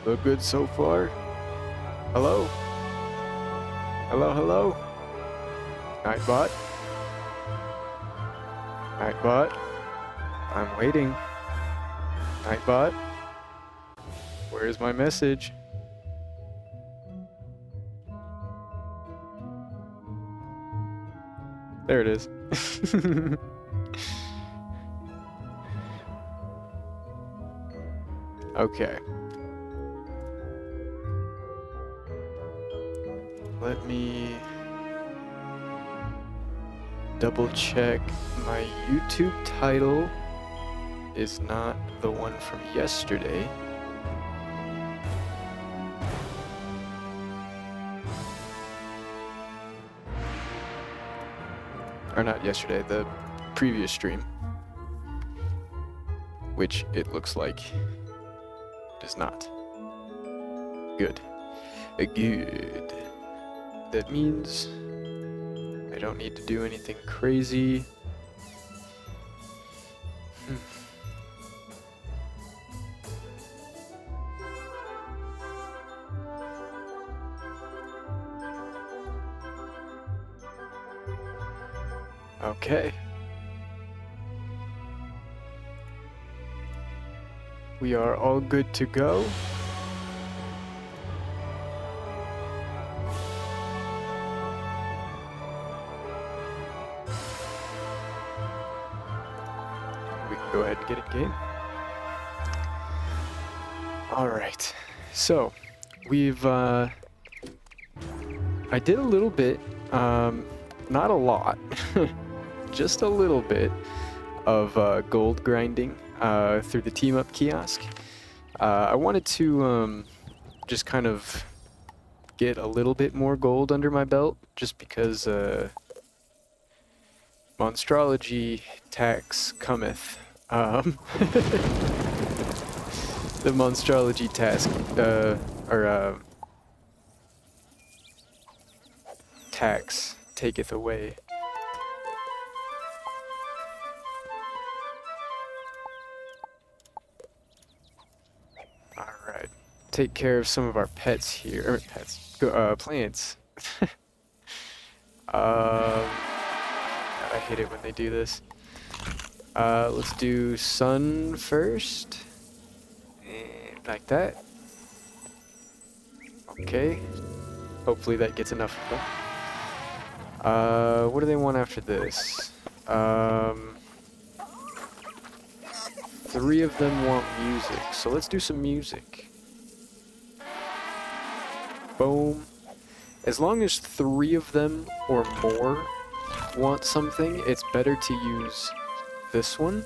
Look good so far. Hello? Hello, hello? Nightbot? Nightbot? I'm waiting. Nightbot? Where's my message? There it is. Okay. Let me double check my YouTube title is not the one from yesterday. Or not yesterday, the previous stream. Which it looks like does not. Good. Good. That means I don't need to do anything crazy. Okay. We are all good to go. We can go ahead and get in game. Alright. So, we've, I did a little bit, not a lot, just a little bit of gold grinding through the team up kiosk. I wanted to just kind of get a little bit more gold under my belt, just because monstrology tax cometh. The monstrology task, tax taketh away. Alright. Take care of some of our pets here. Or pets. Plants. God, I hate it when they do this. Let's do sun first. And like that. Okay. Hopefully that gets enough of them. What do they want after this? 3 of them want music, so let's do some music. Boom. As long as 3 of them or more want something, it's better to use this one,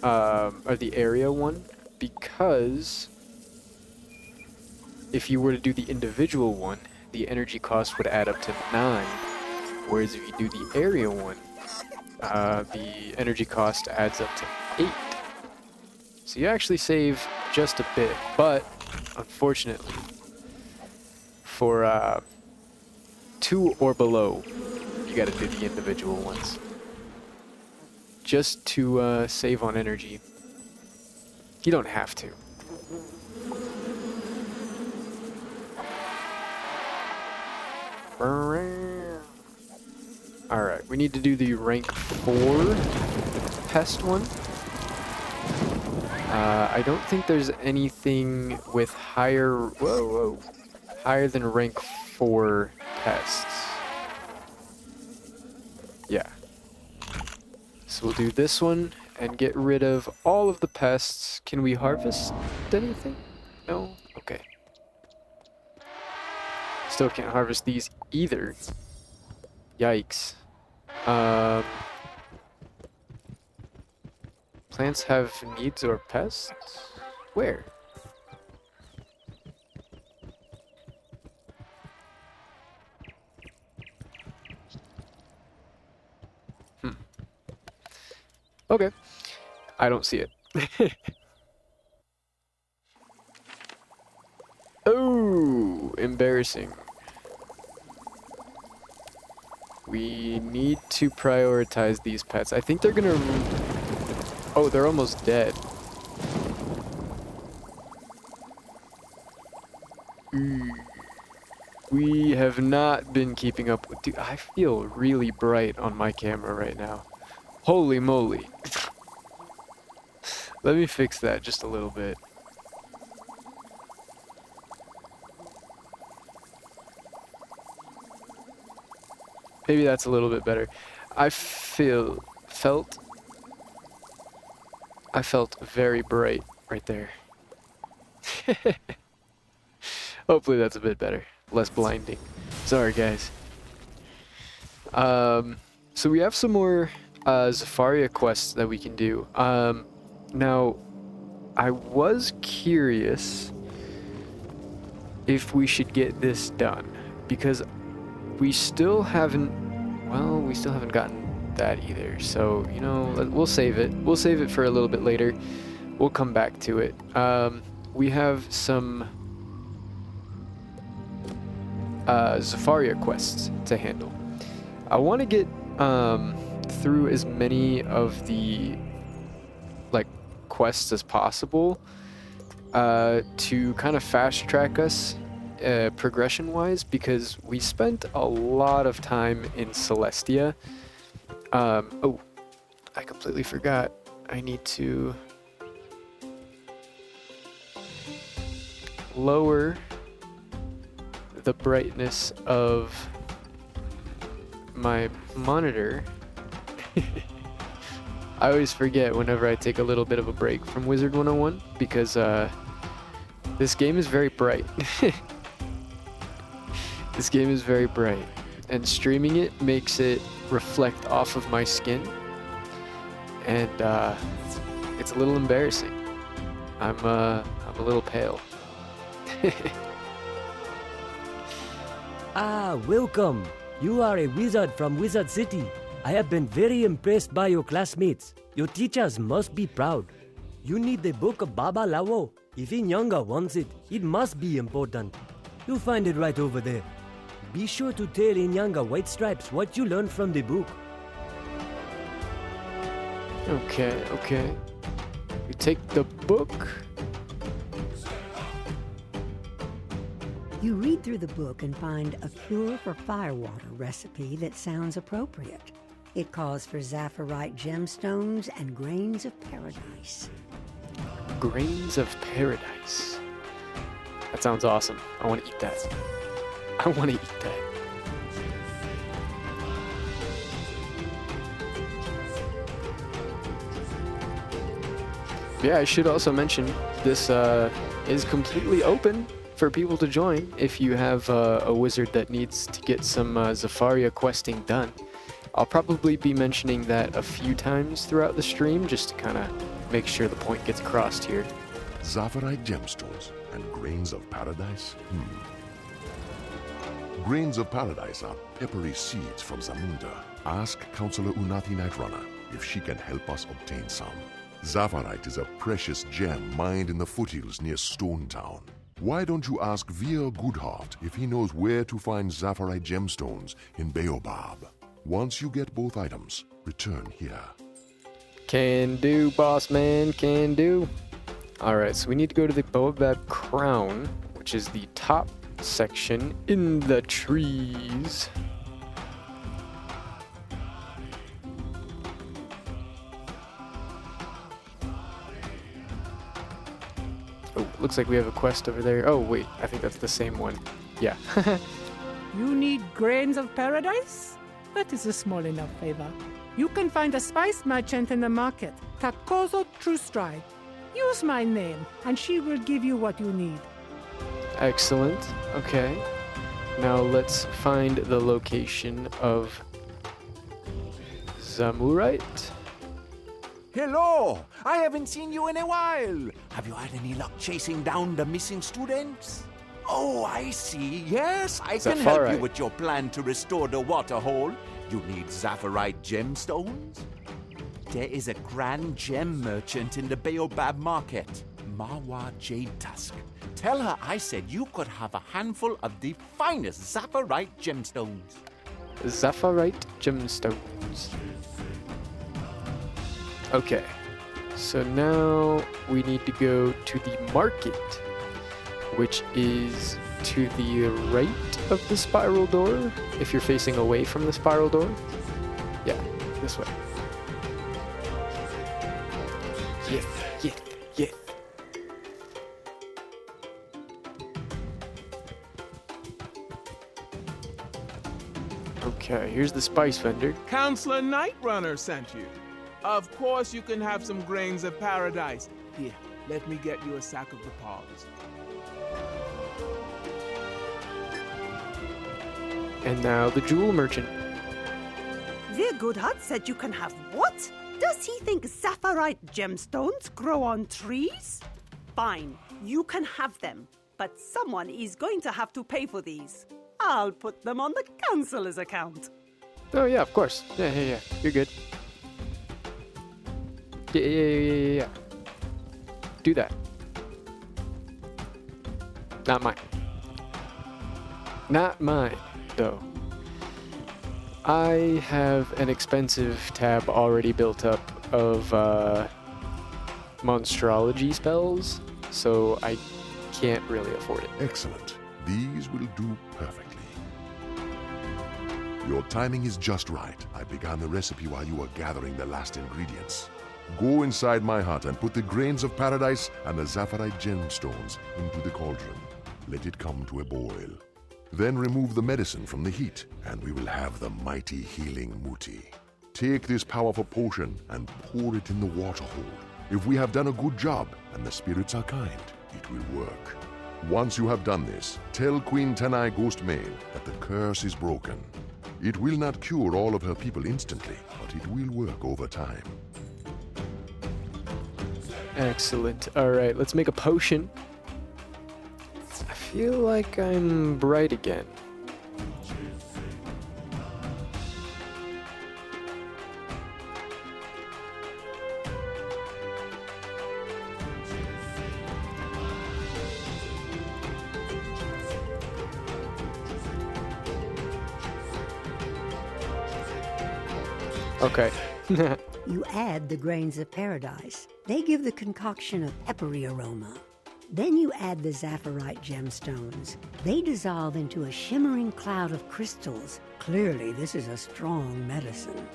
or the area one, because if you were to do the individual one, the energy cost would add up to 9, whereas if you do the area one, the energy cost adds up to 8. So you actually save just a bit, but unfortunately, for 2 or below, you gotta do the individual ones. Just to save on energy. You don't have to. Alright, we need to do the rank 4 pest one. I don't think there's anything with higher... higher than rank 4 pests. Yeah. So we'll do this one and get rid of all of the pests. Can we harvest anything? No? Okay. Still can't harvest these either. Yikes. Plants have needs or pests? Where? Okay. I don't see it. Oh, embarrassing. We need to prioritize these pets. I think they're gonna... Oh, they're almost dead. We have not been keeping up with... Dude, I feel really bright on my camera right now. Holy moly. Let me fix that just a little bit. Maybe that's a little bit better. I felt very bright right there. Hopefully that's a bit better. Less blinding. Sorry, guys. So we have some more Zafaria quests that we can do. Now, I was curious if we should get this done, because we still haven't gotten that either. So, you know, we'll save it. We'll save it for a little bit later. We'll come back to it. We have some Zafaria quests to handle. I want to get through as many of the quests as possible to kind of fast track us progression wise, because we spent a lot of time in Celestia. Oh, I completely forgot. I need to lower the brightness of my monitor. I always forget whenever I take a little bit of a break from Wizard 101, because this game is very bright. This game is very bright, and streaming it makes it reflect off of my skin, and it's a little embarrassing. I'm a little pale. Ah, welcome. You are a wizard from Wizard City. I have been very impressed by your classmates. Your teachers must be proud. You need the book of Baba Lawo. If Inyanga wants it, it must be important. You'll find it right over there. Be sure to tell Inyanga White Stripes what you learned from the book. Okay. We take the book. You read through the book and find a cure for firewater recipe that sounds appropriate. It calls for Zafarite gemstones and grains of paradise. Grains of paradise. That sounds awesome. I want to eat that. I want to eat that. Yeah, I should also mention this is completely open for people to join if you have a wizard that needs to get some Zafaria questing done. I'll probably be mentioning that a few times throughout the stream just to kind of make sure the point gets across here. Zafarite gemstones and grains of paradise? Grains of paradise are peppery seeds from Zamunda. Ask Counselor Unathi Nightrunner if she can help us obtain some. Zafarite is a precious gem mined in the foothills near Stone Town. Why don't you ask Veer Goodheart if he knows where to find Zafarite gemstones in Baobab? Once you get both items, return here. Can do, boss man, can do. Alright, so we need to go to the Baobab Crown, which is the top section in the trees. Oh, looks like we have a quest over there. Oh, wait, I think that's the same one. Yeah. You need grains of paradise? That is a small enough favor. You can find a spice merchant in the market, Takozo Truestride. Use my name, and she will give you what you need. Excellent. Okay. Now let's find the location of Zamurite. Hello! I haven't seen you in a while. Have you had any luck chasing down the missing students? Oh, I see. Yes, I can help you with your plan to restore the waterhole. You need Zafarite gemstones? There is a grand gem merchant in the Baobab market, Mawa Jade Tusk. Tell her I said you could have a handful of the finest Zafarite gemstones. Zafarite gemstones. Okay, so now we need to go to the market which is to the right of the spiral door, if you're facing away from the spiral door. Yeah, this way. Yes, yes, yes. Okay, here's the spice vendor. Counselor Nightrunner sent you. Of course you can have some grains of paradise. Here, let me get you a sack of the pods. And now the jewel merchant. The good heart said you can have what? Does he think Zafarite gemstones grow on trees? Fine, you can have them, but someone is going to have to pay for these. I'll put them on the counselor's account. Oh yeah, of course. Yeah. You're good. Yeah. Do that. Not mine. Not mine, though. I have an expensive tab already built up of monstrology spells, so I can't really afford it. Excellent. These will do perfectly. Your timing is just right. I began the recipe while you were gathering the last ingredients. Go inside my hut and put the grains of paradise and the Zafarite gemstones into the cauldron. Let it come to a boil. Then remove the medicine from the heat, and we will have the mighty healing Muti. Take this powerful potion and pour it in the water hole. If we have done a good job and the spirits are kind, it will work. Once you have done this, tell Queen Tenai Ghost Maid that the curse is broken. It will not cure all of her people instantly, but it will work over time. Excellent. Alright, let's make a potion. I feel like I'm bright again. Okay. You add the grains of paradise. They give the concoction a peppery aroma. Then you add the Zafarite gemstones. They dissolve into a shimmering cloud of crystals. Clearly, this is a strong medicine.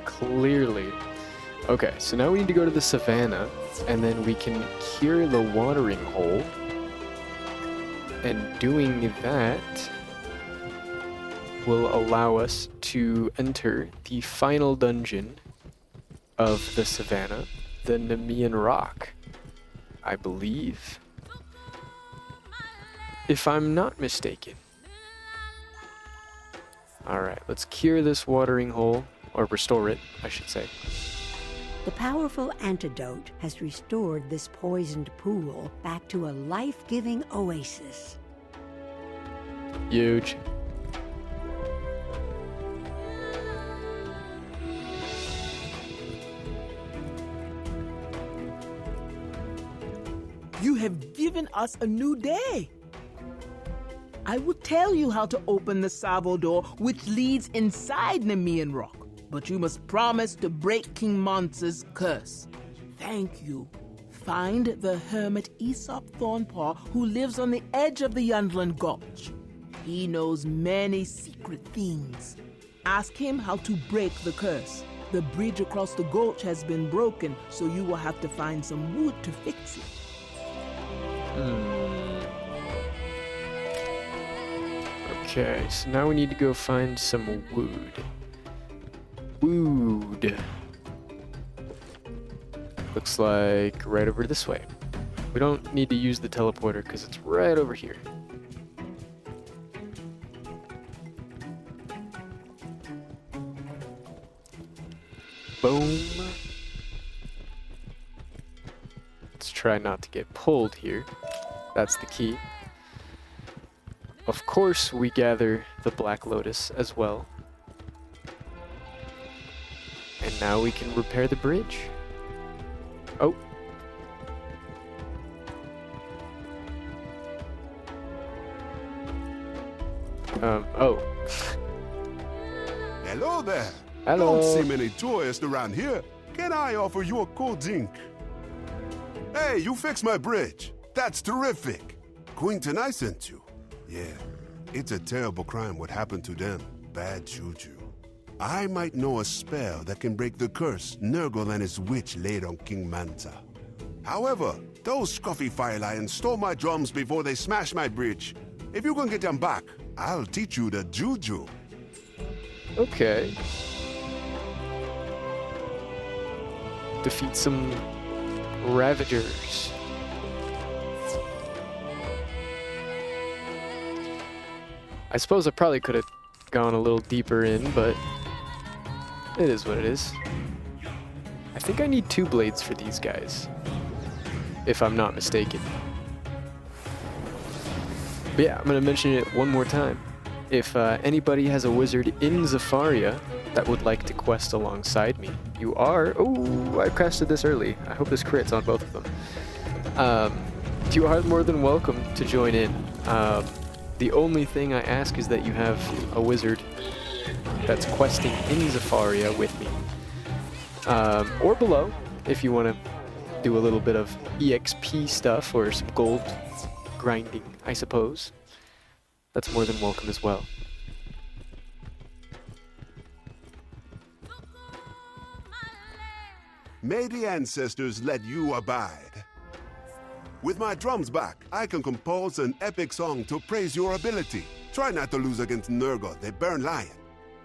Clearly. Okay, so now we need to go to the savannah, and then we can cure the watering hole. And doing that will allow us to enter the final dungeon of the savannah, the Nemean Rock, I believe, if I'm not mistaken. Alright, let's cure this watering hole, or restore it, I should say. The powerful antidote has restored this poisoned pool back to a life-giving oasis. Huge. You have given us a new day. I will tell you how to open the Savo door, which leads inside Nemean Rock. But you must promise to break King Monster's curse. Thank you. Find the hermit Aesop Thornpaw, who lives on the edge of the Yundland Gulch. He knows many secret things. Ask him how to break the curse. The bridge across the gulch has been broken, so you will have to find some wood to fix it. Okay, so now we need to go find some wood. Wood. Looks like right over this way. We don't need to use the teleporter because it's right over here. Boom. Let's try not to get pulled here. That's the key. Of course, we gather the Black Lotus as well. And now we can repair the bridge. Oh. Oh. Hello there. Hello. Don't see many tourists around here. Can I offer you a cold drink? Hey, you fixed my bridge. That's terrific. Queen Tanai sent you. Yeah, it's a terrible crime what happened to them. Bad juju. I might know a spell that can break the curse Nurgle and his witch laid on King Manta. However, those scruffy fire lions stole my drums before they smashed my bridge. If you can get them back, I'll teach you the juju. Okay. Defeat some Ravagers. I suppose I probably could have gone a little deeper in, but it is what it is. I think I need 2 blades for these guys, if I'm not mistaken. But yeah, I'm going to mention it one more time. If anybody has a wizard in Zafaria that would like to quest alongside me, you are... Oh, I casted this early. I hope this crits on both of them. You are more than welcome to join in. The only thing I ask is that you have a wizard that's questing in Zafaria with me. Or below, if you want to do a little bit of EXP stuff or some gold grinding, I suppose. That's more than welcome as well. May the ancestors let you abide. With my drums back, I can compose an epic song to praise your ability. Try not to lose against Nurgle, the Burn Lion.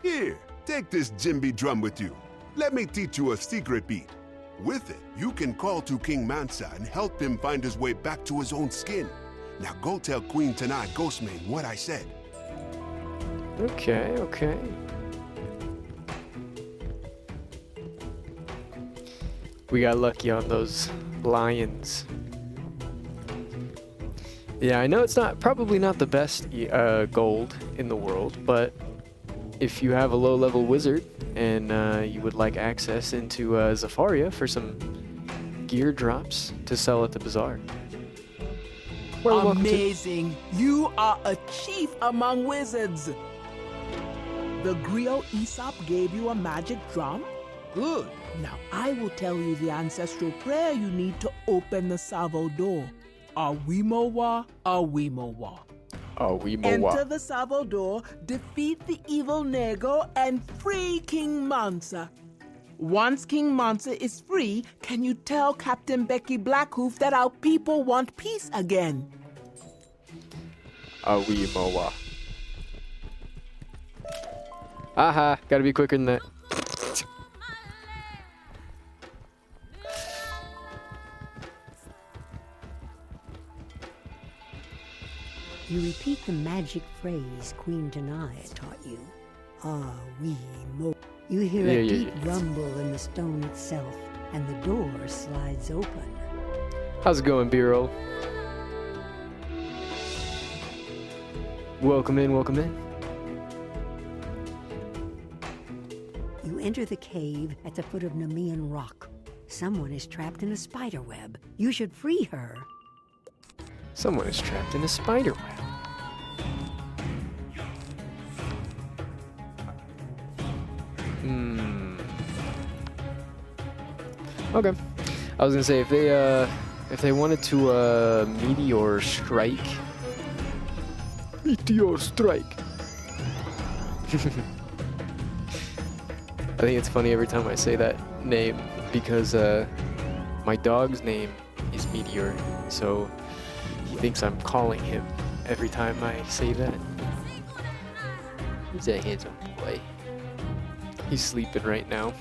Here, take this djembe drum with you. Let me teach you a secret beat. With it, you can call to King Mansa and help him find his way back to his own skin. Now go tell Queen Tanai Ghostmane what I said. Okay, okay. We got lucky on those lions. Yeah, I know it's probably not the best gold in the world, but if you have a low-level wizard and you would like access into Zafaria for some gear drops to sell at the bazaar. Well, amazing! You are a chief among wizards! The griot Aesop gave you a magic drum? Good. Now I will tell you the ancestral prayer you need to open the Savo door. Awimowa, Awimowa. Awimowa. Enter the Savo door, defeat the evil Nego, and free King Mansa. Once King Mansa is free, can you tell Captain Becky Blackhoof that our people want peace again? Awimowa. Aha, gotta be quicker than that. You repeat the magic phrase Queen Tanai taught you. Ah, we mo. You hear a deep rumble in the stone itself, and the door slides open. How's it going, B-roll? Welcome in, welcome in. You enter the cave at the foot of Nemean Rock. Someone is trapped in a spider web. You should free her. Someone is trapped in a spider web. Okay. I was gonna say if they wanted to meteor strike. Meteor strike. I think it's funny every time I say that name because my dog's name is Meteor, so he thinks I'm calling him every time I say that. He's a handsome boy. He's sleeping right now.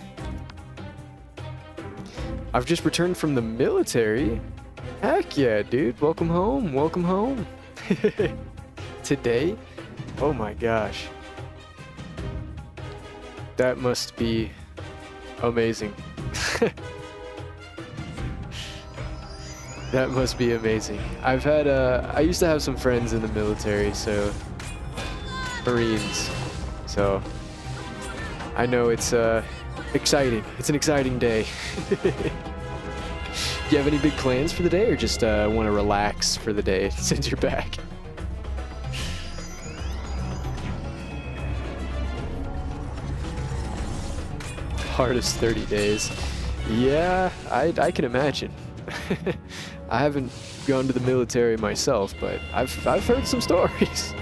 I've just returned from the military. Heck yeah, dude. Welcome home. Welcome home. Today? Oh my gosh. That must be amazing. That must be amazing. I've had I used to have some friends in the military, so Marines. So I know it's exciting. It's an exciting day. Do you have any big plans for the day, or just want to relax for the day since you're back? Hardest 30 days. Yeah, I can imagine. I haven't gone to the military myself, but I've heard some stories.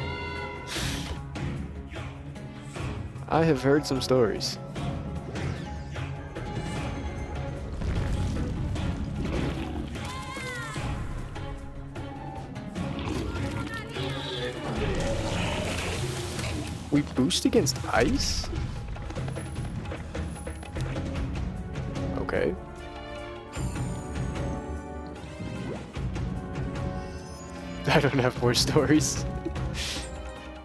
I have heard some stories. We boost against ice? Okay. I don't have more stories.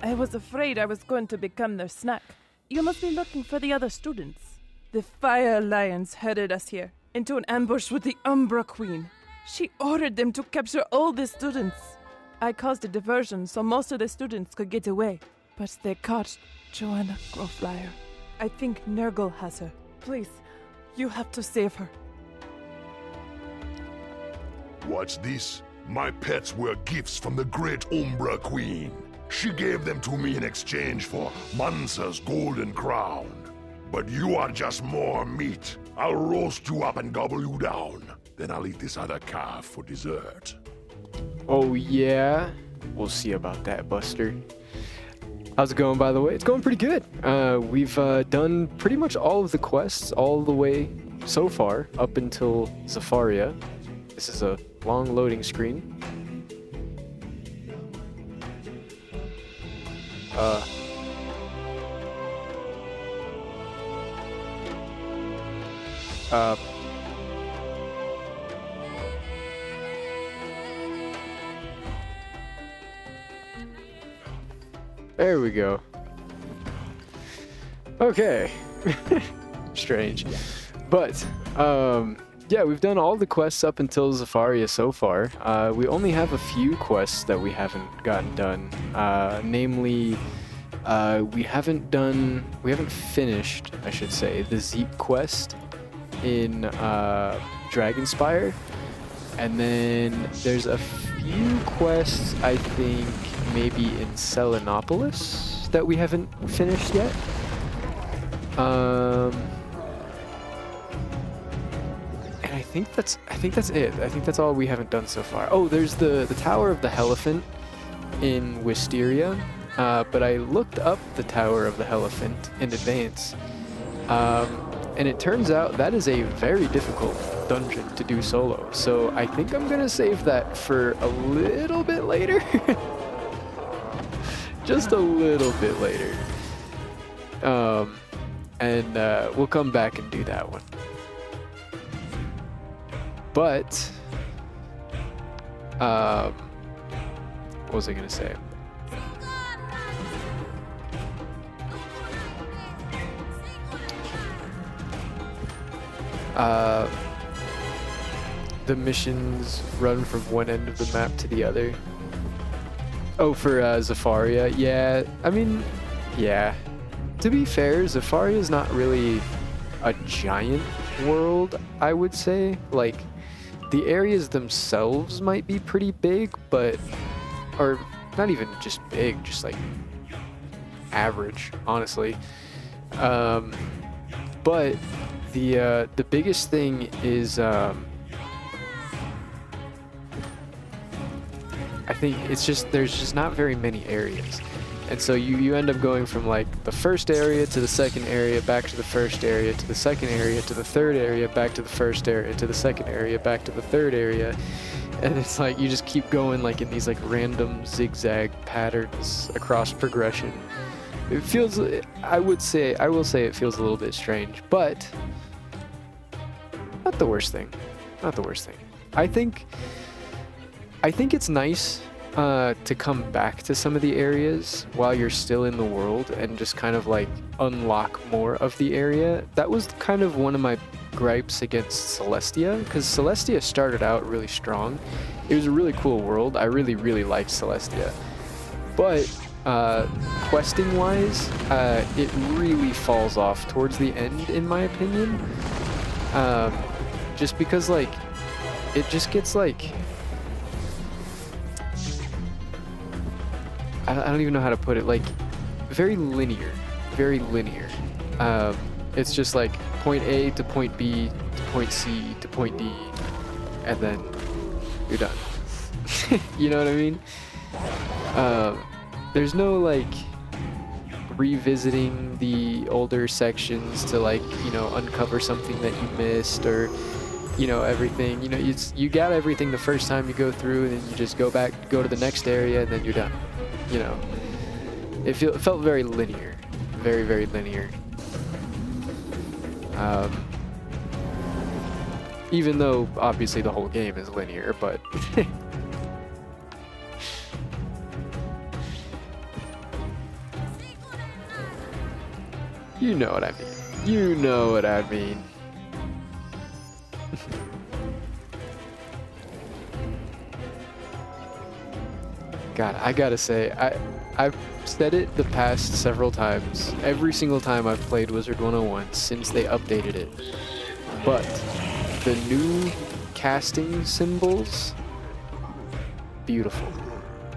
I was afraid I was going to become their snack. You must be looking for the other students. The Fire Lions headed us here, into an ambush with the Umbra Queen. She ordered them to capture all the students. I caused a diversion so most of the students could get away. But they caught Joanna Growflyer. I think Nurgle has her. Please, you have to save her. What's this? My pets were gifts from the great Umbra Queen. She gave them to me in exchange for Mansa's golden crown. But you are just more meat. I'll roast you up and gobble you down. Then I'll eat this other calf for dessert. Oh yeah? We'll see about that, Buster. How's it going, by the way? It's going pretty good. We've done pretty much all of the quests all the way so far up until Zafaria. This is a long loading screen. There we go. Okay. Strange. But, yeah, we've done all the quests up until Zafaria so far. We only have a few quests that we haven't gotten done. Namely, we haven't finished, I should say, the Zeke quest in Dragonspire. And then there's a few quests, I think, maybe in Selenopolis that we haven't finished yet. And I think that's it. I think that's all we haven't done so far. Oh, there's the Tower of the Helephant in Wisteria, but I looked up the Tower of the Helephant in advance, and it turns out that is a very difficult dungeon to do solo. So I think I'm gonna save that for a little bit later. Just a little bit later. And we'll come back and do that one. But, what was I gonna say? The missions run from one end of the map to the other. Oh, for Zafaria, yeah. I mean, yeah. To be fair, Zafaria is not really a giant world, I would say. Like, the areas themselves might be pretty big, but, or not even just big, just like average, honestly. But the biggest thing is, I think it's just, there's just not very many areas. And so you end up going from like the first area to the second area, back to the first area, to the second area, to the third area, back to the first area, to the second area, back to the third area. And it's like you just keep going like in these like random zigzag patterns across progression. It feels, I will say it feels a little bit strange, but not the worst thing. Not the worst thing. I think it's nice to come back to some of the areas while you're still in the world and just kind of like unlock more of the area. That was kind of one of my gripes against Celestia, because Celestia started out really strong. It was a really cool world. I really, really liked Celestia. But questing wise, it really falls off towards the end, in my opinion. Just because like it just gets like, I don't even know how to put it, like very linear. It's just like point A to point B to point C to point D, and then you're done. You know what I mean? There's no like revisiting the older sections to like, you know, uncover something that you missed, or you know, everything. You know, you got everything the first time you go through, and then you just go to the next area, and then you're done. You know, it felt very linear, very, very linear. Even though obviously the whole game is linear, but you know what I mean. You know what I mean. God, I gotta say, I've said it the past several times. Every single time I've played WIZARD100 since they updated it. But the new casting symbols, beautiful.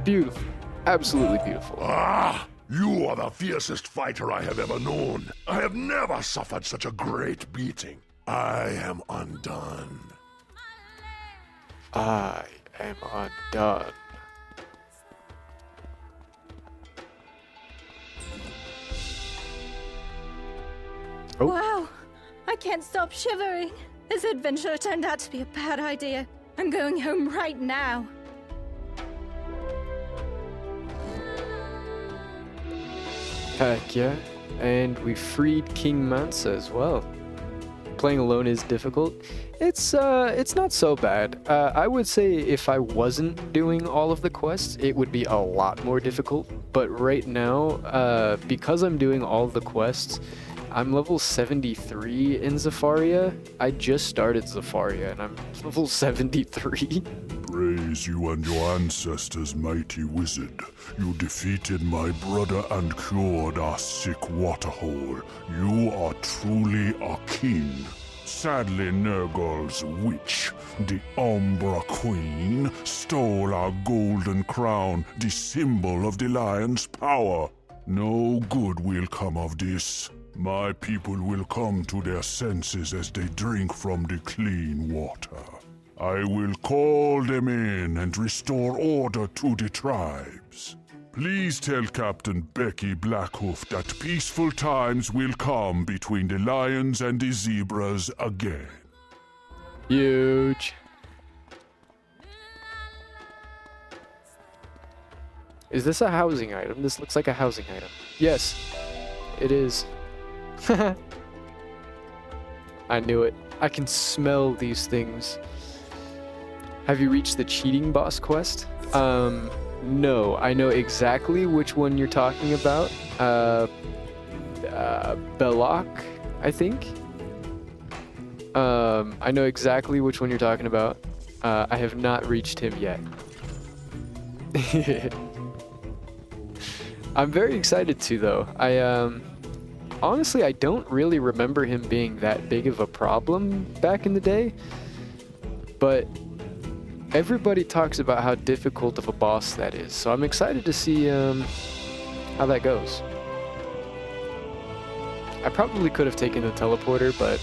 Beautiful. Absolutely beautiful. Ah! You are the fiercest fighter I have ever known. I have never suffered such a great beating. I am undone. I am undone. Oh. Wow! I can't stop shivering. This adventure turned out to be a bad idea. I'm going home right now. Heck yeah. And we freed King Mansa as well. Playing alone is difficult. It's not so bad. I would say if I wasn't doing all of the quests, it would be a lot more difficult. But right now, because I'm doing all of the quests, I'm level 73 in Zafaria. I just started Zafaria and I'm level 73. Praise you and your ancestors, mighty wizard. You defeated my brother and cured our sick waterhole. You are truly a king. Sadly, Nergal's witch, the Umbra Queen, stole our golden crown, the symbol of the lion's power. No good will come of this. My people will come to their senses as they drink from the clean water. I will call them in and restore order to the tribes. Please tell Captain Becky Blackhoof that peaceful times will come between the lions and the zebras again. Huge. Is this a housing item? This looks like a housing item. Yes, it is. I knew it. I can smell these things. Have you reached the cheating boss quest? No. I know exactly which one you're talking about. Belloc, I think. I know exactly which one you're talking about. I have not reached him yet. I'm very excited to, though. Honestly, I don't really remember him being that big of a problem back in the day, but everybody talks about how difficult of a boss that is, so I'm excited to see how that goes. I probably could have taken the teleporter, but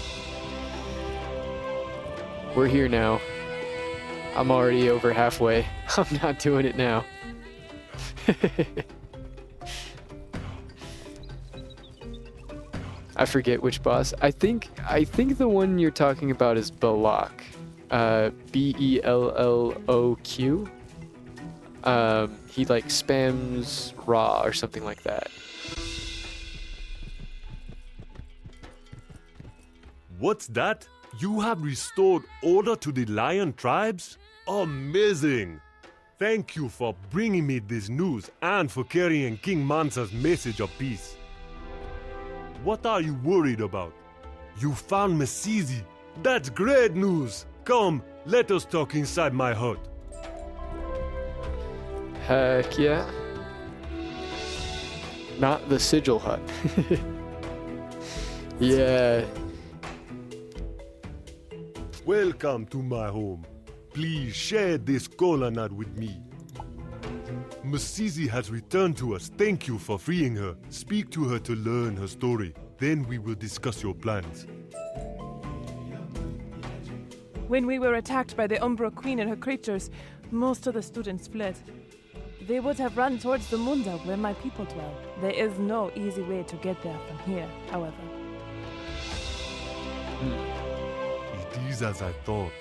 we're here now. I'm already over halfway. I'm not doing it now. I forget which boss. I think the one you're talking about is Belloc. Belloq. He like spams raw or something like that. What's that? You have restored order to the lion tribes? Amazing! Thank you for bringing me this news and for carrying King Mansa's message of peace. What are you worried about? You found Masizi. That's great news. Come, let us talk inside my hut. Heck yeah. Not the sigil hut. Yeah. Welcome to my home. Please share this cola nut with me. Masizi has returned to us. Thank you for freeing her. Speak to her to learn her story. Then we will discuss your plans. When we were attacked by the Umbra Queen and her creatures, most of the students fled. They would have run towards the Munda where my people dwell. There is no easy way to get there from here, however. It is as I thought.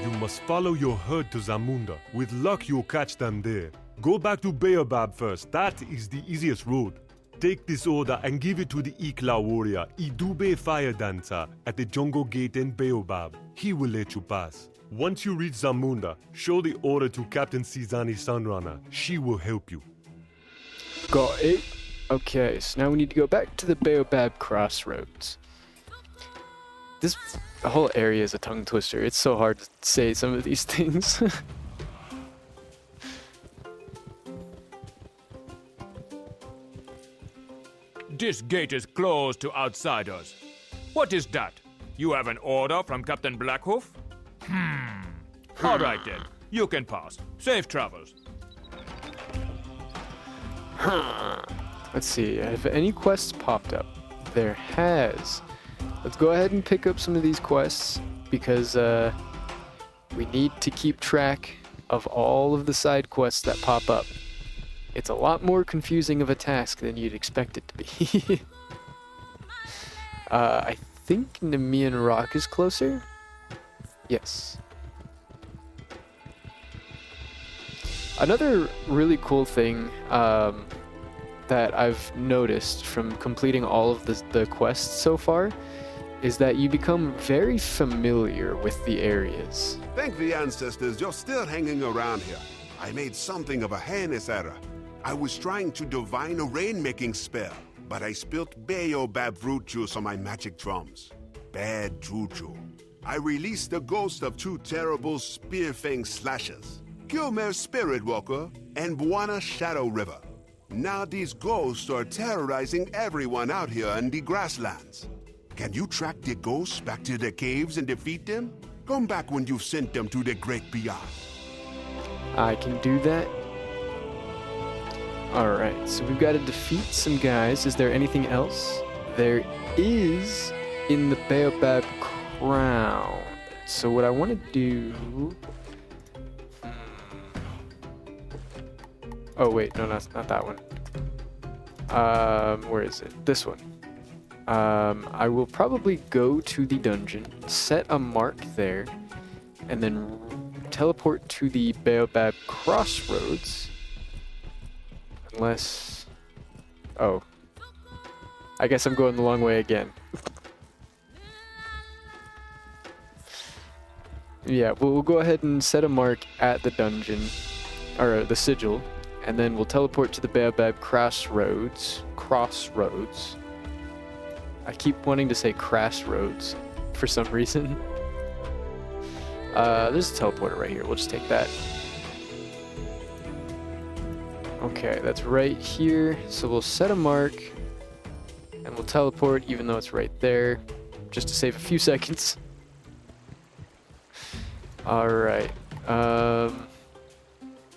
You must follow your herd to Zamunda. With luck, you'll catch them there. Go back to Baobab first. That is the easiest road. Take this order and give it to the Ikla warrior, Idube Fire Dancer, at the jungle gate in Baobab. He will let you pass. Once you reach Zamunda, show the order to Captain Sizani Sunrunner. She will help you. Got it. Okay, so now we need to go back to the Baobab Crossroads. The whole area is a tongue twister. It's so hard to say some of these things. This gate is closed to outsiders. What is that? You have an order from Captain Blackhoof? All right then. You can pass. Safe travels. Let's see. Have any quests popped up? There has. Let's go ahead and pick up some of these quests because we need to keep track of all of the side quests that pop up. It's a lot more confusing of a task than you'd expect it to be. I think Nemean Rock is closer? Yes. Another really cool thing that I've noticed from completing all of the quests so far is that you become very familiar with the areas. Thank the ancestors you're still hanging around here. I made something of a heinous error. I was trying to divine a rain-making spell, but I spilt Baobab fruit juice on my magic drums. Bad juju. I released the ghost of two terrible spear-fang slashers, Gilmer's Spirit Walker and Buana Shadow River. Now these ghosts are terrorizing everyone out here in the grasslands. Can you track the ghosts back to the caves and defeat them? Come back when you've sent them to the great beyond. I can do that. Alright, so we've got to defeat some guys. Is there anything else? There is in the Baobab Crown. So what I want to do... Oh wait, no, not that one. Where is it? This one. I will probably go to the dungeon, set a mark there, and then teleport to the Baobab Crossroads. Unless... Oh. I guess I'm going the long way again. Yeah, we'll go ahead and set a mark at the dungeon, or the sigil, and then we'll teleport to the Baobab Crossroads. Crossroads. I keep wanting to say Crossroads for some reason. There's a teleporter right here. We'll just take that. Okay, that's right here. So we'll set a mark, and we'll teleport even though it's right there, just to save a few seconds. Alright.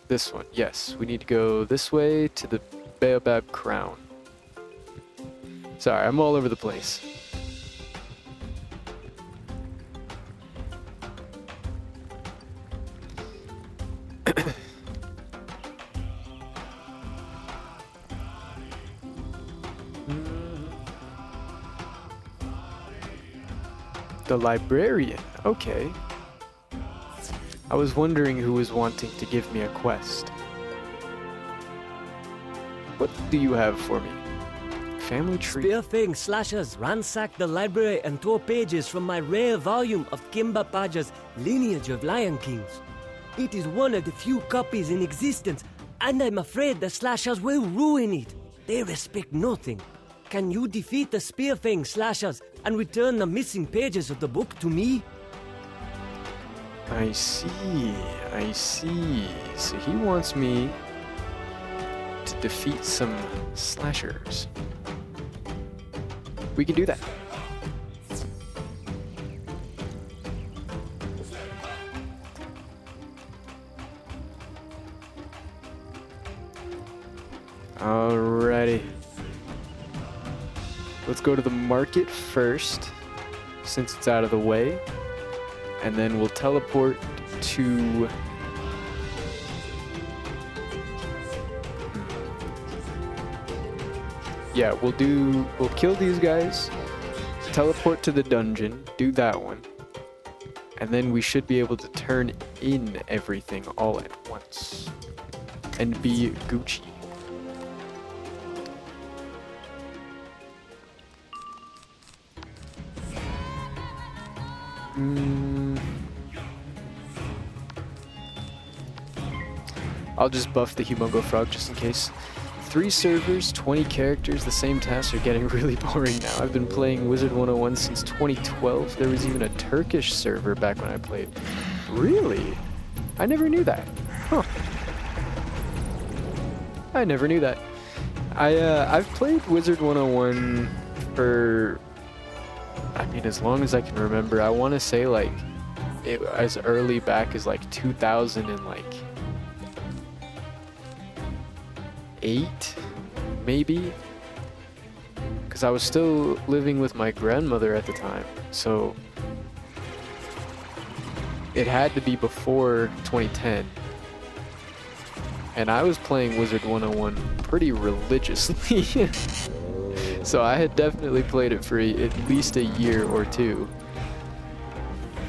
This one. Yes, we need to go this way to the Baobab Crown. Sorry, I'm all over the place. The librarian. Okay. I was wondering who was wanting to give me a quest. What do you have for me? Family tree. Spearfang slashers ransacked the library and tore pages from my rare volume of Kimba Paja's Lineage of Lion Kings. It is one of the few copies in existence, and I'm afraid the slashers will ruin it. They respect nothing. Can you defeat the Spearfang slashers and return the missing pages of the book to me? I see. So he wants me to defeat some slashers. We can do that. Alrighty. Let's go to the market first, since it's out of the way. and then we'll teleport to... Yeah, we'll kill these guys, teleport to the dungeon, do that one, and then we should be able to turn in everything all at once and be Gucci. I'll just buff the Humongo Frog just in case. 3 servers, 20 characters, the same tasks are getting really boring now. I've been playing WIZARD100 since 2012. There was even a Turkish server back when I played. Really? I never knew that. Huh. I never knew that. I've played WIZARD100 for, I mean, as long as I can remember. I want to say like as early back as like 2008, maybe, because I was still living with my grandmother at the time, so it had to be before 2010. And I was playing WIZARD100 pretty religiously. So I had definitely played it for at least a year or two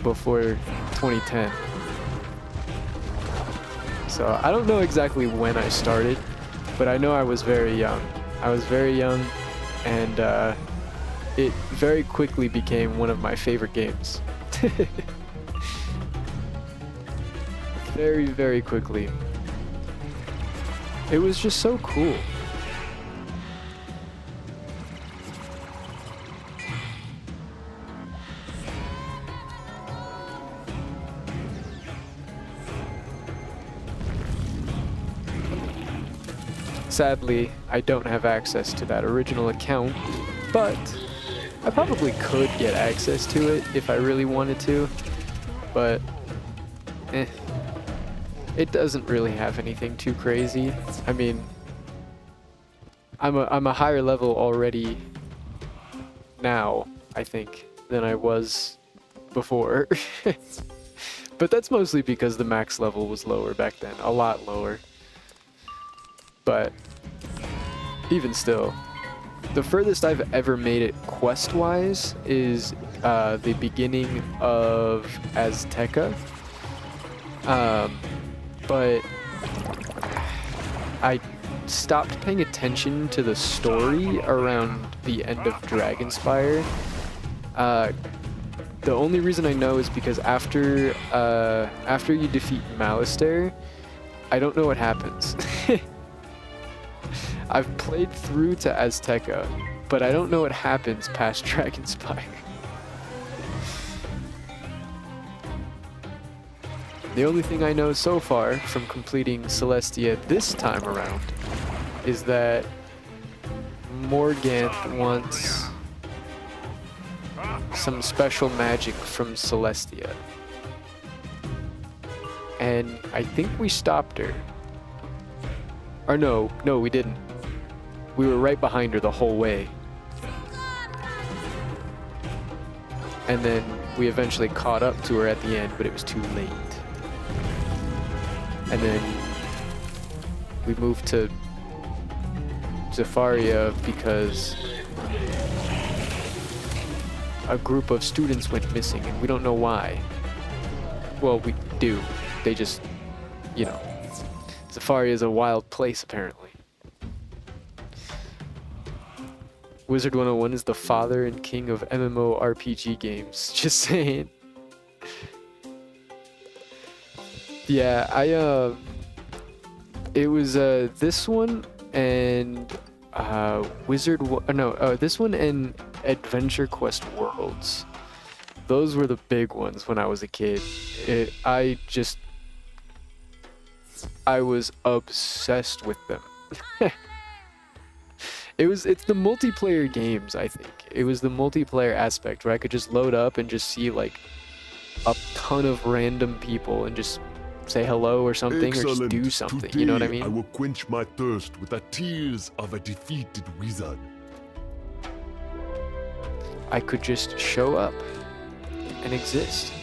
before 2010. So I don't know exactly when I started, but I know I was very young. I was very young, and it very quickly became one of my favorite games. Very, very quickly. It was just so cool. Sadly, I don't have access to that original account, but I probably could get access to it if I really wanted to, but it doesn't really have anything too crazy. I mean, I'm a higher level already now, I think, than I was before. But that's mostly because the max level was lower back then, a lot lower. But even still, the furthest I've ever made it quest-wise is the beginning of Azteca. But I stopped paying attention to the story around the end of Dragonspire. The only reason I know is because after you defeat Malistaire, I don't know what happens. I've played through to Azteca, but I don't know what happens past Dragonspire. The only thing I know so far from completing Celestia this time around is that Morganth wants some special magic from Celestia. And I think we stopped her. Or no, we didn't. We were right behind her the whole way. And then we eventually caught up to her at the end, but it was too late. And then we moved to Zafaria because a group of students went missing, and we don't know why. Well, we do. They just, you know, Zafaria is a wild place, apparently. WIZARD100 is the father and king of MMORPG games. Just saying. Yeah, it was this one and this one and Adventure Quest Worlds. Those were the big ones when I was a kid. I was obsessed with them. It's the multiplayer games, I think. It was the multiplayer aspect where I could just load up and just see like a ton of random people and just say hello or something. Excellent. Or just do something. Today, you know what I mean? I will quench my thirst with the tears of a defeated wizard. I could just show up and exist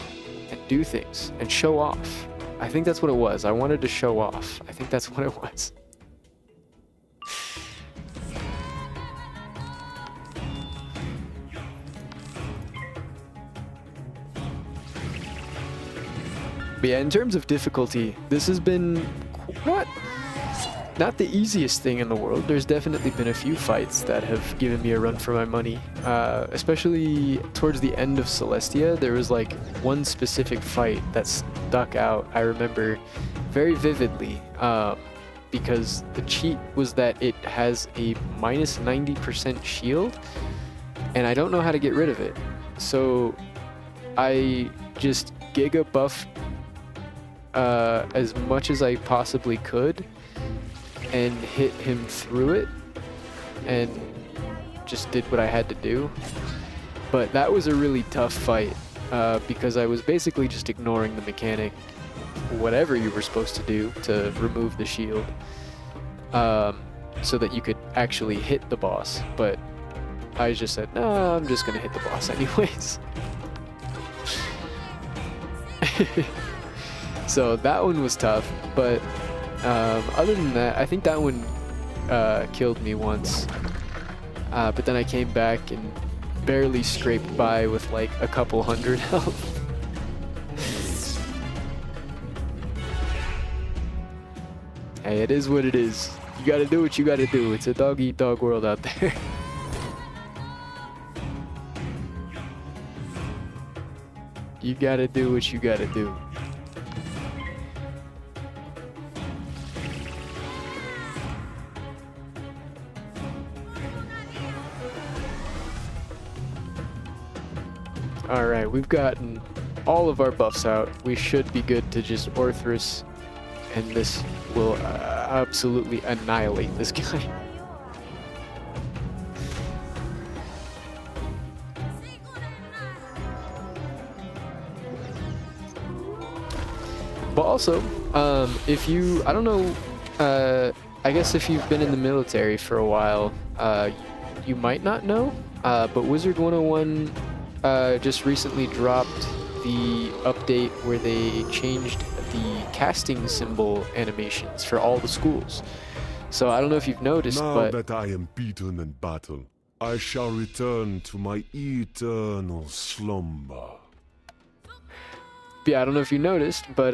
and do things and show off. I think that's what it was. I wanted to show off. I think that's what it was. But yeah, in terms of difficulty, this has been not the easiest thing in the world. There's definitely been a few fights that have given me a run for my money. Especially towards the end of Celestia, there was like one specific fight that stuck out, I remember very vividly, because the cheat was that it has a minus 90% shield, and I don't know how to get rid of it. So I just giga buffed as much as I possibly could and hit him through it and just did what I had to do. But that was a really tough fight because I was basically just ignoring the mechanic, whatever you were supposed to do to remove the shield, so that you could actually hit the boss. But I just said, no, I'm just gonna hit the boss anyways. So that one was tough, but other than that, I think that one killed me once. But then I came back and barely scraped by with like a couple hundred health. Hey, it is what it is. You gotta do what you gotta do. It's a dog-eat-dog world out there. You gotta do what you gotta do. Alright, we've gotten all of our buffs out. We should be good to just Orthrus, and this will absolutely annihilate this guy. But also, if you, I don't know, I guess if you've been in the military for a while, you might not know, but WIZARD100 just recently dropped the update where they changed the casting symbol animations for all the schools. So I don't know if you've noticed, Now but that I am beaten in battle, I shall return to my eternal slumber. yeah, I don't know if you noticed, but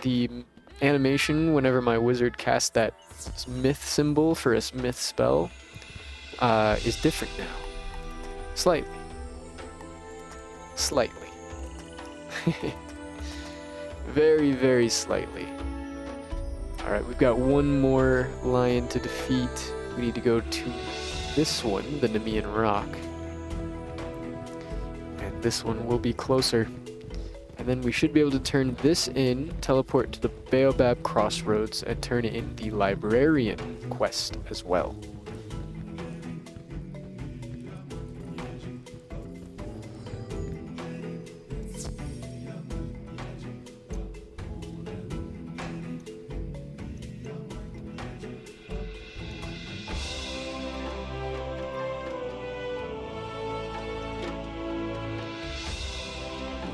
the animation whenever my wizard casts that myth symbol for a smith spell is different now. Slightly. Very, very slightly. Alright, we've got one more lion to defeat. We need to go to this one, the Nemean Rock. And this one will be closer. And then we should be able to turn this in, teleport to the Baobab Crossroads, and turn in the Librarian quest as well.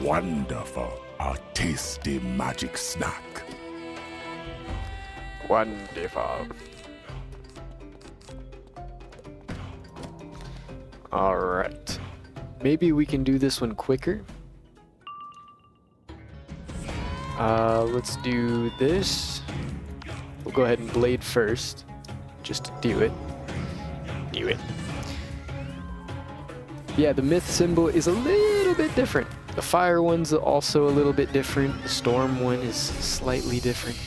Wonderful, a tasty magic snack. Wonderful. Alright. Maybe we can do this one quicker. Let's do this. We'll go ahead and blade first, just to do it. Yeah, the myth symbol is a little bit different. The fire one's also a little bit different. The storm one is slightly different.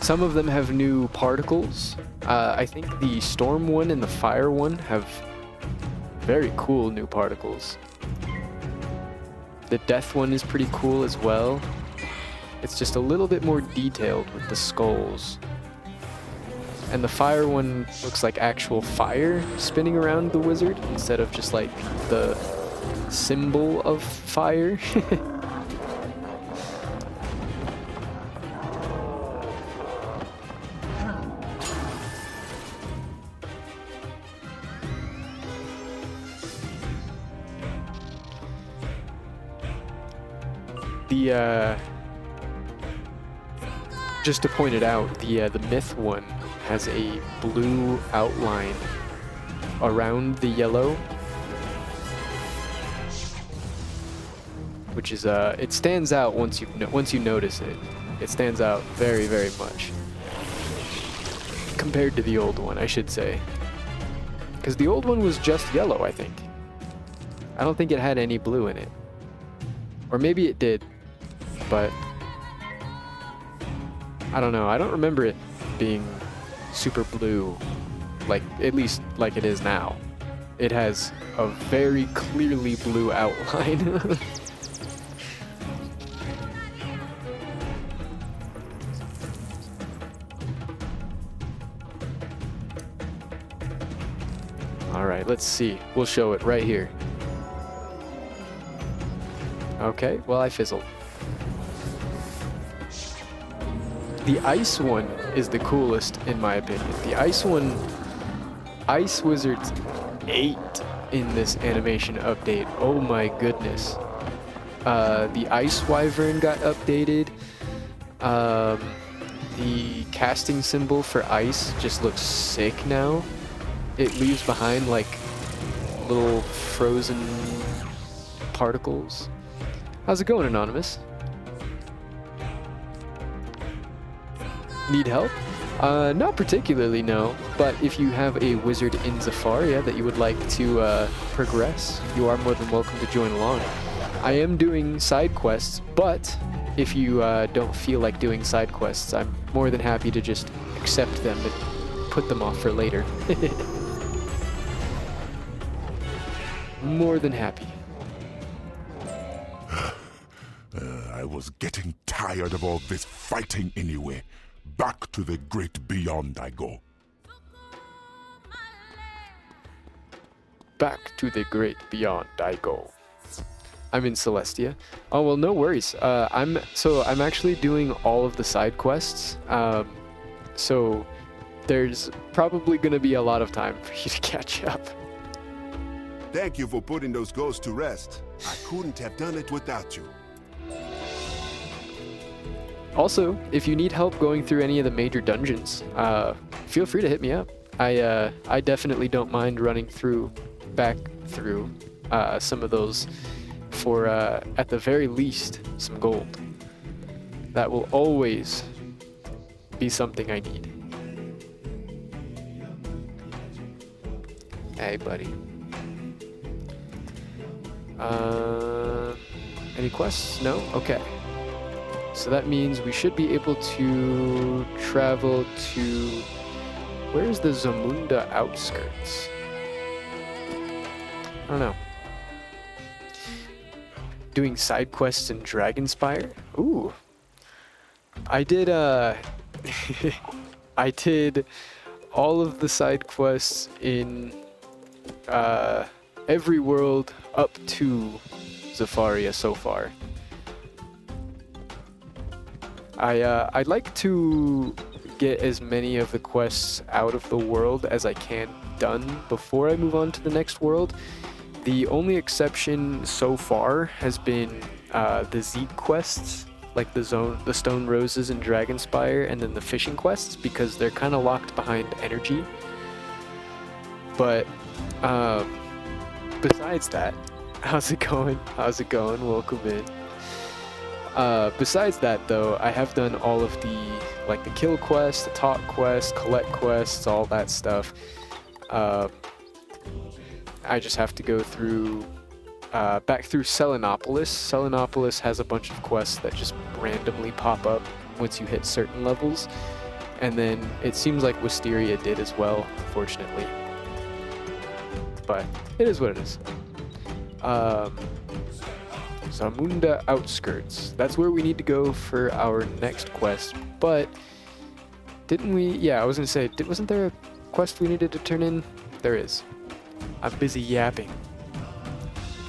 Some of them have new particles. I think the storm one and the fire one have very cool new particles. The death one is pretty cool as well. It's just a little bit more detailed with the skulls. And the fire one looks like actual fire spinning around the wizard instead of just like the symbol of fire. just to point it out, the myth one has a blue outline around the yellow, which is it stands out once you notice it. It stands out very, very much compared to the old one, I should say, because the old one was just yellow, I think. I don't think it had any blue in it, or maybe it did, but I don't know. I don't remember it being super blue, like, at least like it is now. It has a very clearly blue outline. Alright, let's see. We'll show it right here. Okay, well, I fizzled. The ice one is the coolest, in my opinion. The ice one, Ice Wizards 8 in this animation update. Oh my goodness. The Ice Wyvern got updated. The casting symbol for ice just looks sick now. It leaves behind like little frozen particles. How's it going, Anonymous? Need help? Not particularly, no. But if you have a wizard in Zafaria that you would like to progress, you are more than welcome to join along. I am doing side quests, but if you don't feel like doing side quests, I'm more than happy to just accept them and put them off for later. More than happy. I was getting tired of all this fighting anyway. Back to the great beyond I go. Back to the great beyond I go. I'm in Celestia. Oh well, no worries. I'm actually doing all of the side quests. So there's probably gonna be a lot of time for you to catch up. Thank you for putting those ghosts to rest. I couldn't have done it without you. Also, if you need help going through any of the major dungeons, feel free to hit me up. I definitely don't mind running back through some of those for, at the very least, some gold. That will always be something I need. Hey, buddy. Any quests? No? Okay. So that means we should be able to travel to... Where's the Zamunda outskirts? I don't know. Doing side quests in Dragonspire? Ooh. I did, I did all of the side quests in, every world up to Zafaria so far. I'd like to get as many of the quests out of the world as I can done before I move on to the next world. The only exception so far has been the Zeke quests, like the Stone Roses and Dragonspire, and then the fishing quests, because they're kind of locked behind energy. But besides that, how's it going? How's it going? Welcome in. Besides that, though, I have done all of the kill quests, the talk quests, collect quests, all that stuff. I just have to go through, back through Selenopolis. Selenopolis has a bunch of quests that just randomly pop up once you hit certain levels. And then it seems like Wisteria did as well, unfortunately. But it is what it is. Zamunda outskirts. That's where we need to go for our next quest. But didn't we? Yeah, I was gonna say, wasn't there a quest we needed to turn in? There is. I'm busy yapping.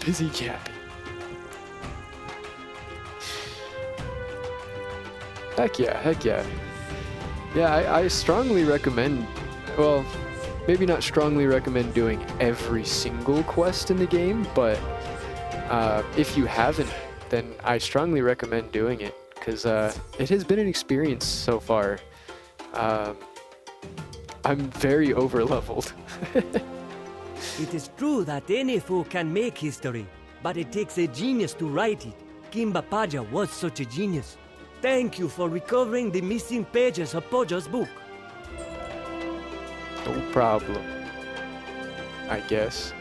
Busy yapping. Heck yeah, heck yeah. Yeah, I strongly recommend, well, maybe not strongly recommend doing every single quest in the game, but if you haven't then I strongly recommend doing it, because it has been an experience so far. I'm very over-leveled. It is true that any fool can make history, but it takes a genius to write it. Kimba Paja was such a genius. Thank you for recovering the missing pages of Poja's book. No problem, I guess.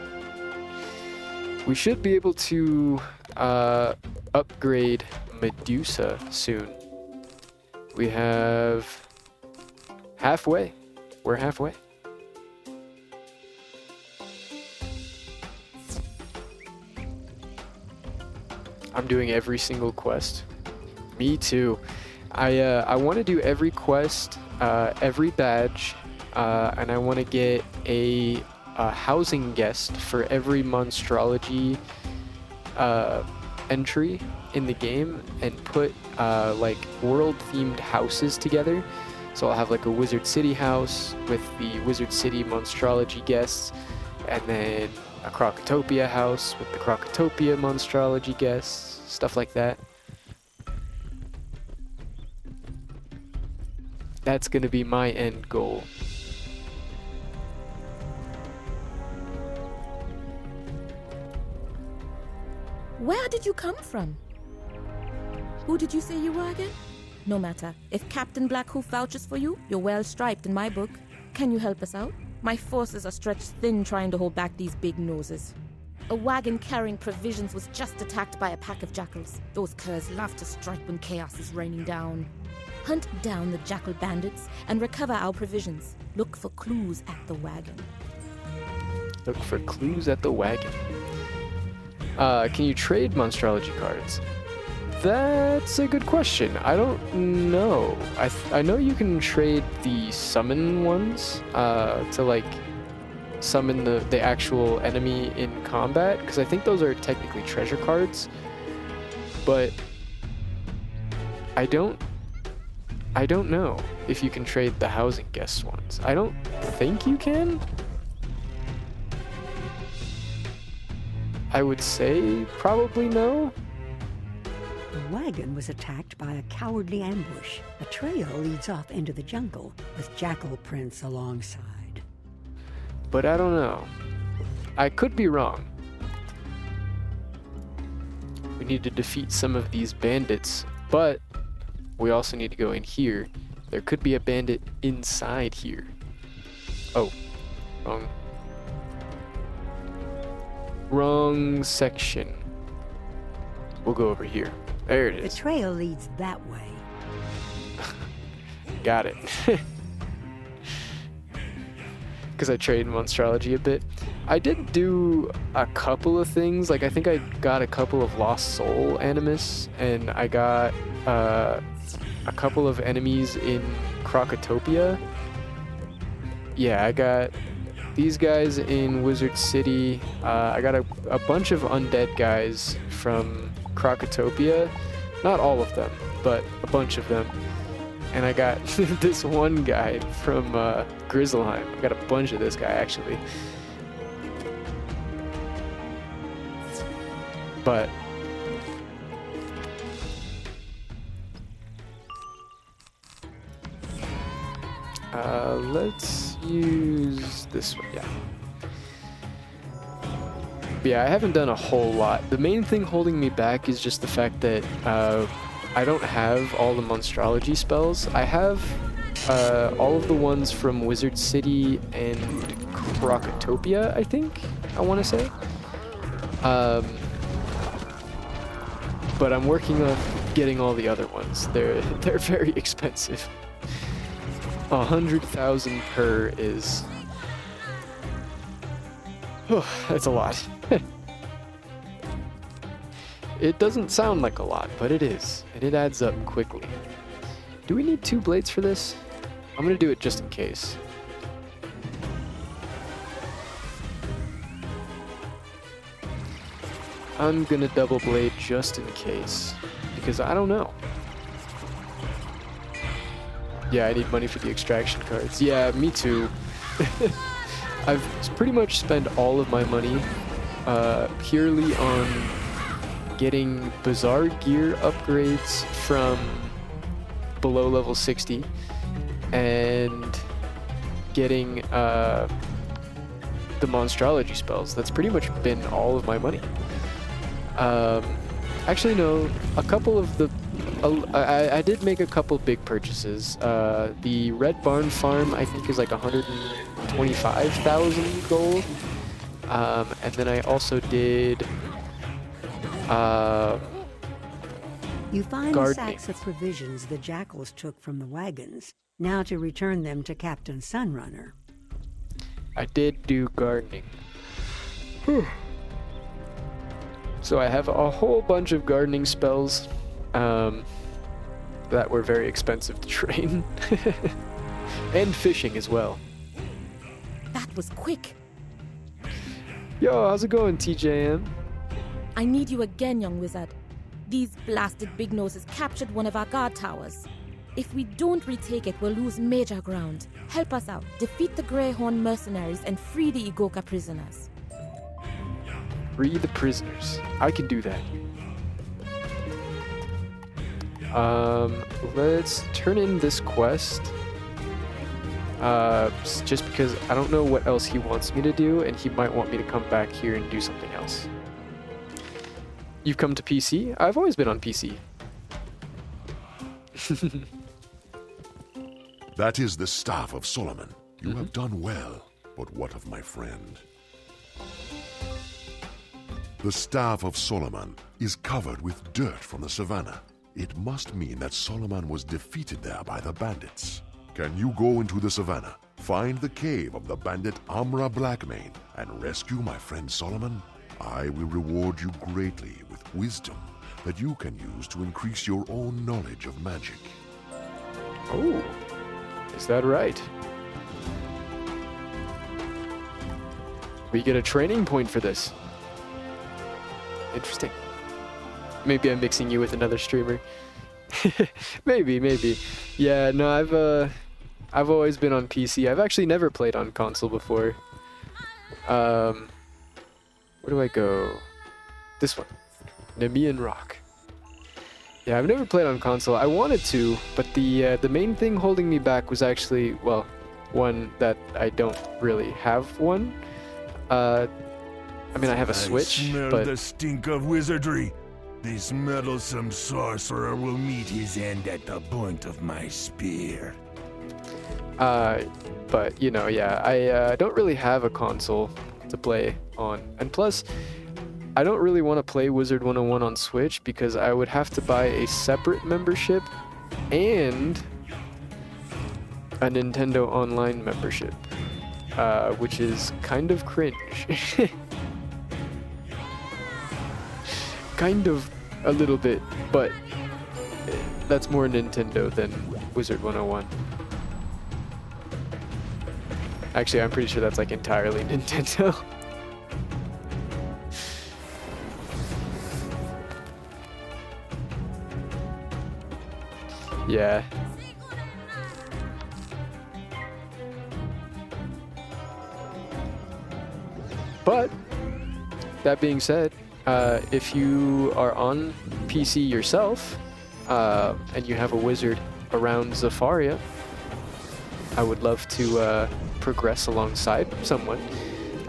We should be able to upgrade Medusa soon. We have halfway. We're halfway. I'm doing every single quest. Me too. I want to do every quest, every badge, and I want to get a housing guest for every monstrology entry in the game, and put like world-themed houses together. So I'll have like a Wizard City house with the Wizard City monstrology guests, and then a Crocotopia house with the Crocotopia monstrology guests, stuff like that. That's gonna be my end goal. Where did you come from? Who did you say you were again? No matter. If Captain Blackhoof vouches for you, you're well striped in my book. Can you help us out? My forces are stretched thin trying to hold back these big noses. A wagon carrying provisions was just attacked by a pack of jackals. Those curs love to strike when chaos is raining down. Hunt down the jackal bandits and recover our provisions. Look for clues at the wagon. Look for clues at the wagon. Can you trade monstrology cards? That's a good question. I don't know. I know you can trade the summon ones to like summon the actual enemy in combat, because I think those are technically treasure cards. But I don't know if you can trade the housing guest ones. I don't think you can. I would say probably no. The wagon was attacked by a cowardly ambush. A trail leads off into the jungle with jackal prints alongside. But I don't know. I could be wrong. We need to defeat some of these bandits, but we also need to go in here. There could be a bandit inside here. Oh, wrong section. We'll go over here. There it is. The trail leads that way. Got it. Because I traded monstrology a bit. I did do a couple of things. Like, I think I got a couple of Lost Soul Animus, and I got a couple of enemies in Crocotopia. Yeah, I got these guys in Wizard City. I got a bunch of undead guys from Crocotopia. Not all of them, but a bunch of them. And I got this one guy from Grizzleheim. I got a bunch of this guy, actually. But let's use this one. Yeah, I haven't done a whole lot. The main thing holding me back is just the fact that I don't have all the monstrology spells. I have all of the ones from Wizard City and Crocotopia, I think, I want to say. But I'm working on getting all the other ones. They're very expensive. 100,000 per is... that's a lot. It doesn't sound like a lot, but it is, and it adds up quickly. Do we need 2 blades for this? I'm gonna do it just in case. I'm gonna double blade just in case, because I don't know. Yeah, I need money for the extraction cards. Yeah, me too. I've pretty much spent all of my money purely on getting bizarre gear upgrades from below level 60, and getting the monstrology spells. That's pretty much been all of my money. Actually, no, a couple of the... I did make a couple big purchases. The Red Barn Farm, I think, is like 125,000 gold. And then I also did... You find gardening. the sacks of provisions the jackals took from the wagons, now to return them to Captain Sunrunner. I did do gardening. So I have a whole bunch of gardening spells that were very expensive to train. And fishing as well. That was quick. Yo, how's it going, TJM? I need you again, young wizard. These blasted big noses captured one of our guard towers. If we don't retake it, we'll lose major ground. Help us out. Defeat the Greyhorn mercenaries and free the Igoka prisoners. Free the prisoners. I can do that. Let's turn in this quest. Just because I don't know what else he wants me to do, and he might want me to come back here and do something else. You've come to PC? I've always been on PC. That is the staff of Solomon. You have done well, but what of my friend? The staff of Solomon is covered with dirt from the savannah. It must mean that Solomon was defeated there by the bandits. Can you go into the savannah, find the cave of the bandit Amra Blackmane, and rescue my friend Solomon? I will reward you greatly with wisdom that you can use to increase your own knowledge of magic. Oh, is that right? We get a training point for this. Interesting. Maybe I'm mixing you with another streamer. maybe. Yeah, no, I've always been on PC. I've actually never played on console before. Where do I go? This one. Nemean Rock. Yeah, I've never played on console. I wanted to, but the main thing holding me back was actually, well, one that I don't really have one. I mean, I have a Switch, I smell but... the stink of wizardry. This meddlesome sorcerer will meet his end at the point of my spear. But, you know, yeah, I don't really have a console to play on. And plus, I don't really want to play WIZARD100 on Switch because I would have to buy a separate membership and a Nintendo Online membership, which is kind of cringe. Kind of a little bit, but that's more Nintendo than WIZARD100. Actually, I'm pretty sure that's like entirely Nintendo. Yeah. But that being said, if you are on PC yourself and you have a wizard around Zafaria, I would love to progress alongside someone.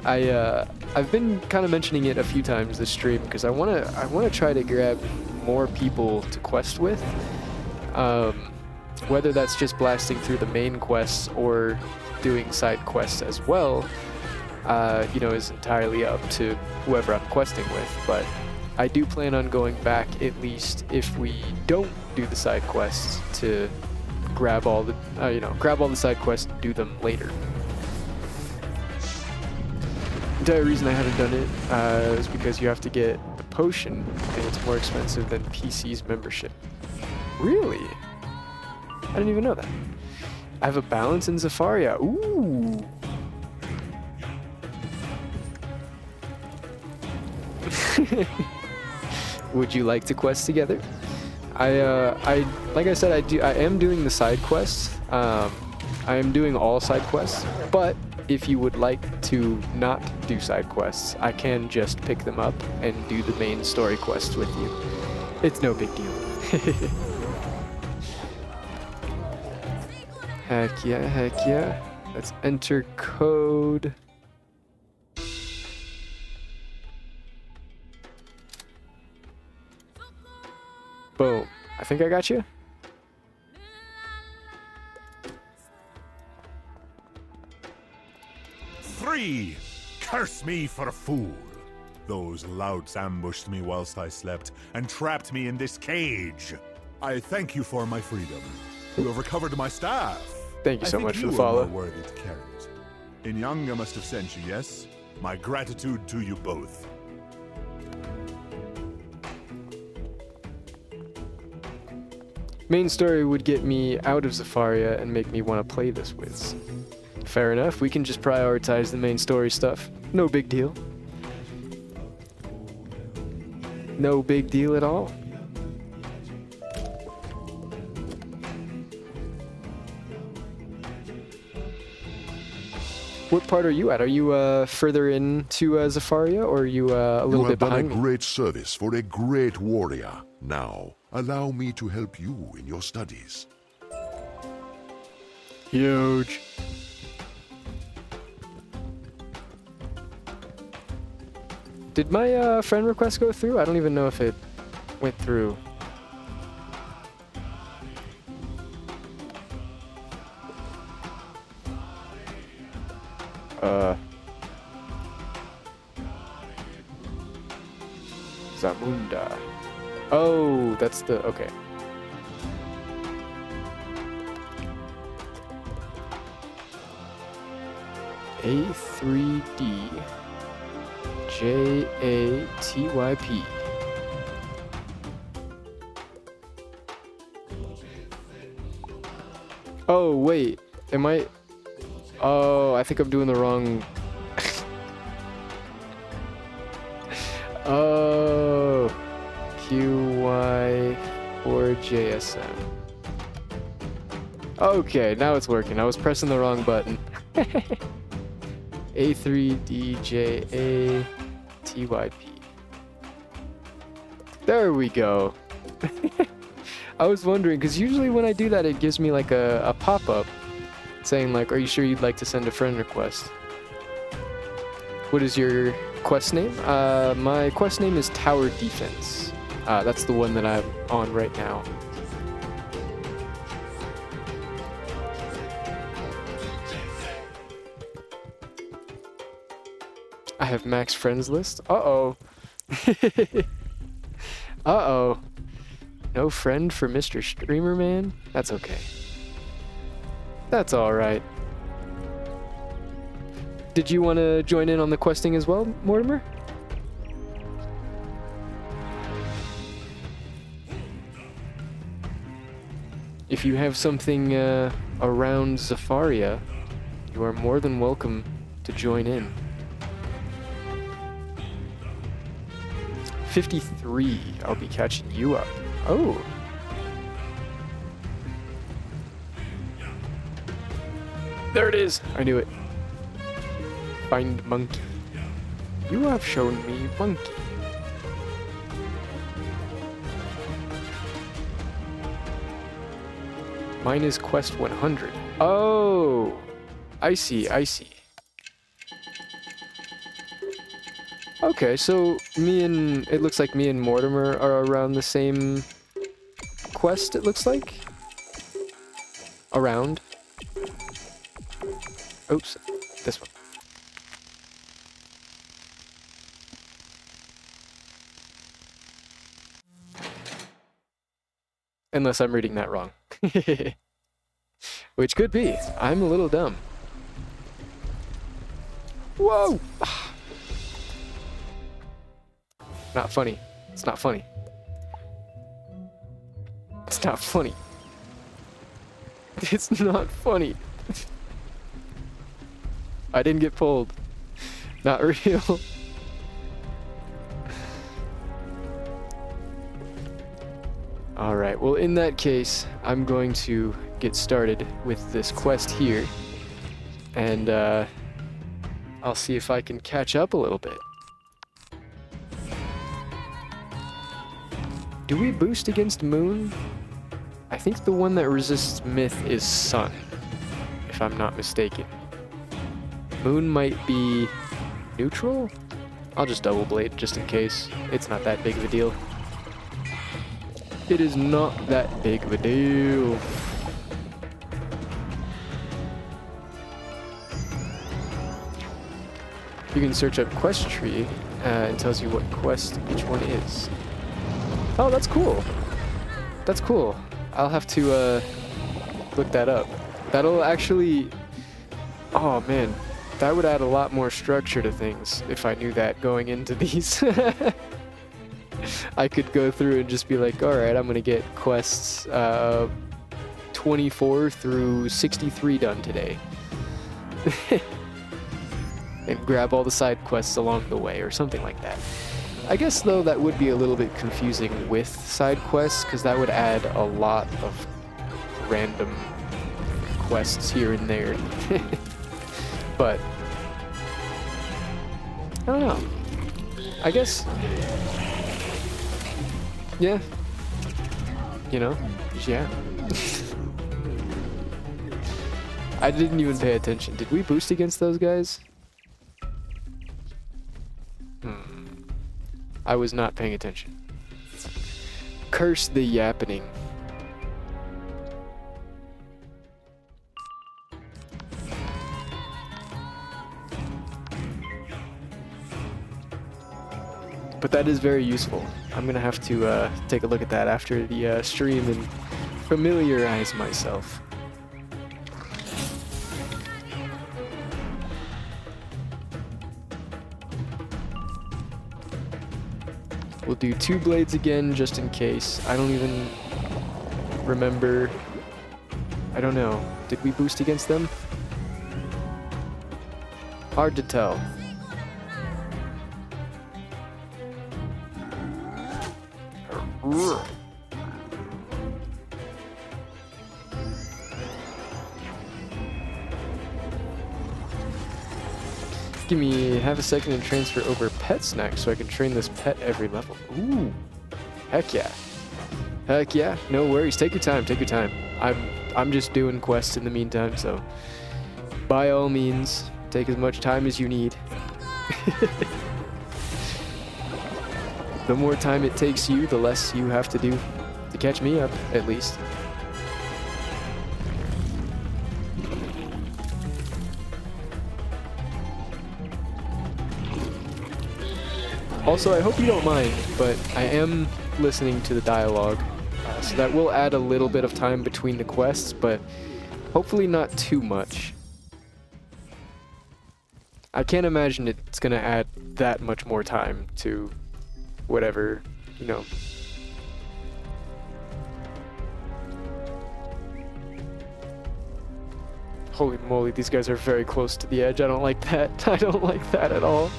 I've been kind of mentioning it a few times this stream because I wanna try to grab more people to quest with. Whether that's just blasting through the main quests or doing side quests as well, you know, is entirely up to whoever I'm questing with. But I do plan on going back, at least if we don't do the side quests, to grab all the, grab all the side quests and do them later. The entire reason I haven't done it is because you have to get the potion, and it's more expensive than PC's membership. Really? I didn't even know that. I have a balance in Zafaria. Ooh. Would you like to quest together? I like I said, I am doing the side quests. I am doing all side quests, but if you would like to not do side quests, I can just pick them up and do the main story quests with you. It's no big deal. Heck yeah, heck yeah. Let's enter code. Boom. I think I got you. Three! Curse me for a fool! Those louts ambushed me whilst I slept and trapped me in this cage. I thank you for my freedom. You have recovered my staff. Thank you so much for the follow. I think you are more worthy to carry it. Inyanga must have sent you, yes? My gratitude to you both. Main story would get me out of Zafaria and make me want to play this Wiz. Fair enough, we can just prioritize the main story stuff. No big deal. No big deal at all. What part are you at? Are you further into Zafaria, or are you a little bit behind me? You have done a great service for a great warrior. Now, allow me to help you in your studies. Huge. Did my friend request go through? I don't even know if it went through. Zamunda. Oh, that's the, okay. A3D JATYP. Oh, wait. Am I? Oh, I think I'm doing the wrong. Oh, QY4JSM. Okay, now it's working. I was pressing the wrong button. A3DJATYP. There we go. I was wondering, because usually when I do that, it gives me like a pop-up saying like, are you sure you'd like to send a friend request? What is your quest name? My quest name is Tower Defense. That's the one that I'm on right now. I have max friends list. Uh-oh. Uh-oh. No friend for Mr. Streamer Man? That's okay. That's alright. Did you want to join in on the questing as well, Mortimer? If you have something around Zafaria, you are more than welcome to join in. 53, I'll be catching you up. Oh. There it is. I knew it. Find monkey. You have shown me monkey. Mine is quest 100. Oh. I see, I see. Okay, so it looks like me and Mortimer are around the same quest, it looks like. Around. Oops, this one. Unless I'm reading that wrong. Which could be. I'm a little dumb. Whoa! Not funny. It's not funny. It's not funny. It's not funny. I didn't get pulled. Not real. Alright, well in that case, I'm going to get started with this quest here. And I'll see if I can catch up a little bit. Do we boost against Moon? I think the one that resists Myth is Sun, if I'm not mistaken. Moon might be neutral? I'll just double blade just in case. It's not that big of a deal. It is not that big of a deal. You can search up quest tree and it tells you what quest each one is. Oh, that's cool. That's cool. I'll have to look that up. That'll actually... Oh man, that would add a lot more structure to things if I knew that going into these. I could go through and just be like, alright, I'm gonna get quests 24 through 63 done today. And grab all the side quests along the way or something like that. I guess though that would be a little bit confusing with side quests because that would add a lot of random quests here and there. But I don't know. I guess, yeah, you know, yeah. I didn't even pay attention. Did we boost against those guys? I was not paying attention. Curse the yappening. But that is very useful. I'm gonna have to take a look at that after the stream and familiarize myself. We'll do 2 blades again just in case. I don't even remember. I don't know. Did we boost against them? Hard to tell. Give me half a second and transfer over pet snack so I can train this pet every level. Ooh, heck yeah. Heck yeah, no worries. Take your time, take your time. I'm just doing quests in the meantime, so by all means, take as much time as you need. The more time it takes you, the less you have to do to catch me up, at least. Also, I hope you don't mind, but I am listening to the dialogue, so that will add a little bit of time between the quests, but hopefully not too much. I can't imagine it's gonna add that much more time to whatever, you know. Holy moly, these guys are very close to the edge. I don't like that. I don't like that at all.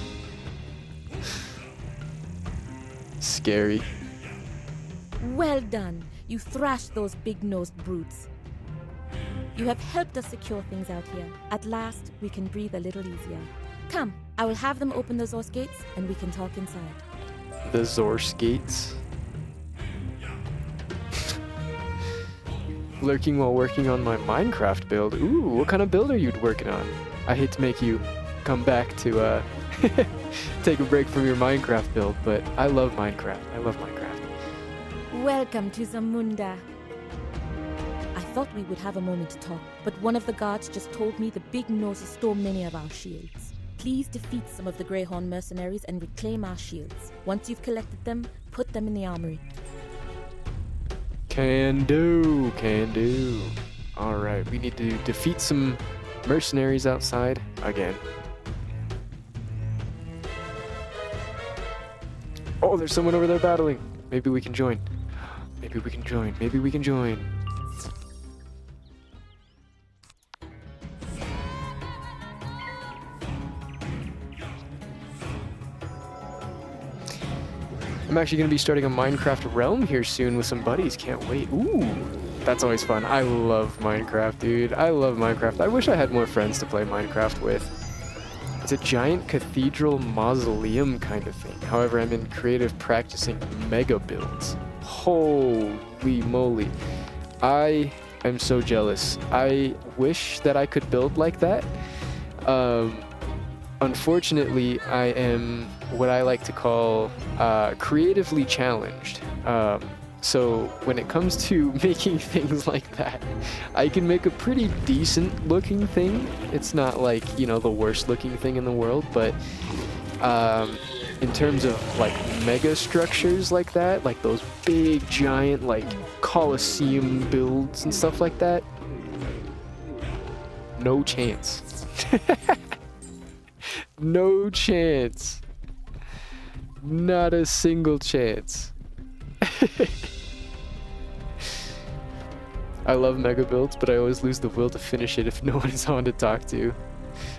Scary. Well done. You thrashed those big-nosed brutes. You have helped us secure things out here. At last, we can breathe a little easier. Come, I will have them open the Zorsk gates, and we can talk inside. The Zorsk gates? Lurking while working on my Minecraft build. Ooh, what kind of build are you working on? I hate to make you come back to, take a break from your Minecraft build, but I love Minecraft. I love Minecraft. Welcome to Zamunda. I thought we would have a moment to talk, but one of the guards just told me the big noses stole many of our shields. Please defeat some of the Greyhorn mercenaries and reclaim our shields. Once you've collected them, put them in the armory. Can do, can do. Alright, we need to defeat some mercenaries outside again. Oh, there's someone over there battling. Maybe we can join. Maybe we can join. Maybe we can join. I'm actually going to be starting a Minecraft realm here soon with some buddies. Can't wait. Ooh, that's always fun. I love Minecraft, dude. I love Minecraft. I wish I had more friends to play Minecraft with. It's a giant cathedral mausoleum kind of thing. However, I'm in creative practicing mega builds. Holy moly. I am so jealous. I wish that I could build like that. Unfortunately, I am what I like to call creatively challenged. So when it comes to making things like that, I can make a pretty decent looking thing. It's not like, you know, the worst looking thing in the world, but in terms of like mega structures like that, like those big giant like Colosseum builds and stuff like that, no chance. No chance. Not a single chance. I love mega builds, but I always lose the will to finish it if no one is on to talk to.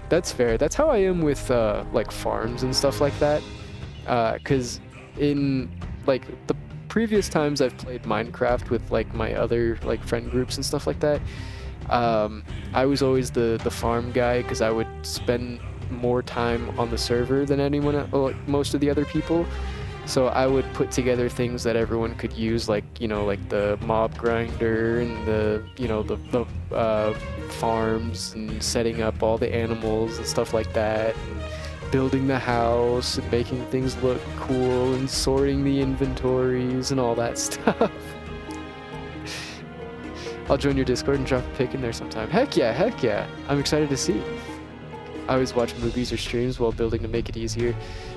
That's fair. That's how I am with like farms and stuff like that. Cause in like the previous times I've played Minecraft with like my other like friend groups and stuff like that, I was always the farm guy because I would spend more time on the server than anyone, like most of the other people. So I would put together things that everyone could use, like, you know, like the mob grinder and the, you know, the farms and setting up all the animals and stuff like that, and building the house and making things look cool and sorting the inventories and all that stuff. I'll join your Discord and drop a pic in there sometime. Heck yeah, heck yeah. I'm excited to see. I always watch movies or streams while building to make it easier.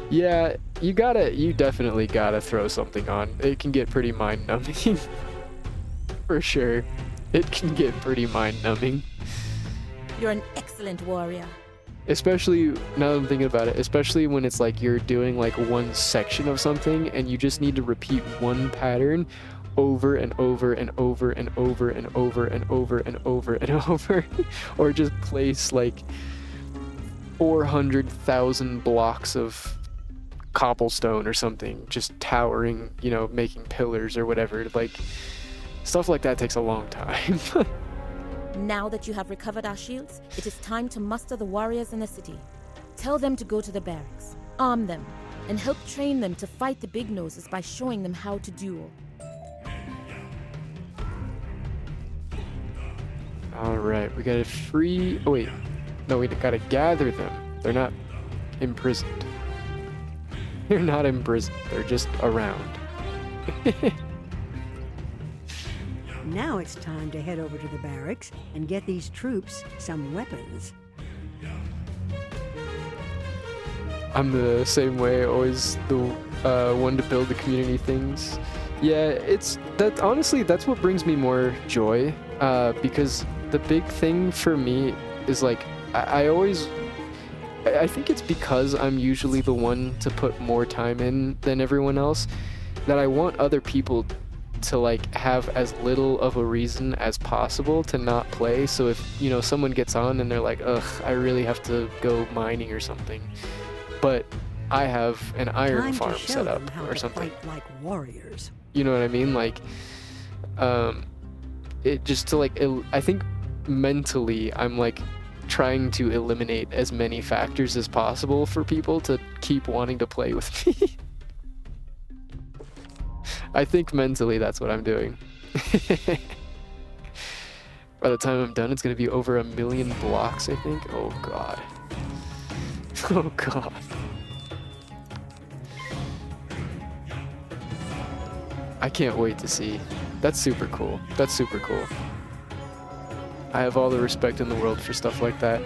Yeah, you definitely gotta throw something on. It can get pretty mind-numbing. For sure. It can get pretty mind-numbing. You're an excellent warrior. Especially, now that I'm thinking about it, especially when it's like you're doing like one section of something and you just need to repeat one pattern over and over and over and over and over and over and over and over. Or just place like 400,000 blocks of cobblestone or something, just towering, you know, making pillars or whatever. Like, stuff like that takes a long time. Now that you have recovered our shields, it is time to muster the warriors in the city. Tell them to go to the barracks, arm them, and help train them to fight the big noses by showing them how to duel. Alright, we gotta free... Oh wait, no, we gotta gather them. They're not imprisoned. They're not imprisoned, they're just around. Now it's time to head over to the barracks and get these troops some weapons. I'm the same way, always the one to build the community things. Yeah, honestly, that's what brings me more joy, because the big thing for me is like, I think it's because I'm usually the one to put more time in than everyone else, that I want other people to like have as little of a reason as possible to not play. So if, you know, someone gets on and they're like, ugh, I really have to go mining or something, but I have an iron farm set up or something. Fight like warriors. You know what I mean? Like, it just to like, I think mentally I'm like trying to eliminate as many factors as possible for people to keep wanting to play with me. I think mentally that's what I'm doing. By the time I'm done, it's going to be over 1 million blocks, I think. Oh god. Oh god. I can't wait to see. That's super cool. That's super cool. I have all the respect in the world for stuff like that.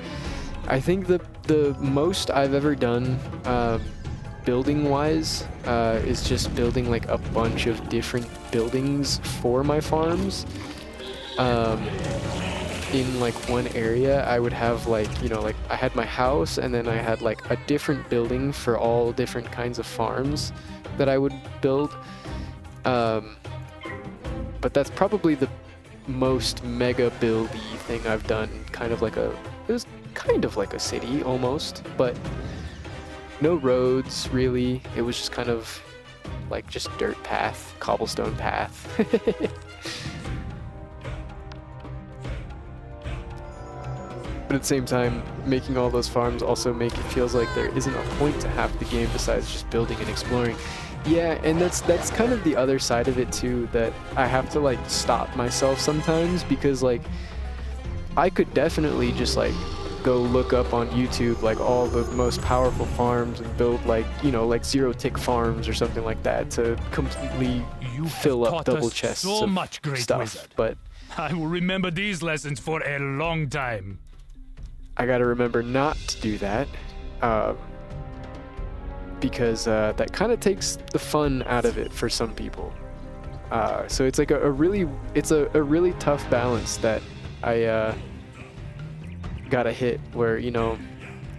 I think the most I've ever done building wise is just building like a bunch of different buildings for my farms. In like one area I would have like, you know, like I had my house and then I had like a different building for all different kinds of farms that I would build. But that's probably the most mega buildy thing I've done. It was kind of like a city almost, but no roads really. It was just kind of like just dirt path, cobblestone path. But at the same time, making all those farms also feels like there isn't a point to half the game besides just building and exploring. Yeah, and that's kind of the other side of it too, that I have to like stop myself sometimes, because like I could definitely just like go look up on YouTube like all the most powerful farms and build like, you know, like 0-tick farms or something like that to completely fill up double chests so of much, great stuff. wizard. But I will remember these lessons for a long time. I gotta remember not to do that, because that kind of takes the fun out of it for some people. So it's like a really tough balance that I gotta hit, where, you know,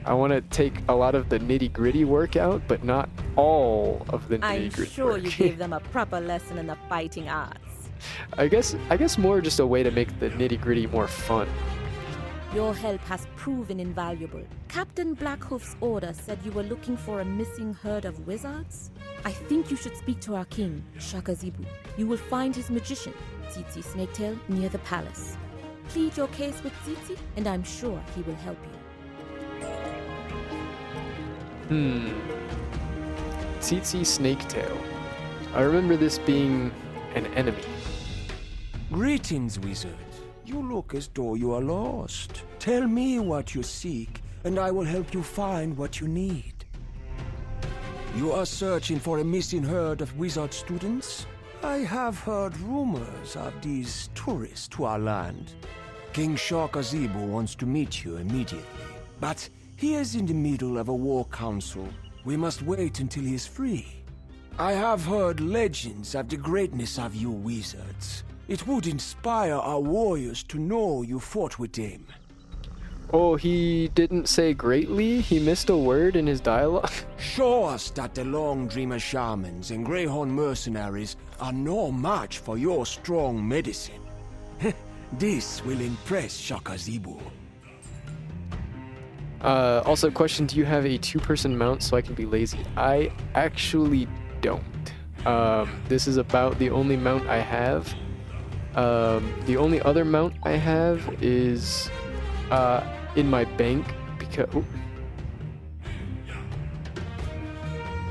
I want to take a lot of the nitty-gritty work out, but not all of the nitty-gritty I'm sure work. you gave them a proper lesson in the fighting arts. I guess more just a way to make the nitty-gritty more fun. Your help has proven invaluable. Captain Blackhoof's order said you were looking for a missing herd of wizards. I think you should speak to our king, Shakazibu. You will find his magician, Tsitsi Snaketail, near the palace. Plead your case with Tsitsi, and I'm sure he will help you. Tsitsi Snaketail. I remember this being an enemy. Greetings, wizard. You look as though you are lost. Tell me what you seek, and I will help you find what you need. You are searching for a missing herd of wizard students? I have heard rumors of these tourists to our land. King Shakazibu wants to meet you immediately, but he is in the middle of a war council. We must wait until he is free. I have heard legends of the greatness of you wizards. It would inspire our warriors to know you fought with him. Oh, he didn't say greatly? He missed a word in his dialogue? Show us that the Long Dreamer shamans and Greyhorn mercenaries are no match for your strong medicine. This will impress Shakazibu. Also, question, do you have a 2-person mount so I can be lazy? I actually don't. This is about the only mount I have. The only other mount I have is in my bank, because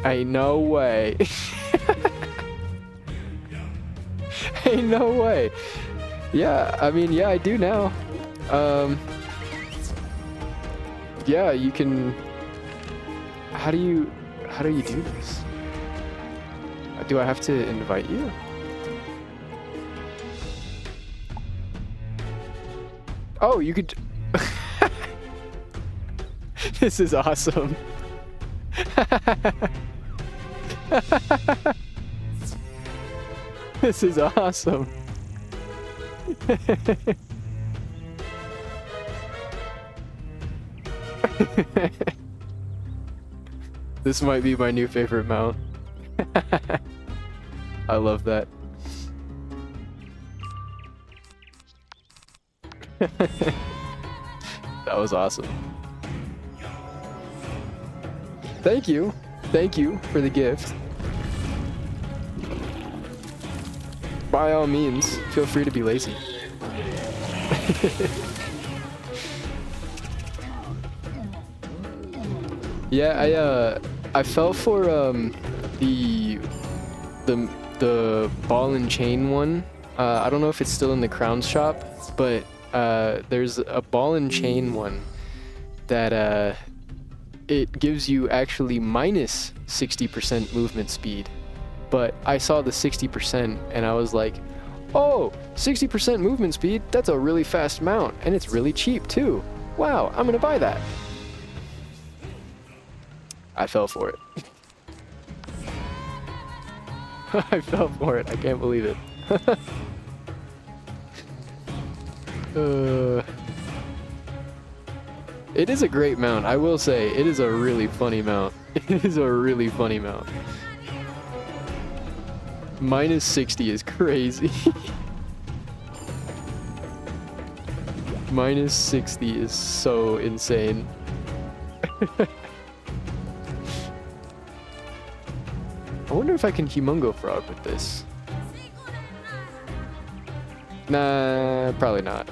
ain't no way. Ain't no way. Yeah, I mean, yeah, I do now. Yeah, you can. How do you do this? Do I have to invite you? Oh, you could. This is awesome. This is awesome. This might be my new favorite mount. I love that. That was awesome. Thank you. Thank you for the gift. By all means, feel free to be lazy. Yeah, I fell for the ball and chain one. I don't know if it's still in the Crown shop, but there's a ball and chain one that it gives you actually minus 60% movement speed. But I saw the 60% and I was like, oh, 60% movement speed, that's a really fast mount, and it's really cheap too. Wow, I'm gonna buy that. I fell for it. I fell for it, I can't believe it. It is a great mount, I will say. It is a really funny mount. It is a really funny mount. Minus 60 is crazy. Minus 60 is so insane. I wonder if I can Humongo Frog with this. Nah, probably not.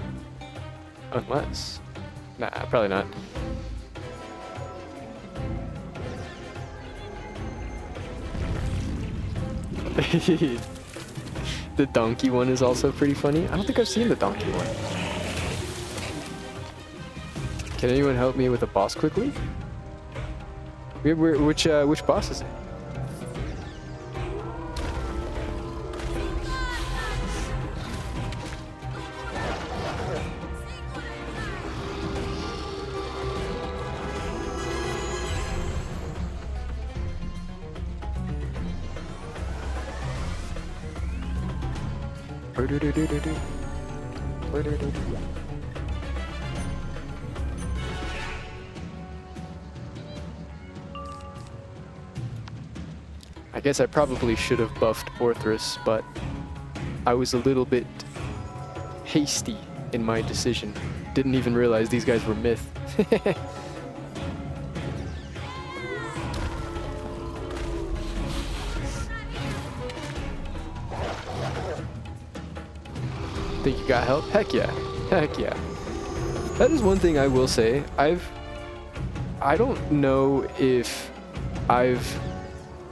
Unless... Nah, probably not. The donkey one is also pretty funny. I don't think I've seen the donkey one. Can anyone help me with a boss quickly? Which boss is it? I guess I probably should have buffed Orthrus, but I was a little bit hasty in my decision. Didn't even realize these guys were myth. Think you got help? Heck yeah. Heck yeah. That is one thing I will say. I don't know if I've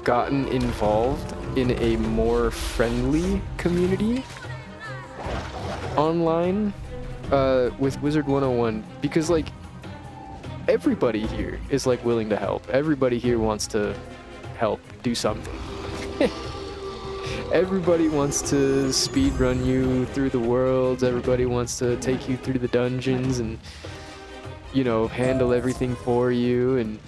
gotten involved in a more friendly community online with WIZARD100, because like everybody here is like willing to help. Everybody here wants to help do something. Everybody wants to speedrun you through the worlds. Everybody wants to take you through the dungeons and, you know, handle everything for you. And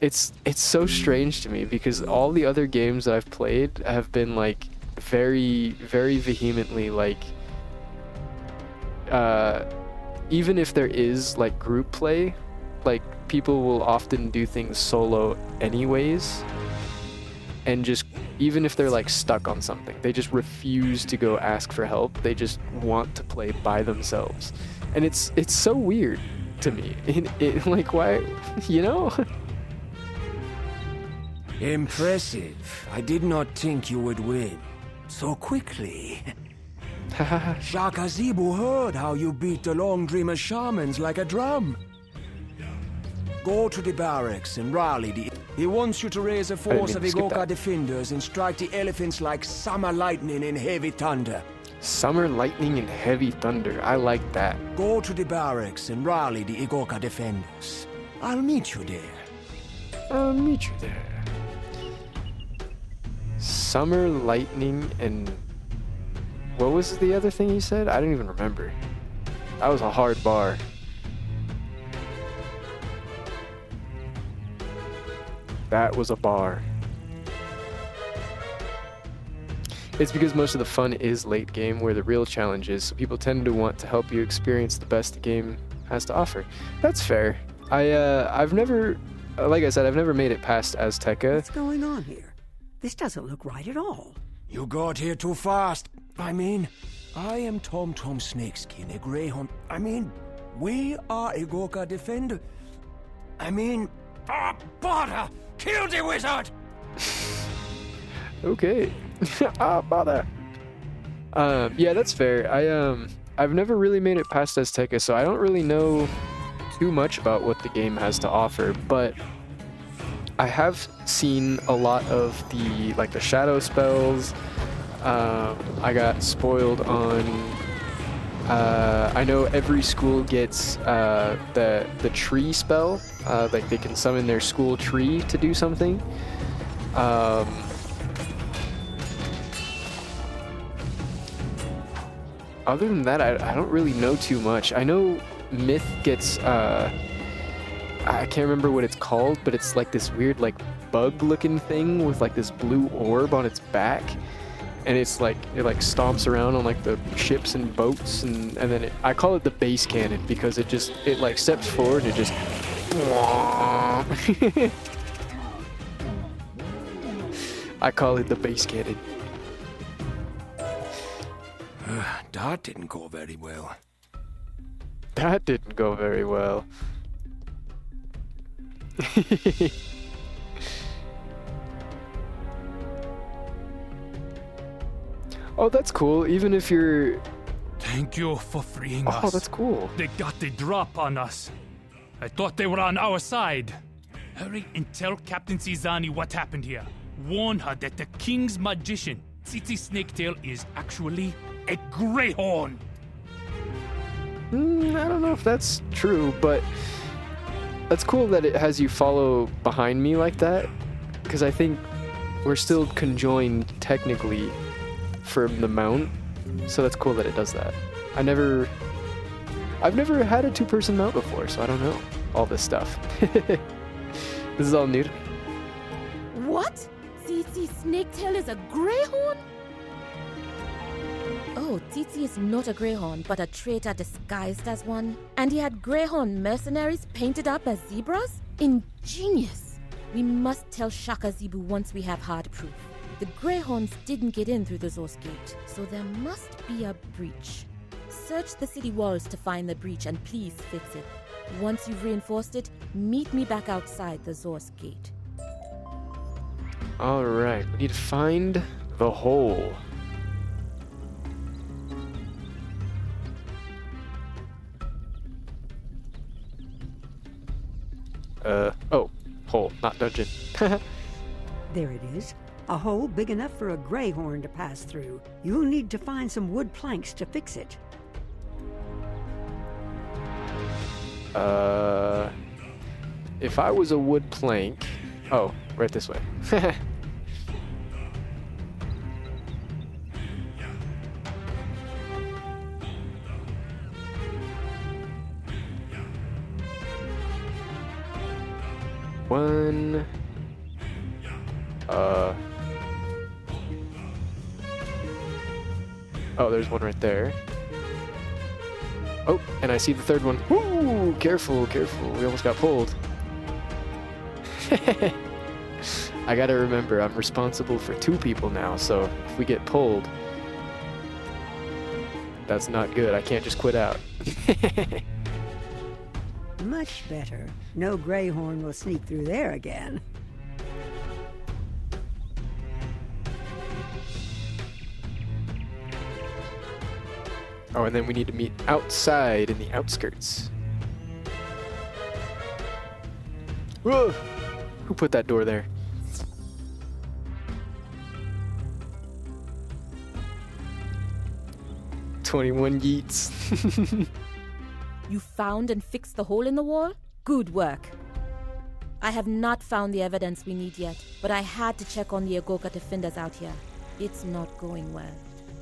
it's so strange to me because all the other games that I've played have been like very, very vehemently like, even if there is like group play, like people will often do things solo anyways. And just, even if they're like stuck on something, they just refuse to go ask for help. They just want to play by themselves. And it's so weird to me. Like, why, you know? Impressive. I did not think you would win so quickly. Shaka Zebu heard how you beat the Long Dreamer shamans like a drum. Go to the barracks and rally the... He wants you to raise a force of Igoka defenders and strike the elephants like summer lightning and heavy thunder. Summer lightning and heavy thunder. I like that. Go to the barracks and rally the Igoka defenders. I'll meet you there. I'll meet you there. Summer lightning and... What was the other thing you said? I don't even remember. That was a hard bar. That was a bar. It's because most of the fun is late game where the real challenge is, so people tend to want to help you experience the best the game has to offer. That's fair. I've never, like I said, I've never made it past Azteca. What's going on here? This doesn't look right at all. You got here too fast. I mean, I am Tom Snakeskin, a greyhound. I mean, we are Igoka defender. I mean, bother! Kill the wizard! Okay. Bother. Yeah, that's fair. I've never really made it past Azteca, so I don't really know too much about what the game has to offer, but I have seen a lot of the shadow spells. I got spoiled on... I know every school gets the tree spell. Like they can summon their school tree to do something. Other than that, I don't really know too much. I know Myth gets... I can't remember what it's called, but it's like this weird like bug-looking thing with like this blue orb on its back. And it's like, it like stomps around on like the ships and boats, and then I call it the base cannon because it like steps forward and it just... I call it the base cannon. That didn't go very well. That didn't go very well. Oh, that's cool. Even if you're Thank you for freeing us. Oh, that's cool. They got the drop on us. I thought they were on our side. Hurry and tell Captain Cizani what happened here. Warn her that the king's magician, Tsitsi Snaketail, is actually a greyhorn. I don't know if that's true, but that's cool that it has you follow behind me like that, because I think we're still conjoined technically from the mount, so that's cool that it does that. I've never had a two-person mount before, so I don't know all this stuff. This is all new to me. What? Tsitsi Snaketail is a greyhorn? Oh, Tsitsi is not a greyhorn, but a traitor disguised as one. And he had greyhorn mercenaries painted up as zebras? Ingenious! We must tell Shaka Zebu once we have hard proof. The greyhorns didn't get in through the Zor's gate, so there must be a breach. Search the city walls to find the breach and please fix it. Once you've reinforced it, meet me back outside the Zor's gate. Alright, we need to find the hole. Oh, hole, not dungeon. There it is. A hole big enough for a greyhorn to pass through. You'll need to find some wood planks to fix it. If I was a wood plank... Oh, right this way. One... Oh, there's one right there. Oh, and I see the third one. Woo! Careful, careful. We almost got pulled. I gotta remember, I'm responsible for 2 people now, so if we get pulled, that's not good. I can't just quit out. Much better. No greyhorn will sneak through there again. Oh, and then we need to meet outside in the outskirts. Whoa! Who put that door there? "21 yeets." You found and fixed the hole in the wall? Good work. I have not found the evidence we need yet, but I had to check on the Agoka defenders out here. It's not going well.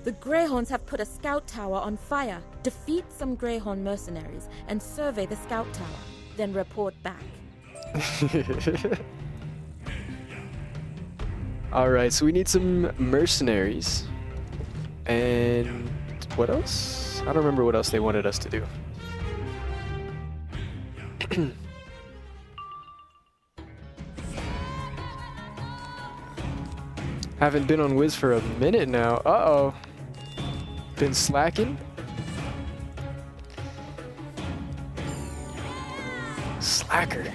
The Greyhorns have put a scout tower on fire. Defeat some Greyhorn mercenaries and survey the scout tower, then report back. Alright, so we need some mercenaries. And what else? I don't remember what else they wanted us to do. Haven't been on Wiz for a minute now. Uh-oh. Been slacking? Slacker.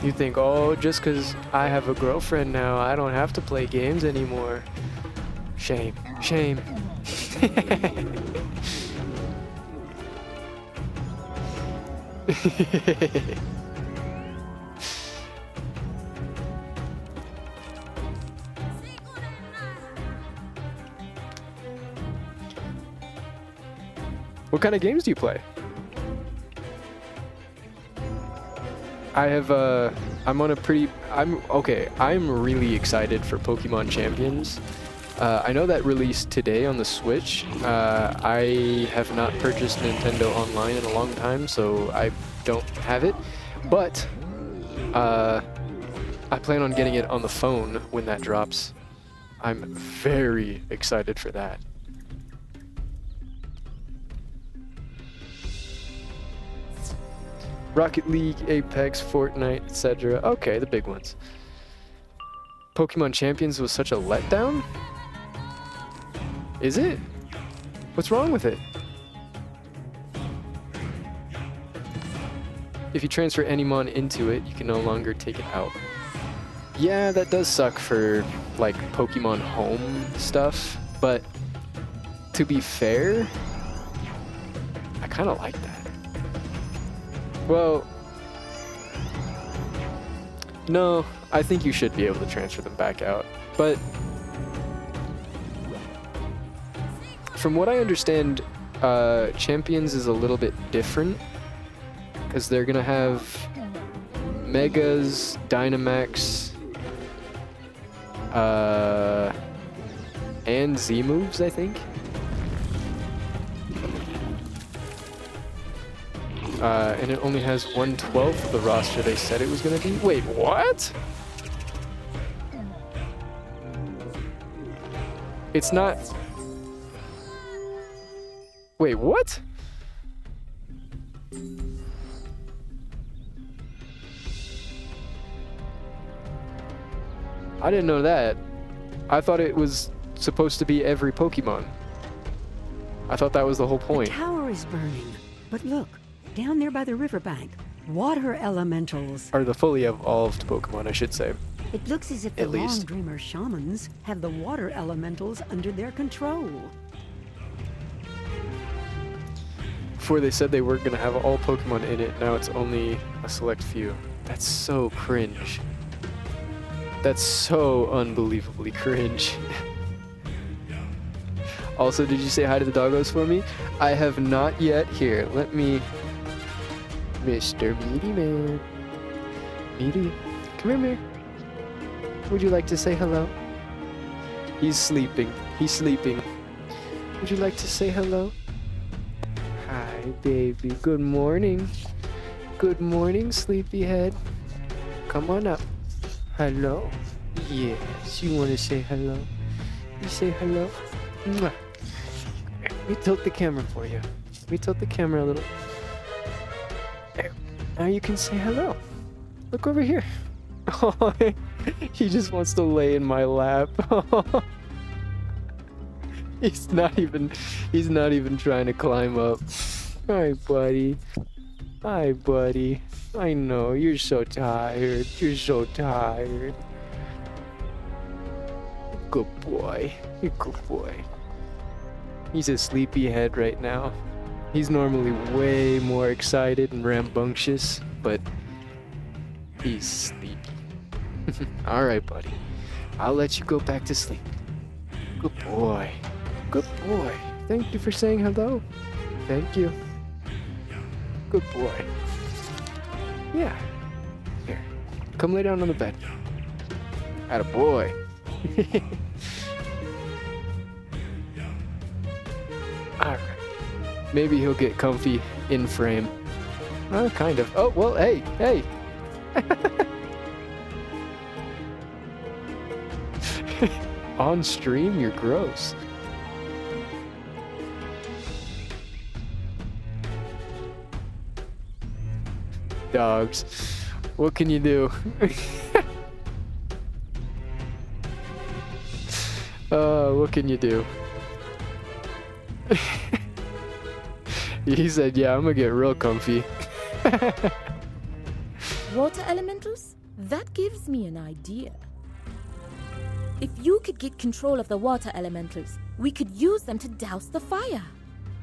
You think, oh, just because I have a girlfriend now, I don't have to play games anymore. Shame. Shame. What kind of games do you play? I have, I'm really excited for Pokemon Champions. I know that released today on the Switch. I have not purchased Nintendo Online in a long time, so I don't have it. But, I plan on getting it on the phone when that drops. I'm very excited for that. Rocket League, Apex, Fortnite, etc. Okay, the big ones. Pokemon Champions was such a letdown? Is it? What's wrong with it? If you transfer any mon into it, you can no longer take it out. Yeah, that does suck for, like, Pokemon Home stuff, but to be fair, kind of like that. Well, no, I think you should be able to transfer them back out. But from what I understand, Champions is a little bit different, because they're gonna have Megas, Dynamax, and Z moves, I think. And it only has 1/12 of the roster they said it was gonna be. Wait, what? It's not. Wait, what? I didn't know that. I thought it was supposed to be every Pokemon. I thought that was the whole point. The tower is burning. But look, down there by the riverbank, water elementals. Or the fully evolved Pokemon, I should say. It looks as if the At least. Long Dreamer shamans have the water elementals under their control. Before they said they weren't going to have all Pokemon in it, now it's only a select few. That's so cringe. That's so unbelievably cringe. Also, did you say hi to the doggos for me? I have not yet. Here, let me... Mr. Meaty Man. Meaty, come here, Mir. Would you like to say hello? He's sleeping. He's sleeping. Would you like to say hello? Hi, baby. Good morning. Good morning, sleepyhead. Come on up. Hello. Yes, you want to say hello? You say hello? Mwah. Let me tilt the camera for you. Let me tilt the camera a little. There. Now you can say hello. Look over here. Oh, he just wants to lay in my lap. He's not even trying to climb up. Hi, buddy. Hi, buddy. I know, you're so tired. You're so tired. Good boy. You're a good boy. He's a sleepyhead right now. He's normally way more excited and rambunctious, but he's sleepy. Alright, buddy. I'll let you go back to sleep. Good boy. Good boy. Thank you for saying hello. Thank you. Good boy. Yeah. Here. Come lay down on the bed. Atta boy. Alright. Maybe he'll get comfy in frame. Kind of. Oh, well, hey, hey. On stream, you're gross. Dogs. What can you do? What can you do? He said, yeah, I'm gonna get real comfy. Water elementals? That gives me an idea. If you could get control of the water elementals, we could use them to douse the fire.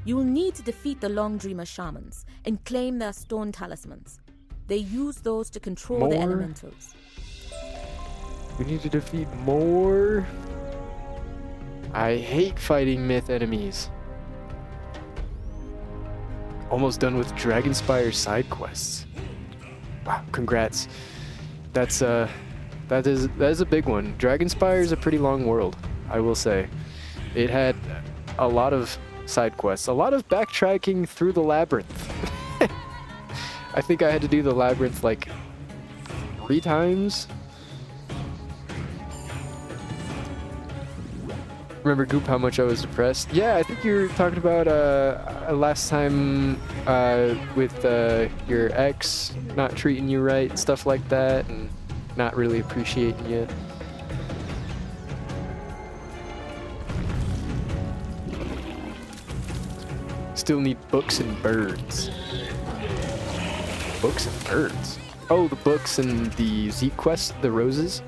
You'll need to defeat the Long Dreamer shamans and claim their stone talismans. They use those to control the elementals. We need to defeat more. I hate fighting myth enemies. Almost done with Dragonspire side quests. Wow, congrats. That is a big one. Dragonspire is a pretty long world, I will say. It had a lot of side quests, a lot of backtracking through the labyrinth. I think I had to do the labyrinth like 3 times. Remember, Goop, how much I was depressed? Yeah, I think you were talking about last time with your ex not treating you right and stuff like that, and not really appreciating you. Still need books and birds. Books and birds? Oh, the books and the Z quest, the roses?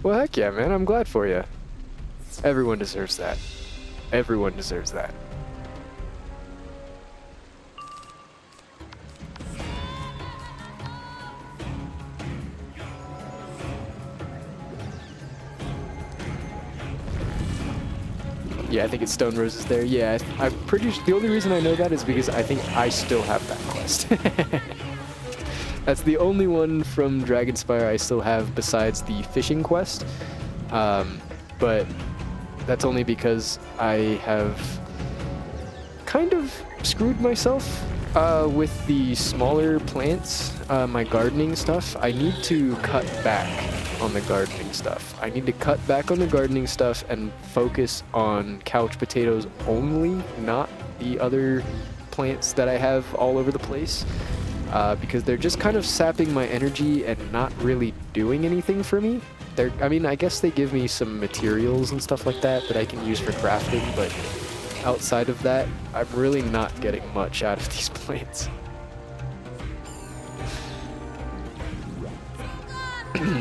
Well, heck yeah, man. I'm glad for you. Everyone deserves that. Everyone deserves that. Yeah, I think it's Stone Roses there. Yeah, I'm pretty sure the only reason I know that is because I think I still have that quest. That's the only one from Dragonspire I still have besides the fishing quest. But that's only because I have kind of screwed myself with the smaller plants, my gardening stuff. I need to cut back on the gardening stuff. I need to cut back on the gardening stuff and focus on couch potatoes only, not the other plants that I have all over the place, because they're just kind of sapping my energy and not really doing anything for me. I mean, I guess they give me some materials and stuff like that I can use for crafting, but outside of that, I'm really not getting much out of these plants.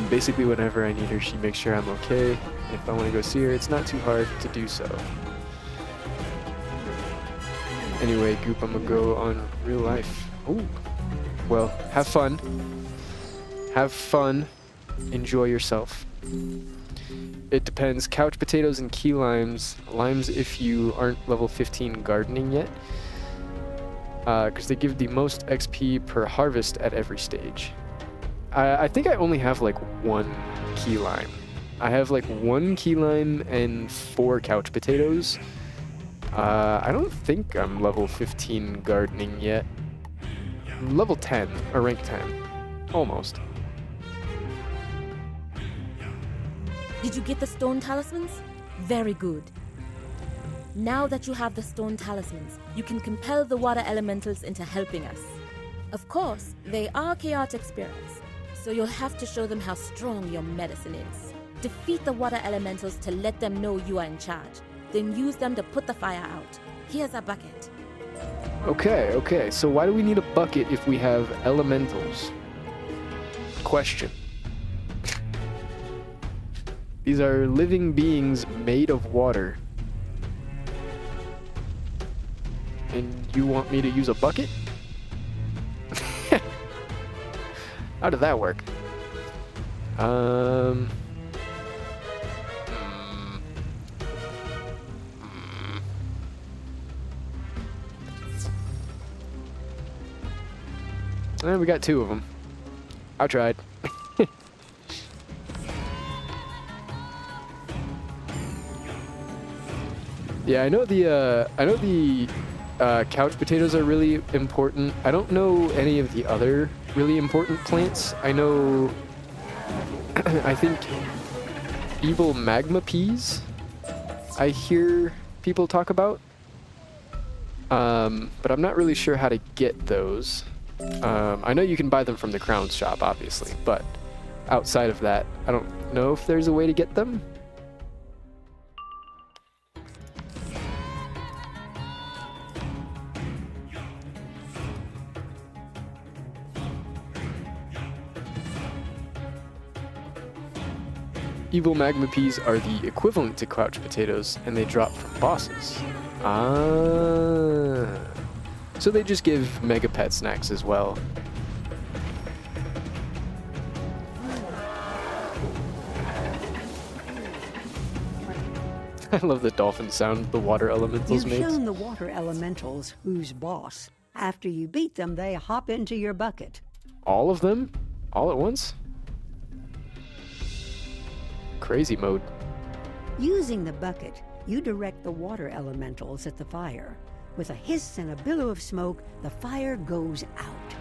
Basically, whenever I need her, she makes sure I'm okay. If I want to go see her, it's not too hard to do so. Anyway, Goop, I'm gonna go on real life. Ooh. Well, have fun. Have fun. Enjoy yourself. It depends. Couch potatoes and key limes. Limes if you aren't level 15 gardening yet. Because they give the most XP per harvest at every stage. I think I only have like 1 key lime. I have like 1 key lime and 4 couch potatoes. I don't think I'm level 15 gardening yet. I'm level 10, or rank 10. Almost. Did you get the stone talismans? Very good. Now that you have the stone talismans, you can compel the water elementals into helping us. Of course, they are chaotic spirits, so you'll have to show them how strong your medicine is. Defeat the water elementals to let them know you are in charge. Then use them to put the fire out. Here's a bucket. Okay, so why do we need a bucket if we have elementals? Question. These are living beings made of water. And you want me to use a bucket? How did that work? We got 2 of them. I tried. Yeah, I know the couch potatoes are really important. I don't know any of the other really important plants. I know, I think evil magma peas I hear people talk about. But I'm not really sure how to get those. I know you can buy them from the Crown shop, obviously, but outside of that, I don't know if there's a way to get them. Evil magma peas are the equivalent to couch potatoes, and they drop from bosses. Ah. So they just give mega pet snacks as well. I love the dolphin sound the water elementals make. You've shown the water elementals who's boss. After you beat them, they hop into your bucket. All of them? All at once? Crazy mode. Using the bucket, you direct the water elementals at the fire. With a hiss and a billow of smoke, the fire goes out.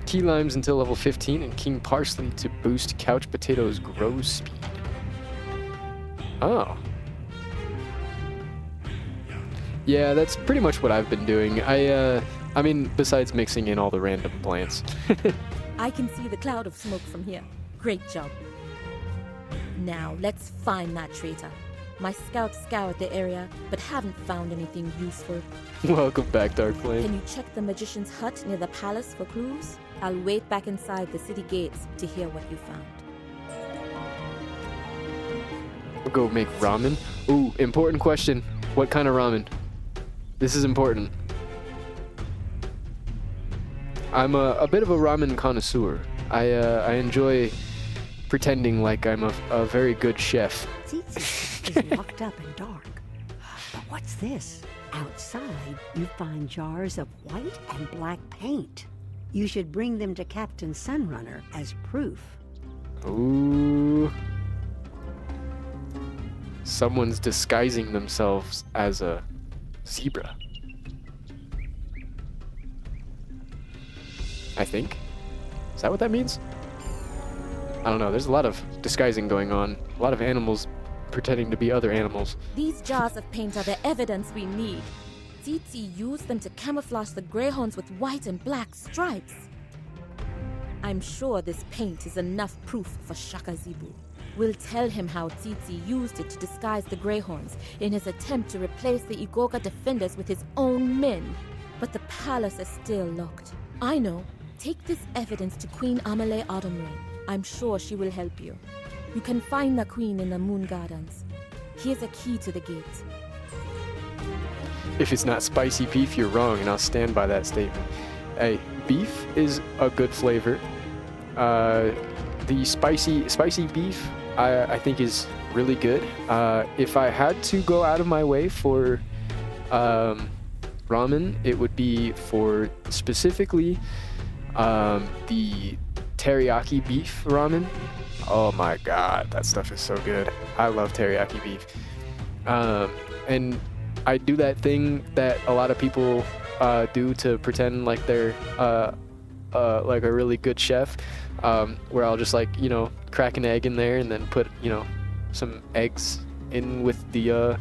Key limes until level 15 and king parsley to boost couch potatoes' grow speed. Oh. Yeah, that's pretty much what I've been doing. I mean, besides mixing in all the random plants. I can see the cloud of smoke from here. Great job. Now, let's find that traitor. My scouts scoured the area, but haven't found anything useful. Welcome back, Dark Flame. Can you check the magician's hut near the palace for clues? I'll wait back inside the city gates to hear what you found. We'll go make ramen. Ooh, important question. What kind of ramen? This is important. I'm a bit of a ramen connoisseur. I enjoy pretending like I'm a very good chef. Tsitsi is locked up and dark. But what's this? Outside, you find jars of white and black paint. You should bring them to Captain Sunrunner as proof. Ooh. Someone's disguising themselves as a zebra. I think. Is that what that means? I don't know. There's a lot of disguising going on. A lot of animals pretending to be other animals. These jars of paint are the evidence we need. Tsitsi used them to camouflage the greyhounds with white and black stripes. I'm sure this paint is enough proof for Shaka Zebu. We'll tell him how Tsitsi used it to disguise the greyhounds in his attempt to replace the Igoga defenders with his own men. But the palace is still locked. I know. Take this evidence to Queen Amelie Autumnrain. I'm sure she will help you. You can find the queen in the Moon Gardens. Here's a key to the gate. If it's not spicy beef, you're wrong, and I'll stand by that statement. Hey, beef is a good flavor. The spicy beef, I think is really good. If I had to go out of my way for ramen, it would be for specifically the teriyaki beef ramen. Oh my god, that stuff is so good. I love teriyaki beef. And I do that thing that a lot of people do to pretend like they're like a really good chef, where I'll just like, you know, crack an egg in there and then put, you know, some eggs in with the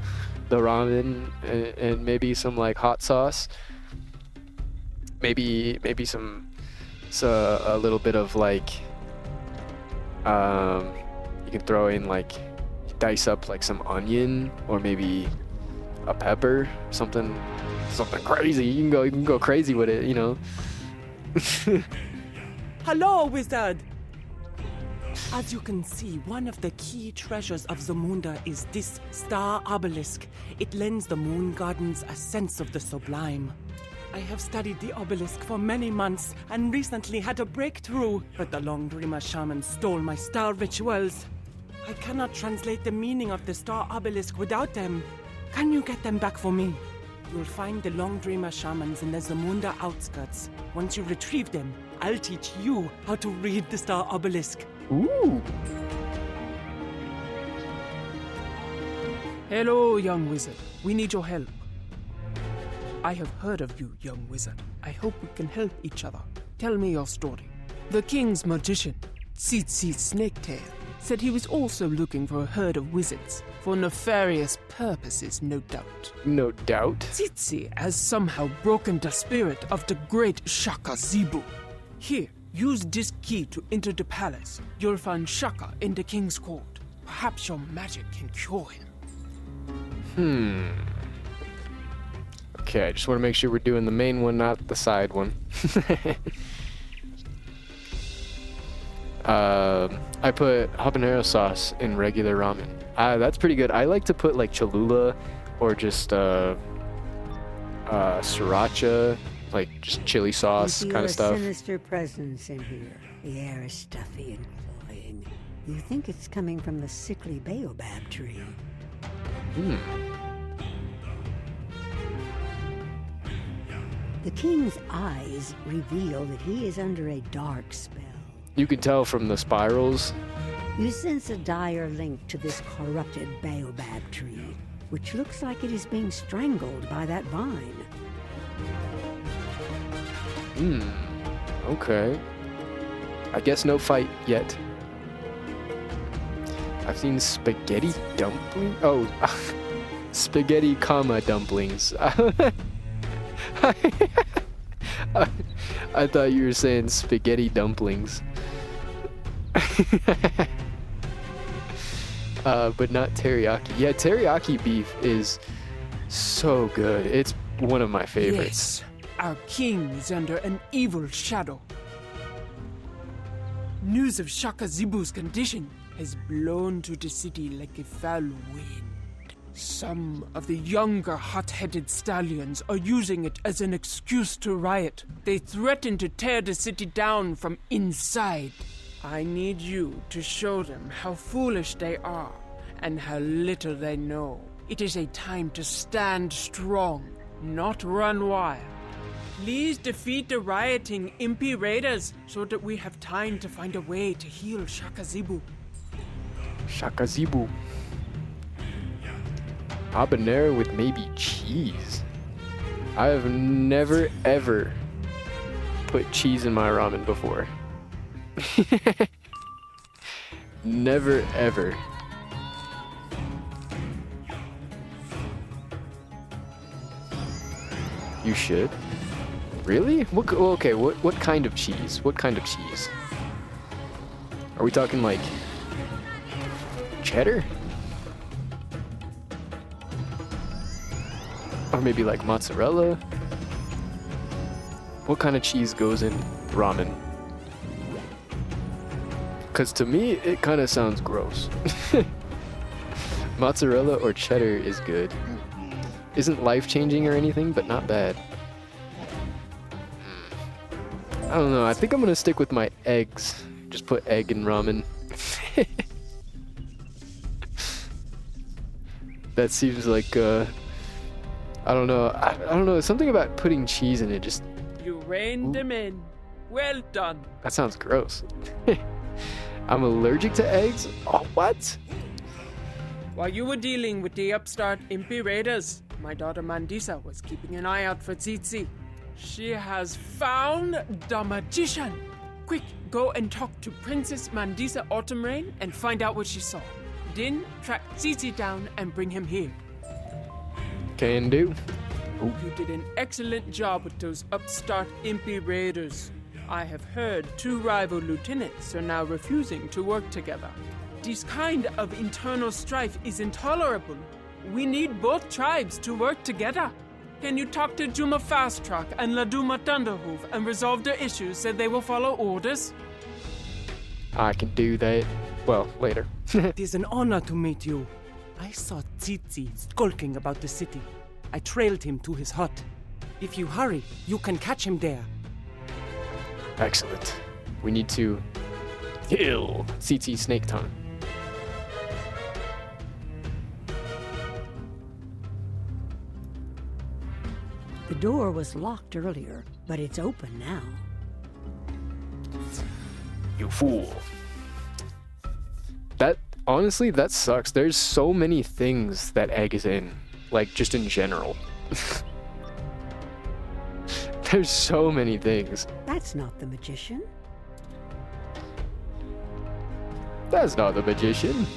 ramen and maybe some like hot sauce. Maybe some a little bit of like you can throw in like dice up like some onion or maybe a pepper, something crazy. You can go crazy with it, you know. Hello, wizard! As you can see, one of the key treasures of Zamunda is this star obelisk. It lends the Moon Gardens a sense of the sublime. I have studied the obelisk for many months and recently had a breakthrough, but the Long Dreamer shaman stole my star rituals. I cannot translate the meaning of the star obelisk without them. Can you get them back for me? You'll find the Long Dreamer shamans in the Zamunda outskirts. Once you retrieve them, I'll teach you how to read the star obelisk. Ooh. Hello, young wizard. We need your help. I have heard of you, young wizard. I hope we can help each other. Tell me your story. The king's magician, Tsitsi Snaketail, said he was also looking for a herd of wizards, for nefarious purposes, no doubt. No doubt. Tsitsi has somehow broken the spirit of the great Shaka Zebu. Here, use this key to enter the palace. You'll find Shaka in the king's court. Perhaps your magic can cure him. Okay, I just want to make sure we're doing the main one, not the side one. I put habanero sauce in regular ramen. That's pretty good. I like to put like Cholula or just sriracha, like just chili sauce kind of stuff. You feel a sinister presence in here. The air is stuffy and cloying. You think it's coming from the sickly baobab tree. The king's eyes reveal that he is under a dark spell. You can tell from the spirals. You sense a dire link to this corrupted baobab tree, which looks like it is being strangled by that vine. Okay. I guess no fight yet. I've seen spaghetti dumpling. Oh, spaghetti comma dumplings. I thought you were saying spaghetti dumplings. but not teriyaki. Yeah, teriyaki beef is so good. It's one of my favorites. Yes, our king is under an evil shadow. News of Shaka Zibu's condition has blown to the city like a foul wind. Some of the younger hot-headed stallions are using it as an excuse to riot. They threaten to tear the city down from inside. I need you to show them how foolish they are and how little they know. It is a time to stand strong, not run wild. Please defeat the rioting Impi raiders so that we have time to find a way to heal Shaka Zibu. Shaka Zibu. Habanero with maybe cheese. I have never ever put cheese in my ramen before. Never ever. You should. Really? Okay, what kind of cheese? What kind of cheese? Are we talking like cheddar? Or maybe like mozzarella? What kind of cheese goes in ramen? Because to me, it kind of sounds gross. Mozzarella or cheddar is good. Isn't life-changing or anything, but not bad. I don't know, I think I'm gonna stick with my eggs. Just put egg in ramen. That seems like, I don't know. I don't know. Something about putting cheese in it just... You reined them in. Well done. That sounds gross. I'm allergic to eggs? Oh, what? While you were dealing with the upstart Impi raiders, my daughter Mandisa was keeping an eye out for Tsitsi. She has found the magician. Quick, go and talk to Princess Mandisa Autumn Rain and find out what she saw. Then track Tsitsi down and bring him here. Can do. Ooh. You did an excellent job with those upstart Impi raiders. I have heard 2 rival lieutenants are now refusing to work together. This kind of internal strife is intolerable. We need both tribes to work together. Can you talk to Juma Fast Track and Laduma Thunderhoof and resolve their issues so they will follow orders? I can do that. Well, later. It is an honor to meet you. I saw Tsitsi skulking about the city. I trailed him to his hut. If you hurry, you can catch him there. Excellent. We need to kill Tsitsi Snake Tongue. The door was locked earlier, but it's open now. You fool. That, honestly, that sucks. There's so many things that egg is in. Like, just in general. There's so many things. That's not the magician. That's not the magician.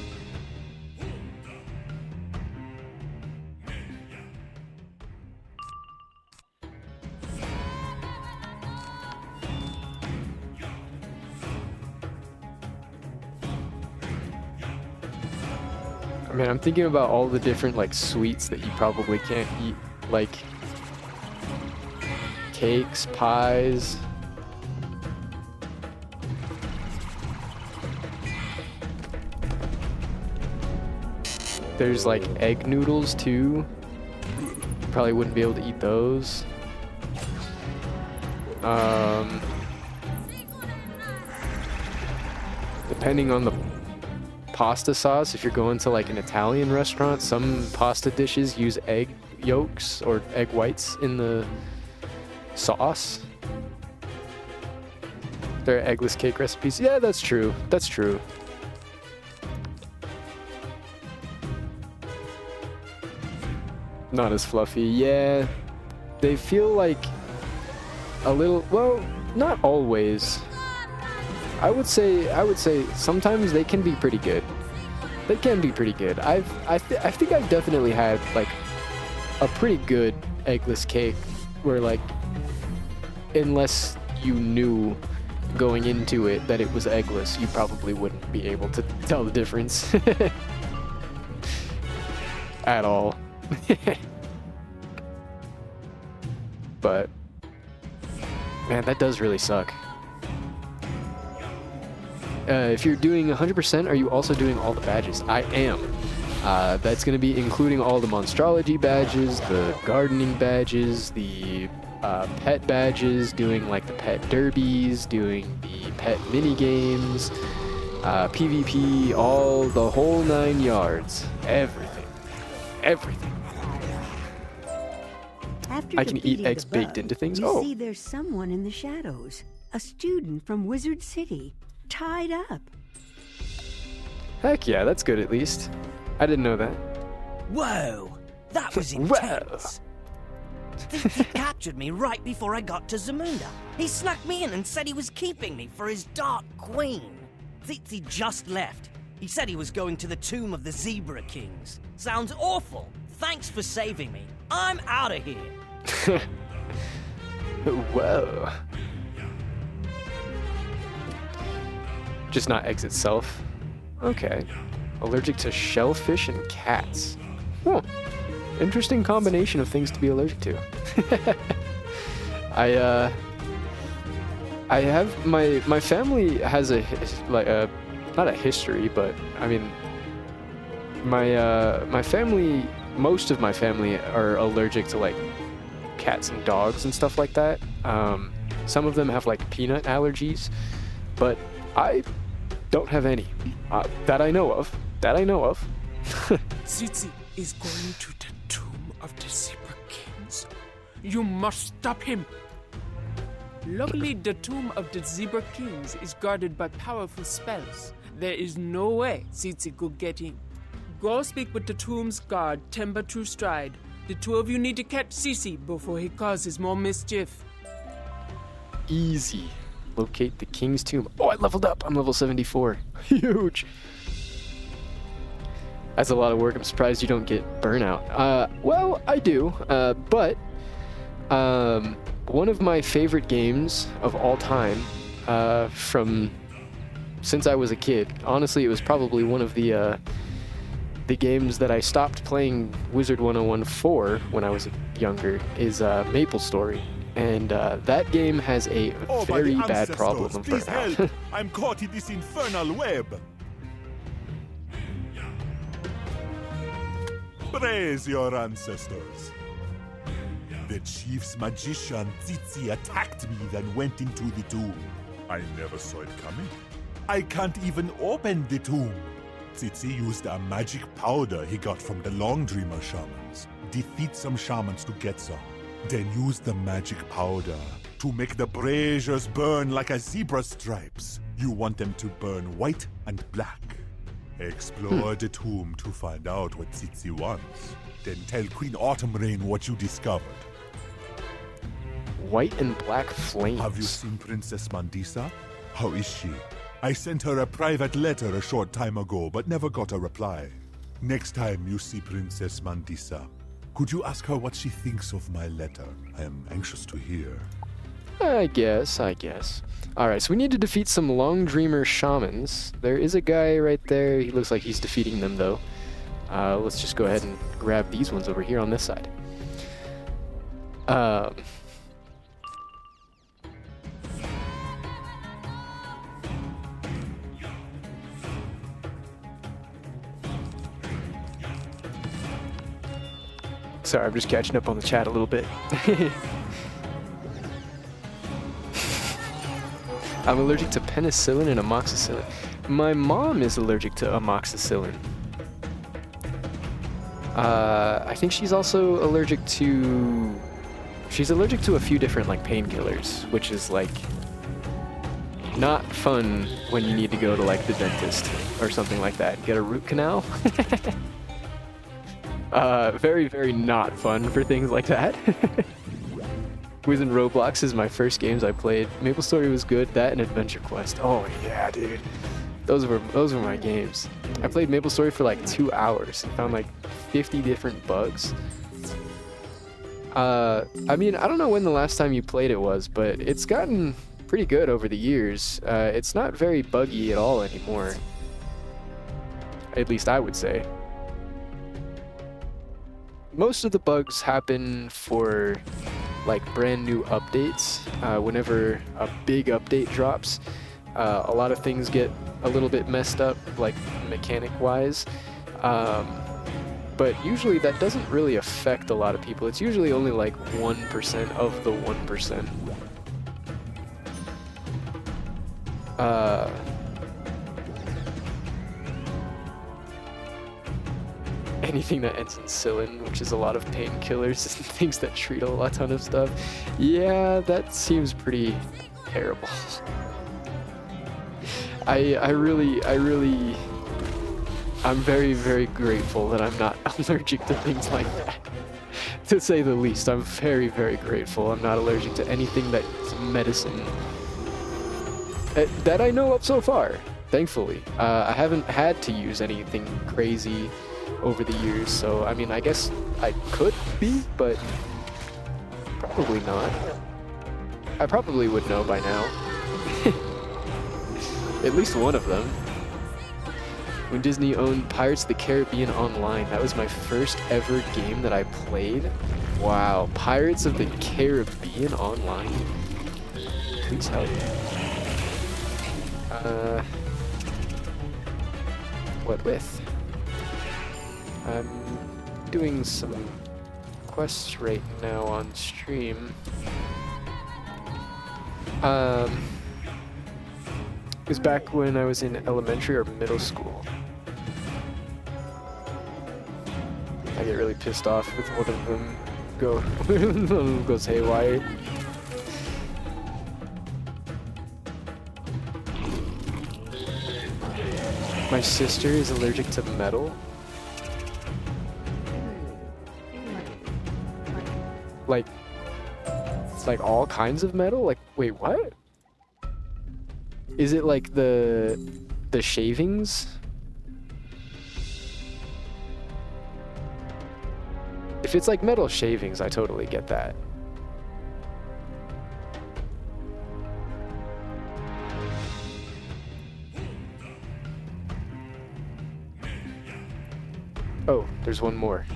I mean, I'm thinking about all the different, like, sweets that you probably can't eat. Like, cakes, pies. There's, like, egg noodles, too. Probably wouldn't be able to eat those. Depending on the pasta sauce, if you're going to like an Italian restaurant, some pasta dishes use egg yolks or egg whites in the sauce. There are eggless cake recipes. Yeah, that's true. That's true. Not as fluffy. Yeah, they feel like a little, well, not always. I would say sometimes they can be pretty good. They can be pretty good. I think I've definitely had like a pretty good eggless cake where, like, unless you knew going into it that it was eggless, you probably wouldn't be able to tell the difference. at all. But man, that does really suck. If you're doing 100%, are you also doing all the badges? I am. That's going to be including all the monstrology badges, the gardening badges, the pet badges, doing like the pet derbies, doing the pet mini games, PvP, all the whole 9 yards. Everything. Everything. After I can eat defeating eggs the baked bug, into things. You Oh. see there's someone in the shadows. A student from Wizard City, tied up. Heck yeah, that's good at least. I didn't know that. Whoa, that was Whoa. intense. He captured me right before I got to Zamunda. He snuck me in and said he was keeping me for his Dark Queen. Tsitsi just left. He said he was going to the tomb of the Zebra Kings. Sounds awful. Thanks for saving me. I'm out of here. Whoa. Just not eggs itself. Okay. Allergic to shellfish and cats. Huh. Interesting combination of things to be allergic to. I have my family has not a history, but I mean my family, most of my family are allergic to like cats and dogs and stuff like that. Some of them have like peanut allergies, but I don't have any that I know of. Tsitsi is going to the tomb of the Zebra Kings. You must stop him. Luckily, the tomb of the Zebra Kings is guarded by powerful spells. There is no way Tsitsi could get in. Go speak with the tomb's guard, Temba True Stride. The two of you need to catch Tsitsi before he causes more mischief. Easy. Locate the king's tomb. Oh, I leveled up. I'm level 74. Huge. That's a lot of work. I'm surprised you don't get burnout. Well, I do. But one of my favorite games of all time, from since I was a kid. Honestly, it was probably one of the games that I stopped playing WIZARD100 for when I was younger. Is MapleStory. And that game has a very bad problem of please burnout. help. I'm caught in this infernal web. Praise your ancestors. The chief's magician Tsitsi attacked me, then went into the tomb. I never saw it coming. I can't even open the tomb. Tsitsi used a magic powder he got from the Long Dreamer shamans. Defeat some shamans to get some. Then use the magic powder to make the braziers burn like a zebra's stripes. You want them to burn white and black. Explore the tomb to find out what Tsitsi wants. Then tell Queen Autumn Rain what you discovered. White and black flames. Have you seen Princess Mandisa? How is she? I sent her a private letter a short time ago, but never got a reply. Next time you see Princess Mandisa, could you ask her what she thinks of my letter? I am anxious to hear. I guess. Alright, so we need to defeat some Long Dreamer shamans. There is a guy right there. He looks like he's defeating them, though. Let's just go ahead and grab these ones over here on this side. Sorry, I'm just catching up on the chat a little bit. I'm allergic to penicillin and amoxicillin. My mom is allergic to amoxicillin. I think she's also allergic to... She's allergic to a few different, like, painkillers, which is, like, not fun when you need to go to, like, the dentist or something like that. Get a root canal. Very, very not fun for things like that. Wiz and Roblox is my first games I played. MapleStory was good. That and Adventure Quest. Oh yeah, dude. Those were my games. I played MapleStory for like 2 hours and found like 50 different bugs. I mean, I don't know when the last time you played it was, but it's gotten pretty good over the years. It's not very buggy at all anymore. At least I would say. most of the bugs happen for like brand new updates. Whenever a big update drops, a lot of things get a little bit messed up, like mechanic-wise. But usually that doesn't really affect a lot of people. It's usually only like 1% of the 1%. Anything that ends in Cillin, which is a lot of painkillers and things that treat a ton of stuff. Yeah, that seems pretty terrible. I'm very, very grateful that I'm not allergic to things like that. To say the least, I'm very, very grateful I'm not allergic to anything that's medicine. That I know of so far, thankfully. I haven't had to use anything crazy over the years, so I mean, I guess I could be, but probably not. I probably would know by now. At least one of them. When Disney owned Pirates of the Caribbean Online, that was my first ever game that I played. Wow, Pirates of the Caribbean Online. Please help. What with? I'm doing some quests right now on stream. It was back when I was in elementary or middle school. I get really pissed off with one of them goes haywire. My sister is allergic to metal. Like, it's like all kinds of metal? Like, wait, what? Is it like the shavings? If it's like metal shavings, I totally get that. Oh, there's one more.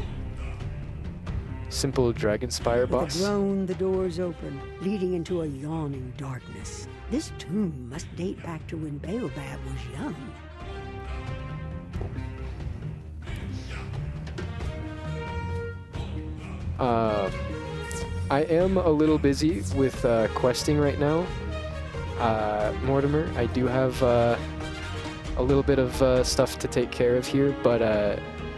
Simple Dragonspire boss. With a groan, the doors open, leading into a yawning darkness. This tomb must date back to when Baobab was young. I am a little busy with questing right now, Mortimer. I do have a little bit of stuff to take care of here, but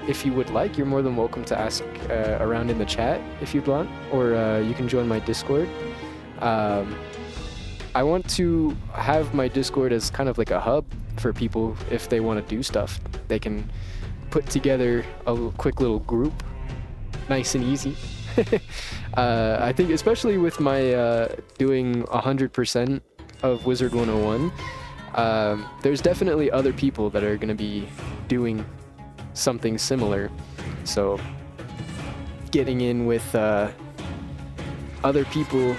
if you would like, you're more than welcome to ask around in the chat if you'd want, or you can join my Discord. I want to have my Discord as kind of like a hub for people if they want to do stuff. They can put together a quick little group, nice and easy. I think especially with my doing 100% of WIZARD101, there's definitely other people that are going to be doing something similar. So getting in with other people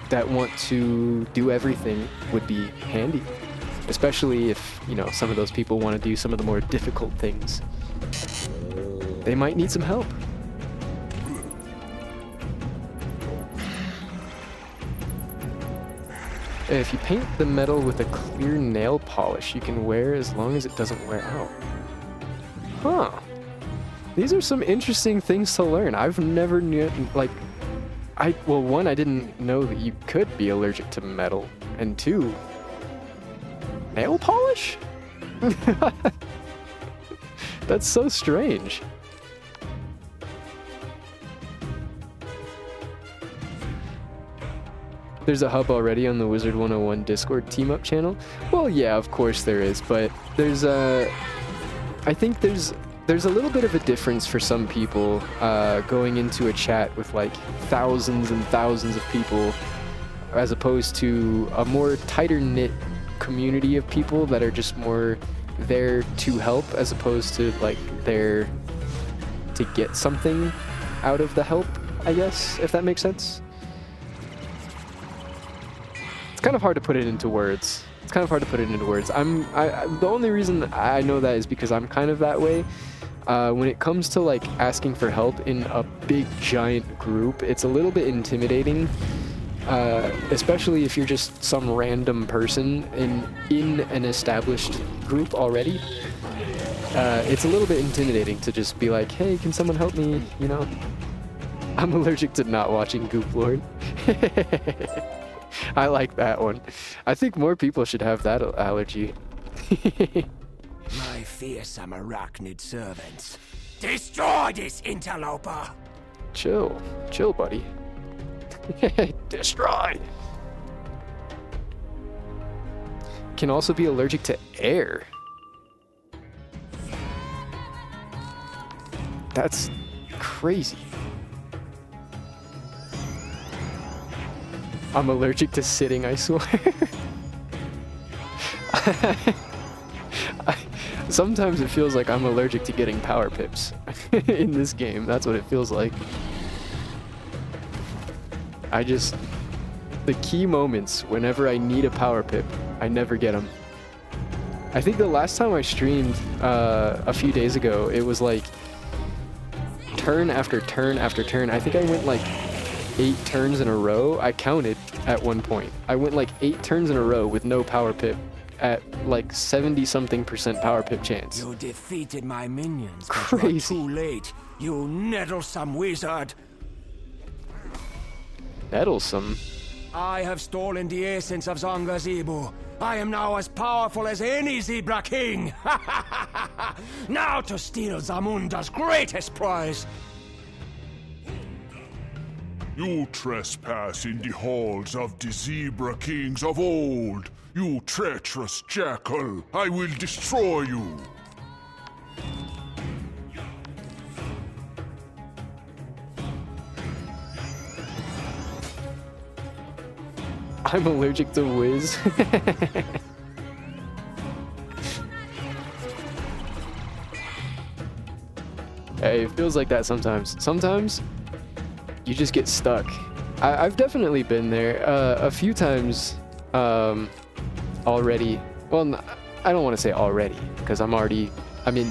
that want to do everything would be handy, especially if, you know, some of those people want to do some of the more difficult things. They might need some help. If you paint the metal with a clear nail polish, you can wear as long as it doesn't wear out. Huh. These are some interesting things to learn. I've never knew, like, well, one, I didn't know that you could be allergic to metal, and two, nail polish? That's so strange. There's a hub already on the WIZARD101 Discord team-up channel? Well, yeah, of course there is, but there's I think there's a little bit of a difference for some people going into a chat with like thousands and thousands of people as opposed to a more tighter-knit community of people that are just more there to help as opposed to like there to get something out of the help, I guess, if that makes sense. It's kind of hard to put it into words. The only reason I know that is because I'm kind of that way. When it comes to like asking for help in a big giant group, it's a little bit intimidating, especially if you're just some random person in an established group already. It's a little bit intimidating to just be like, hey, can someone help me? You know, I'm allergic to not watching Goop Lord. I like that one. I think more people should have that allergy. My fearsome arachnid servants. Destroy this interloper! Chill, buddy. Destroy! Can also be allergic to air. That's crazy. I'm allergic to sitting, I swear. Sometimes it feels like I'm allergic to getting power pips in this game. That's what it feels like. The key moments, whenever I need a power pip, I never get them. I think the last time I streamed a few days ago, it was like turn after turn after turn. I think I went like 8 turns in a row. I counted at one point. I went like 8 turns in a row with no power pip at like 70-something% power pip chance. You defeated my minions, but Crazy. you are too late, you nettlesome wizard. Nettlesome? I have stolen the essence of Zangazibu. I am now as powerful as any Zebra King. Now to steal Zamunda's greatest prize. You trespass in the halls of the Zebra Kings of old. You treacherous jackal, I will destroy you. I'm allergic to Wiz. Hey, it feels like that sometimes. Sometimes you just get stuck. I've definitely been there a few times already. Well, I don't want to say already, because I'm in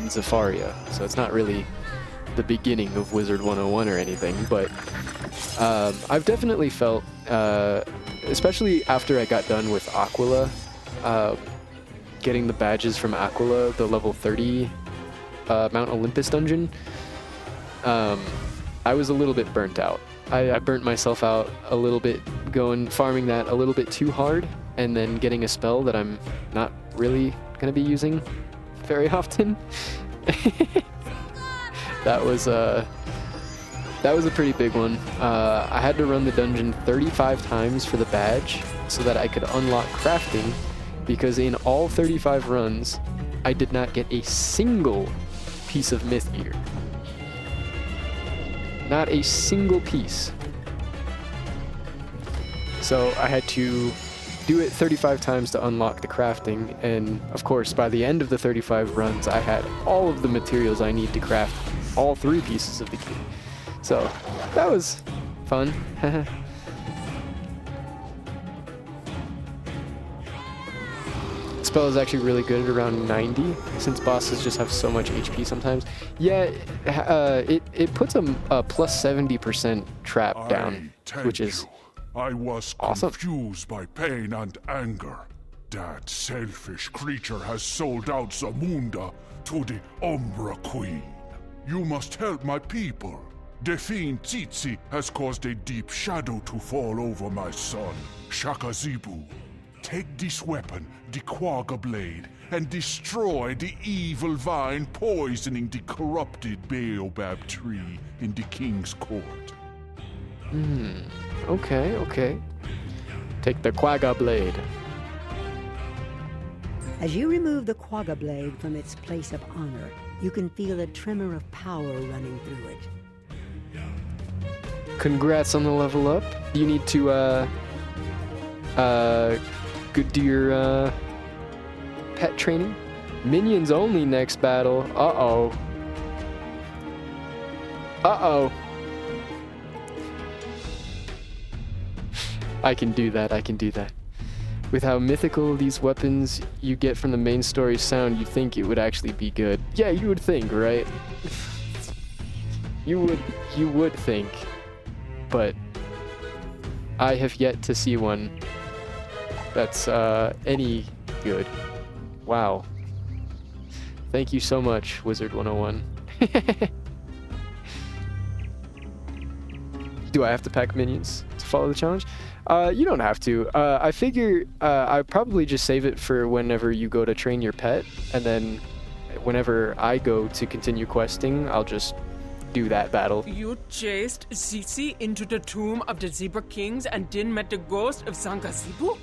Zafaria, so it's not really the beginning of Wizard 101 or anything, but I've definitely felt, especially after I got done with Aquila, getting the badges from Aquila, the level 30 Mount Olympus dungeon, I was a little bit burnt out. I burnt myself out a little bit farming that a little bit too hard, and then getting a spell that I'm not really going to be using very often. That was a pretty big one. I had to run the dungeon 35 times for the badge so that I could unlock crafting, because in all 35 runs, I did not get a single piece of myth gear. Not a single piece. So I had to do it 35 times to unlock the crafting, and of course by the end of the 35 runs I had all of the materials I need to craft all 3 pieces of the key. So that was fun. Spell is actually really good at around 90, since bosses just have so much HP sometimes. Yeah, it puts a plus 70% trap down, which is I was awesome. Confused by pain and anger. That selfish creature has sold out Zamunda to the Umbra Queen. You must help my people. The fiend Tsitsi has caused a deep shadow to fall over my son, Shakazibu. Take this weapon, the Quagga Blade, and destroy the evil vine poisoning the corrupted baobab tree in the king's court. Okay. Take the Quagga Blade. As you remove the Quagga Blade from its place of honor, you can feel a tremor of power running through it. Congrats on the level up. You need to do your pet training. Minions only next battle. Uh-oh. I can do that. With how mythical these weapons you get from the main story sound, you think it would actually be good. Yeah, you would think, right? You would think. But I have yet to see one that's any good. Wow. Thank you so much, WIZARD100. Do I have to pack minions to follow the challenge? You don't have to. I figure I probably just save it for whenever you go to train your pet, and then whenever I go to continue questing, I'll just do that battle. You chased Tsitsi into the tomb of the Zebra Kings and then met the ghost of Zangazibu?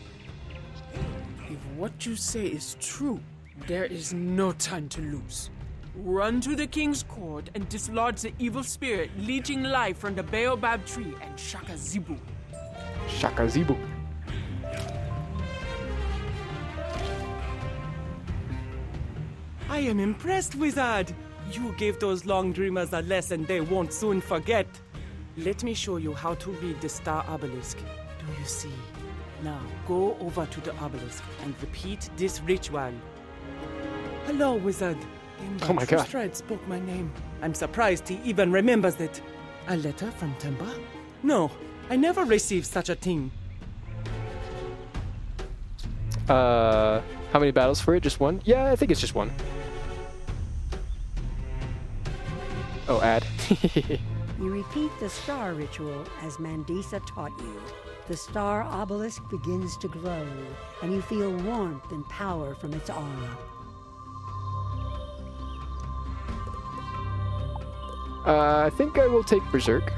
If what you say is true, there is no time to lose. Run to the king's court and dislodge the evil spirit leeching life from the baobab tree and Shakazibu. Shakazibu. I am impressed, Wizard. You gave those long dreamers a lesson they won't soon forget. Let me show you how to read the star obelisk. Do you see? Now go over to the obelisk and repeat this ritual. Hello, Wizard. Oh my God. Stride spoke my name. I'm surprised he even remembers it. A letter from Temba? No, I never received such a thing. How many battles for it? Just one? Yeah, I think it's just one. Oh, add. You repeat the star ritual as Mandisa taught you. The star obelisk begins to glow, and you feel warmth and power from its aura. I think I will take Berserk.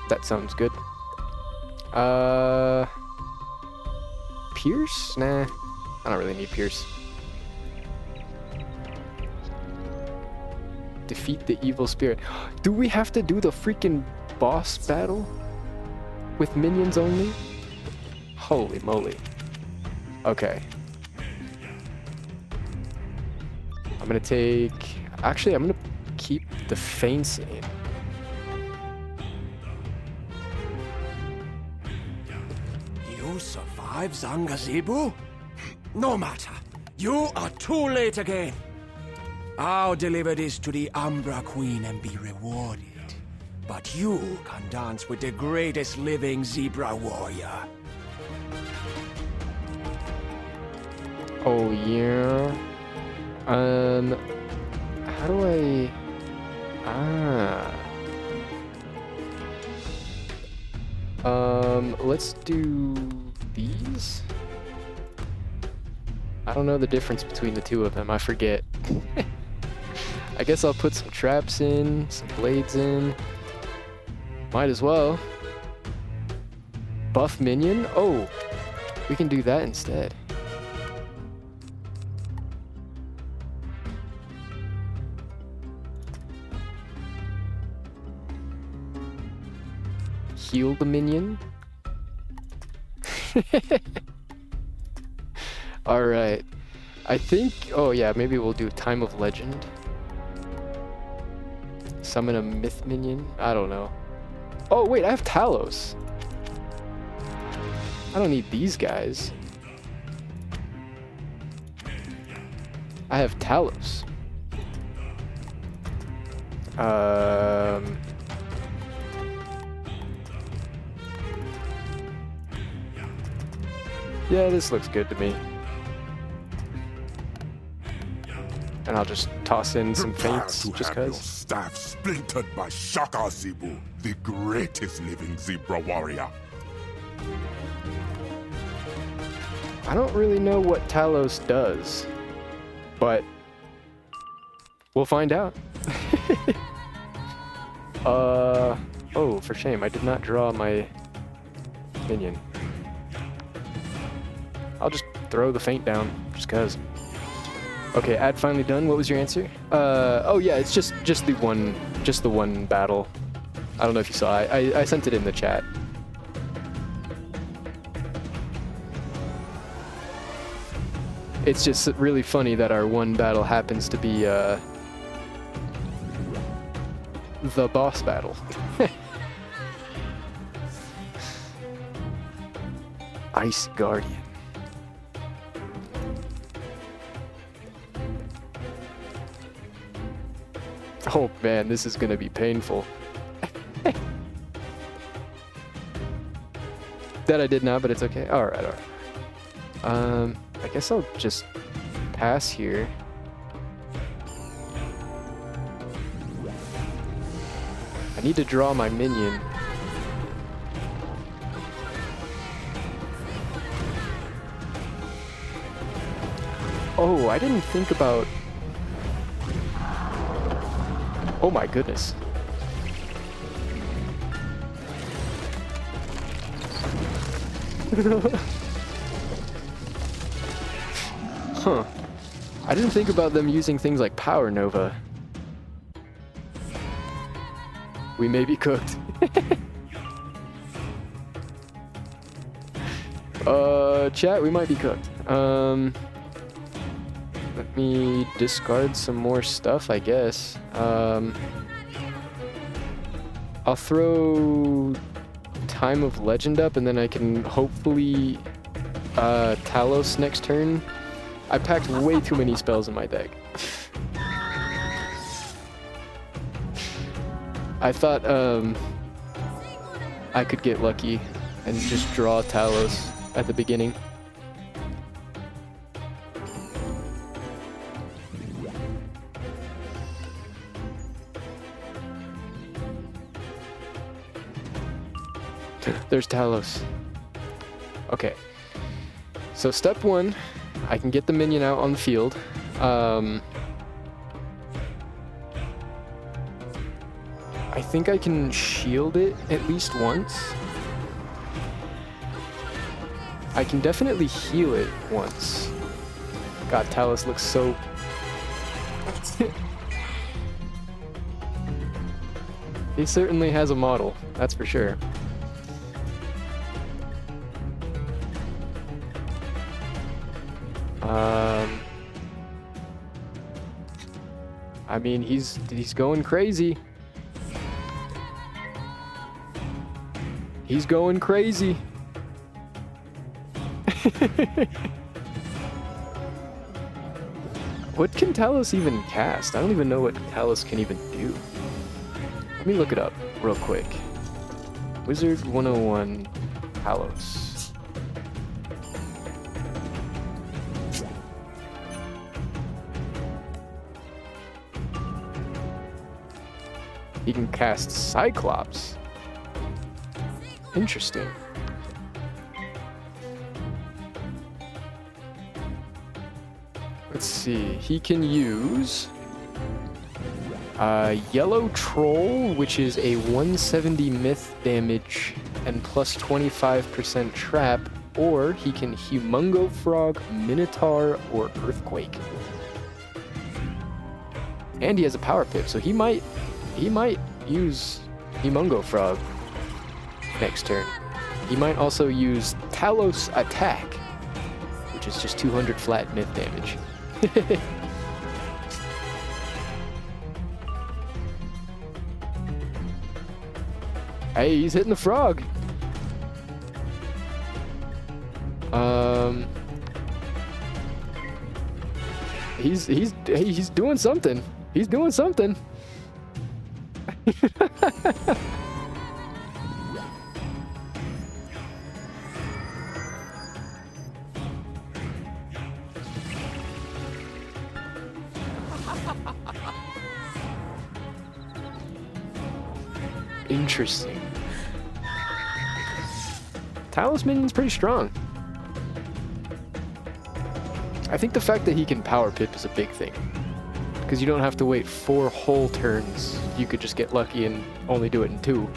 That sounds good. Pierce? Nah, I don't really need Pierce. Defeat the evil spirit. Do we have to do the freaking boss battle? With minions only? Holy moly. Okay. I'm gonna take... Actually, I'm gonna keep the feints in. You survived Zangazibu? No matter. You are too late again. I'll deliver this to the Umbra Queen and be rewarded. But you can dance with the greatest living zebra warrior. Oh, yeah. How do I... let's do these? I don't know the difference between the two of them, I forget. I guess I'll put some traps in, some blades in. Might as well. Buff minion? Oh, we can do that instead. Heal the minion. Alright. I think... Oh yeah, maybe we'll do Time of Legend. Summon a myth minion? I don't know. Oh wait, I have Talos. I don't need these guys. I have Talos. Yeah, this looks good to me. And I'll just toss in some feints, just have your cause. staff splintered by Shakazibu, the greatest living zebra warrior. I don't really know what Talos does, but we'll find out. Oh, for shame, I did not draw my minion. I'll just throw the feint down, just cause. Okay, ad finally done. What was your answer? Oh yeah, it's just the one battle. I don't know if you saw. I sent it in the chat. It's just really funny that our one battle happens to be the boss battle. Ice Guardian. Oh man, this is gonna be painful. That I did not, but it's okay. Alright. I guess I'll just pass here. I need to draw my minion. Oh, I didn't think about... Oh my goodness. Huh. I didn't think about them using things like Power Nova. We may be cooked. Chat, we might be cooked. Let me discard some more stuff, I guess. I'll throw Time of Legend up, and then I can hopefully Talos next turn. I packed way too many spells in my deck. I thought I could get lucky and just draw Talos at the beginning. There's Talos. Okay. So step one, I can get the minion out on the field. I think I can shield it at least once. I can definitely heal it once. God, Talos looks so... He certainly has a model, that's for sure. I mean, he's going crazy. He's going crazy. What can Talos even cast? I don't even know what Talos can even do. Let me look it up real quick. WIZARD100 Talos. He can cast Cyclops. Interesting. Let's see. He can use Yellow Troll, which is a 170 myth damage and plus 25% trap, or he can Humongo Frog, Minotaur, or Earthquake. And he has a Power Pip, so he might use Humongo Frog next turn. He might also use Talos Attack, which is just 200 flat myth damage. Hey, he's hitting the frog. He's doing something. He's doing something. Interesting. Talos minion's pretty strong. I think the fact that he can Power Pip is a big thing. Because you don't have to wait 4 whole turns. You could just get lucky and only do it in 2.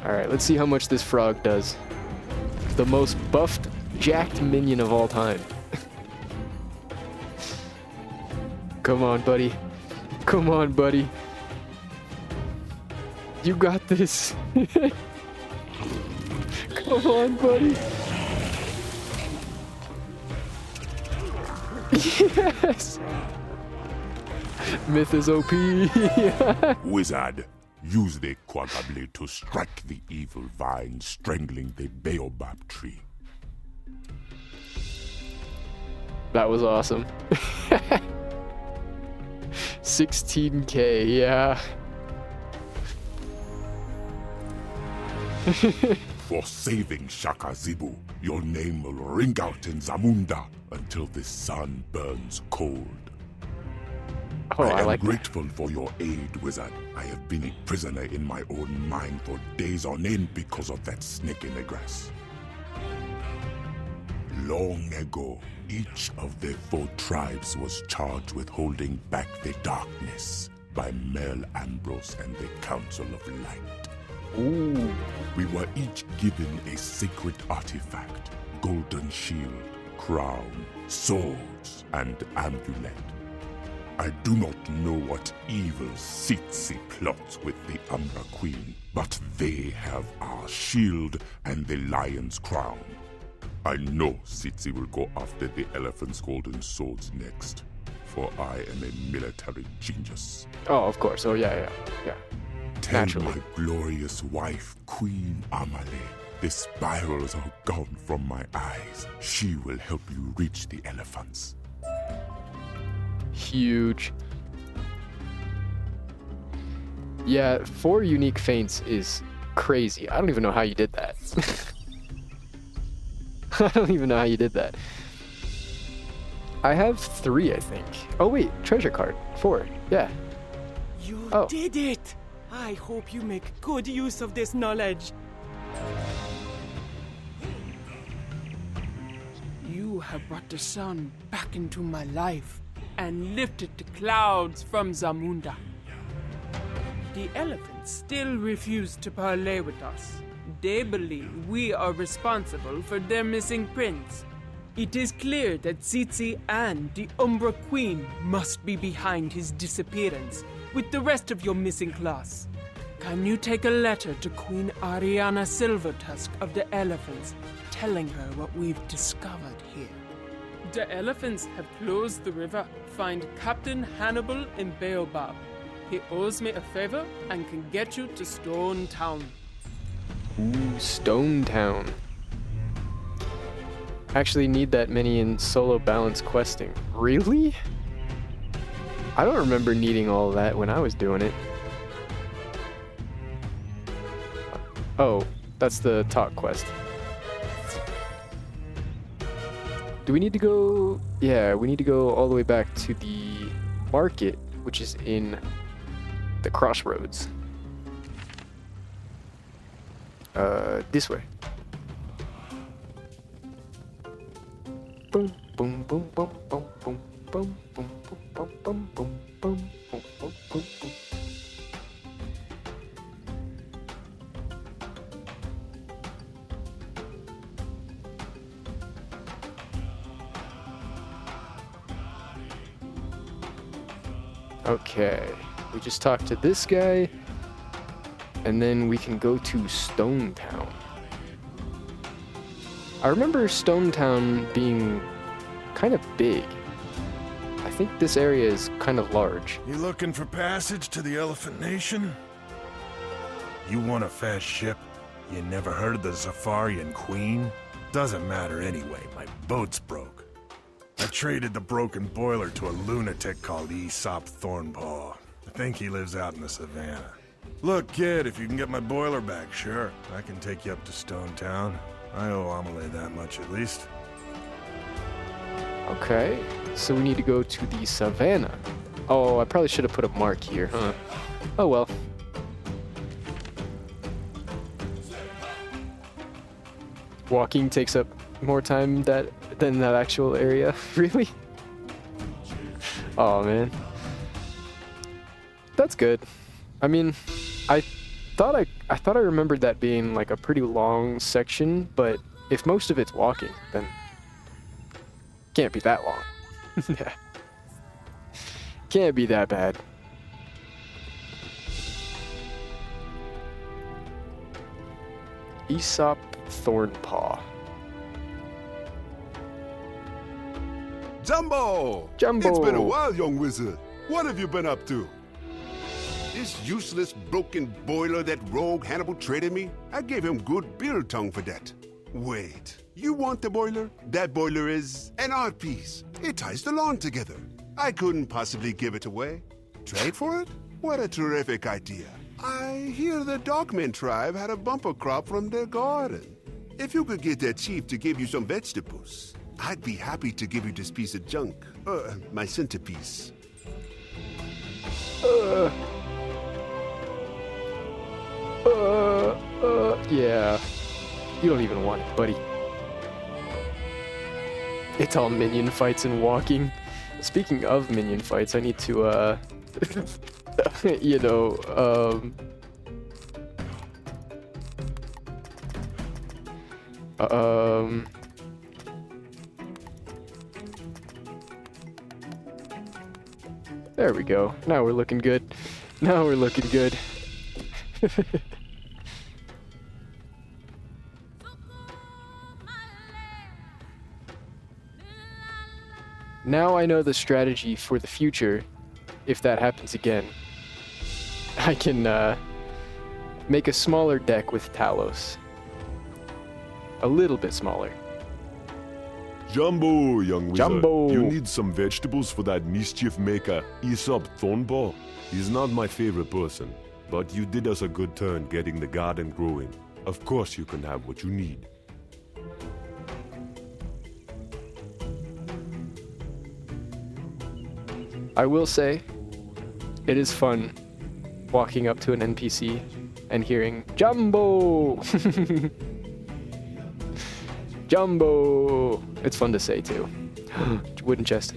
Alright, let's see how much this frog does. The most buffed, jacked minion of all time. Come on, buddy. Come on, buddy. You got this. Come on, buddy. Yes. Myth is OP. Wizard, use the quagga blade to strike the evil vine strangling the baobab tree. That was awesome. 16k, yeah. For saving Shaka Zibu, your name will ring out in Zamunda until the sun burns cold. Oh, I am like grateful for your aid, Wizard. I have been a prisoner in my own mind for days on end because of that snake in the grass. Long ago, each of the 4 tribes was charged with holding back the darkness by Merle Ambrose and the Council of Light. Ooh. We were each given a sacred artifact, golden shield, crown, swords, and amulet. I do not know what evil Tsitsi plots with the Umbra Queen, but they have our shield and the lion's crown. I know Tsitsi will go after the elephant's golden swords next, for I am a military genius. Oh, of course. Oh, yeah. Tell Naturally. my glorious wife, Queen Amale, the spirals are gone from my eyes. She will help you reach the elephants. Huge. Yeah, 4 unique feints is crazy. I don't even know how you did that. I don't even know how you did that. I have 3, I think. Oh, wait. Treasure card. 4. Yeah. You Oh. did it! I hope you make good use of this knowledge. You have brought the sun back into my life and lifted the clouds from Zamunda. The elephants still refuse to parley with us. They believe we are responsible for their missing prince. It is clear that Tsitsi and the Umbra Queen must be behind his disappearance with the rest of your missing class. Can you take a letter to Queen Ariana Silvertusk of the Elephants, telling her what we've discovered here? The elephants have closed the river. Find Captain Hannibal in Baobab. He owes me a favor and can get you to Stone Town. Ooh, Stone Town. Actually need that many in solo balance questing. Really? I don't remember needing all of that when I was doing it. Oh, that's the talk quest. Do we need to go... Yeah, we need to go all the way back to the market, which is in the crossroads. This way. Boom, boom, boom, boom, boom, boom, boom, boom, boom, boom, boom, boom, boom, boom, boom, boom. Okay, we just talked to this guy, and then we can go to Stone Town. I remember Stone Town being kind of big. I think this area is kind of large. You looking for passage to the Elephant Nation? You want a fast ship? You never heard of the Zafarian Queen? Doesn't matter anyway, my boat's broke. I traded the broken boiler to a lunatic called Aesop Thornpaw. I think he lives out in the savannah. Look, kid, if you can get my boiler back, sure. I can take you up to Stone Town. I owe Amelie that much at least. Okay, so we need to go to the savannah. Oh, I probably should have put a mark here, huh? Oh well. Walking takes up more time than that actual area. Really? Oh man. That's good. I mean, I thought I remembered that being like a pretty long section, but if most of it's walking, then can't be that long. Yeah. Can't be that bad. Aesop Thornpaw. Jumbo! Jumbo! It's been a while, young wizard. What have you been up to? This useless broken boiler that rogue Hannibal traded me? I gave him good bill tongue for that. Wait, you want the boiler? That boiler is an art piece. It ties the lawn together. I couldn't possibly give it away. Trade for it? What a terrific idea. I hear the Dogman tribe had a bumper crop from their garden. If you could get their chief to give you some vegetables, I'd be happy to give you this piece of junk. My centerpiece. Yeah. You don't even want it, buddy. It's all minion fights and walking. Speaking of minion fights, I need to, you know, there we go. Now we're looking good. Now we're looking good. Now I know the strategy for the future. If that happens again, I can make a smaller deck with Talos. A little bit smaller. Jumbo, young wizard. Jumbo. You need some vegetables for that mischief maker, Aesop Thornball. He's not my favorite person, but you did us a good turn getting the garden growing. Of course you can have what you need. I will say, it is fun walking up to an NPC and hearing, Jumbo! Jumbo! It's fun to say too. Wooden chest.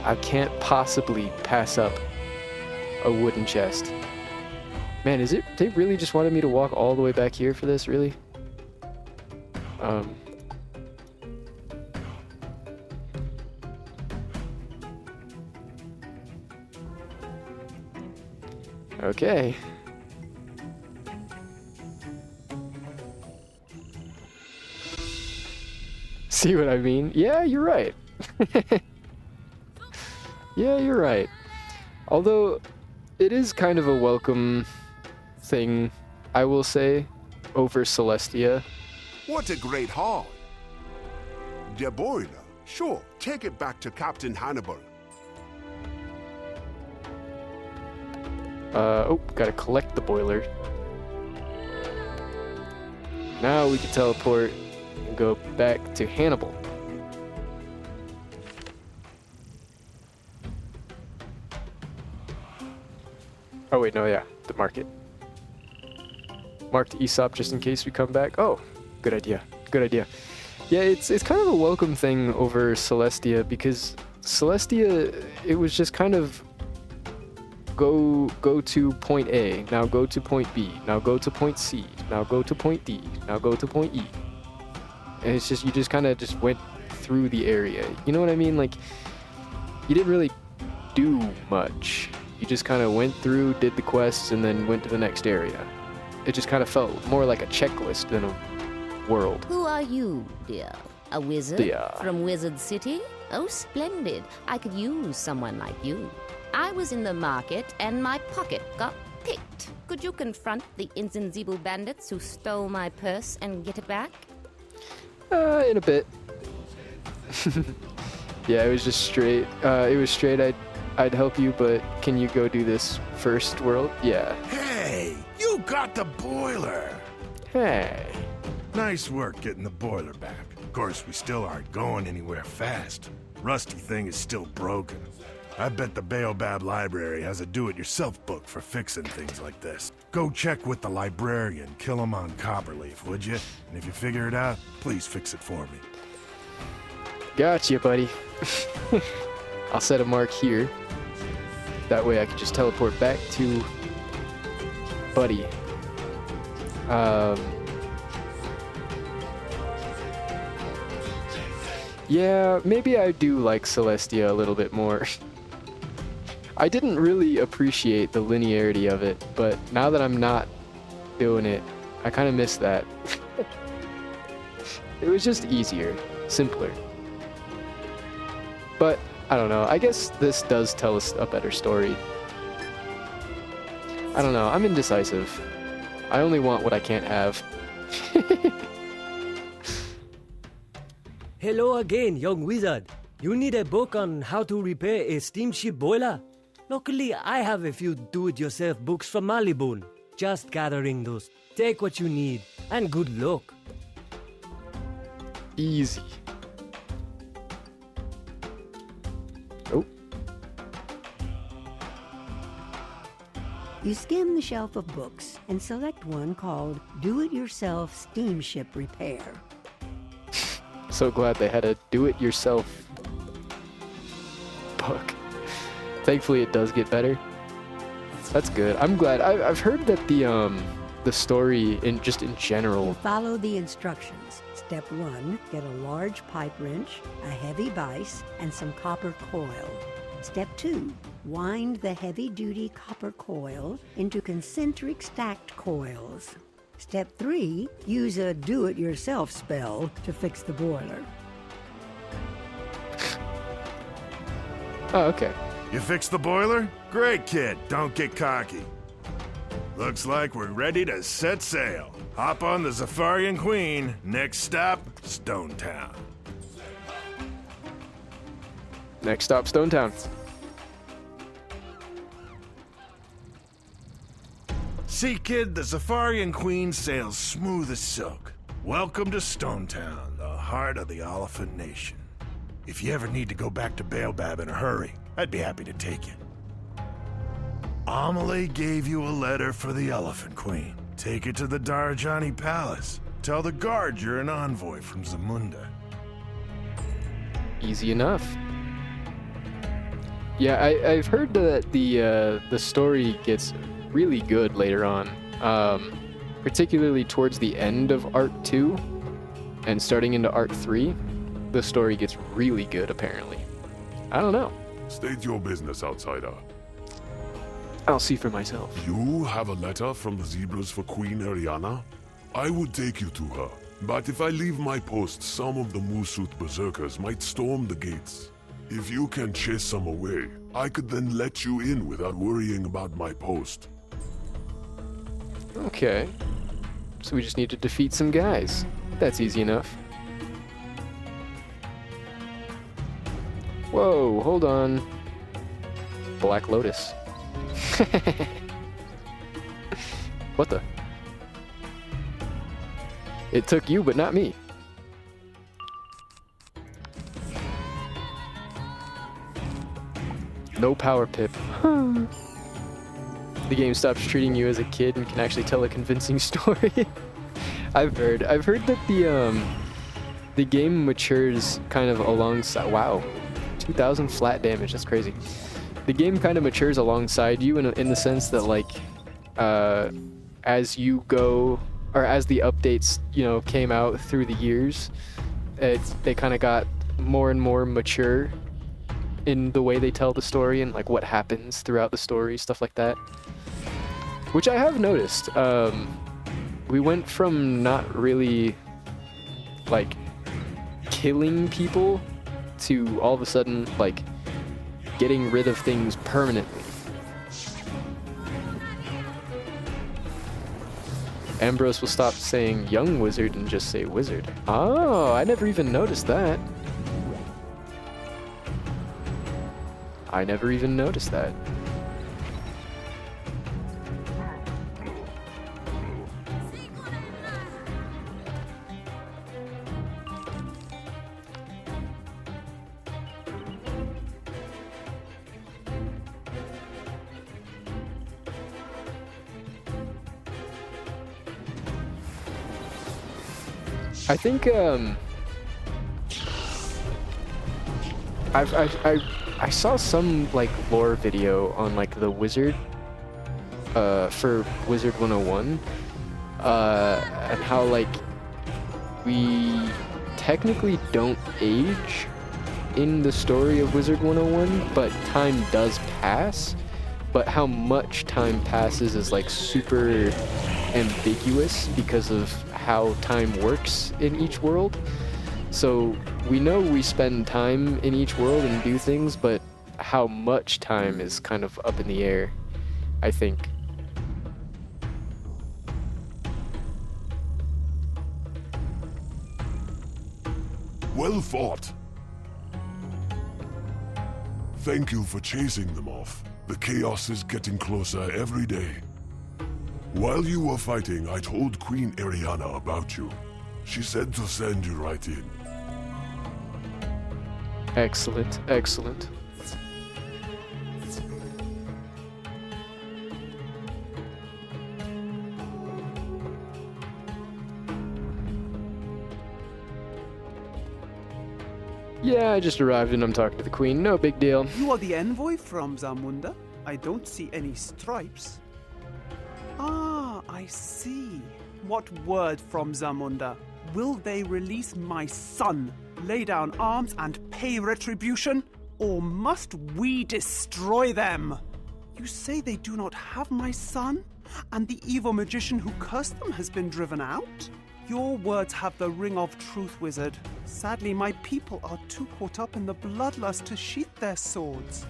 I can't possibly pass up a wooden chest. Man, is it? They really just wanted me to walk all the way back here for this, really? Okay. See what I mean? Yeah, you're right. Yeah, you're right. Although, it is kind of a welcome thing, I will say, over Celestia. What a great haul. The boiler. Sure, take it back to Captain Hannibal. Oh, gotta collect the boiler. Now we can teleport and go back to Hannibal. Oh wait, no, yeah, the market. Marked Aesop just in case we come back. Oh, good idea, good idea. Yeah, it's kind of a welcome thing over Celestia, because Celestia, it was just kind of go to point A, now go to point B, now go to point C, now go to point D, now go to point E. And it's just, you just kind of just went through the area. You know what I mean? Like, you didn't really do much. You just kind of went through, did the quests, and then went to the next area. It just kind of felt more like a checklist than a world. Who are you, dear? A wizard? Dear. From Wizard City? Oh, splendid. I could use someone like you. I was in the market and my pocket got picked. Could you confront the Insensible bandits who stole my purse and get it back? In a bit. Yeah, it was just straight. It was straight. I'd help you, but can you go do this first, world? Yeah. Hey, you got the boiler. Hey. Nice work getting the boiler back. Of course, we still aren't going anywhere fast. Rusty thing is still broken. I bet the Baobab Library has a do-it-yourself book for fixing things like this. Go check with the librarian, kill him on Copperleaf, would you? And if you figure it out, please fix it for me. Gotcha, buddy. I'll set a mark here. That way I can just teleport back to Buddy. Yeah, maybe I do like Celestia a little bit more. I didn't really appreciate the linearity of it, but now that I'm not doing it, I kind of miss that. It was just easier, simpler. But, I don't know, I guess this does tell us a better story. I don't know, I'm indecisive. I only want what I can't have. Hello again, young wizard. You need a book on how to repair a steamship boiler? Luckily, I have a few do-it-yourself books from Malibu. Just gathering those. Take what you need, and good luck. Easy. Oh. You skim the shelf of books and select one called Do-It-Yourself Steamship Repair. So glad they had a do-it-yourself book. Thankfully, it does get better. That's good. I'm glad. I've heard that the story in general. You follow the instructions. Step 1, get a large pipe wrench, a heavy vise, and some copper coil. Step 2, wind the heavy-duty copper coil into concentric stacked coils. Step 3, use a do-it-yourself spell to fix the boiler. Oh, okay. You fixed the boiler? Great, kid. Don't get cocky. Looks like we're ready to set sail. Hop on the Zafarian Queen. Next stop, Stonetown. Next stop, Stonetown. See, kid, the Zafarian Queen sails smooth as silk. Welcome to Stonetown, the heart of the Elephant Nation. If you ever need to go back to Baobab in a hurry, I'd be happy to take you. Amelie gave you a letter for the Elephant Queen. Take it to the Darajani Palace. Tell the guard you're an envoy from Zamunda. Easy enough. Yeah, I've heard that the story gets really good later on, particularly towards the end of Art 2 and starting into Art 3. The story gets really good, apparently. I don't know. State your business, outsider. I'll see for myself. You have a letter from the Zebras for Queen Ariana? I would take you to her, but if I leave my post, some of the Musut berserkers might storm the gates. If you can chase some away, I could then let you in without worrying about my post. Okay. So we just need to defeat some guys. That's easy enough. Whoa, hold on. Black Lotus. What the? It took you, but not me. No power pip. The game stops treating you as a kid and can actually tell a convincing story. I've heard that the game matures kind of alongside. Wow, 2,000 flat damage. That's crazy. The game kind of matures alongside you in the sense that, like, as you go, or as the updates, came out through the years, they kind of got more and more mature in the way they tell the story and, like, what happens throughout the story, stuff like that. Which I have noticed. We went from not really, like, killing people to all of a sudden, like, getting rid of things permanently. Ambrose will stop saying young wizard and just say wizard. Oh, I never even noticed that. I never even noticed that. I think I saw some, like, lore video on, like, the wizard for Wizard 101 and how, like, we technically don't age in the story of Wizard 101, but time does pass. But how much time passes is, like, super ambiguous because of how time works in each world. So we know we spend time in each world and do things, but how much time is kind of up in the air, I think. Well fought. Thank you for chasing them off. The chaos is getting closer every day. While you were fighting, I told Queen Ariana about you. She said to send you right in. Excellent, excellent. Yeah, I just arrived and I'm talking to the queen. No big deal. You are the envoy from Zamunda? I don't see any stripes. Ah, I see. What word from Zamunda? Will they release my son, lay down arms and pay retribution? Or must we destroy them? You say they do not have my son? And the evil magician who cursed them has been driven out? Your words have the ring of truth, wizard. Sadly, my people are too caught up in the bloodlust to sheath their swords.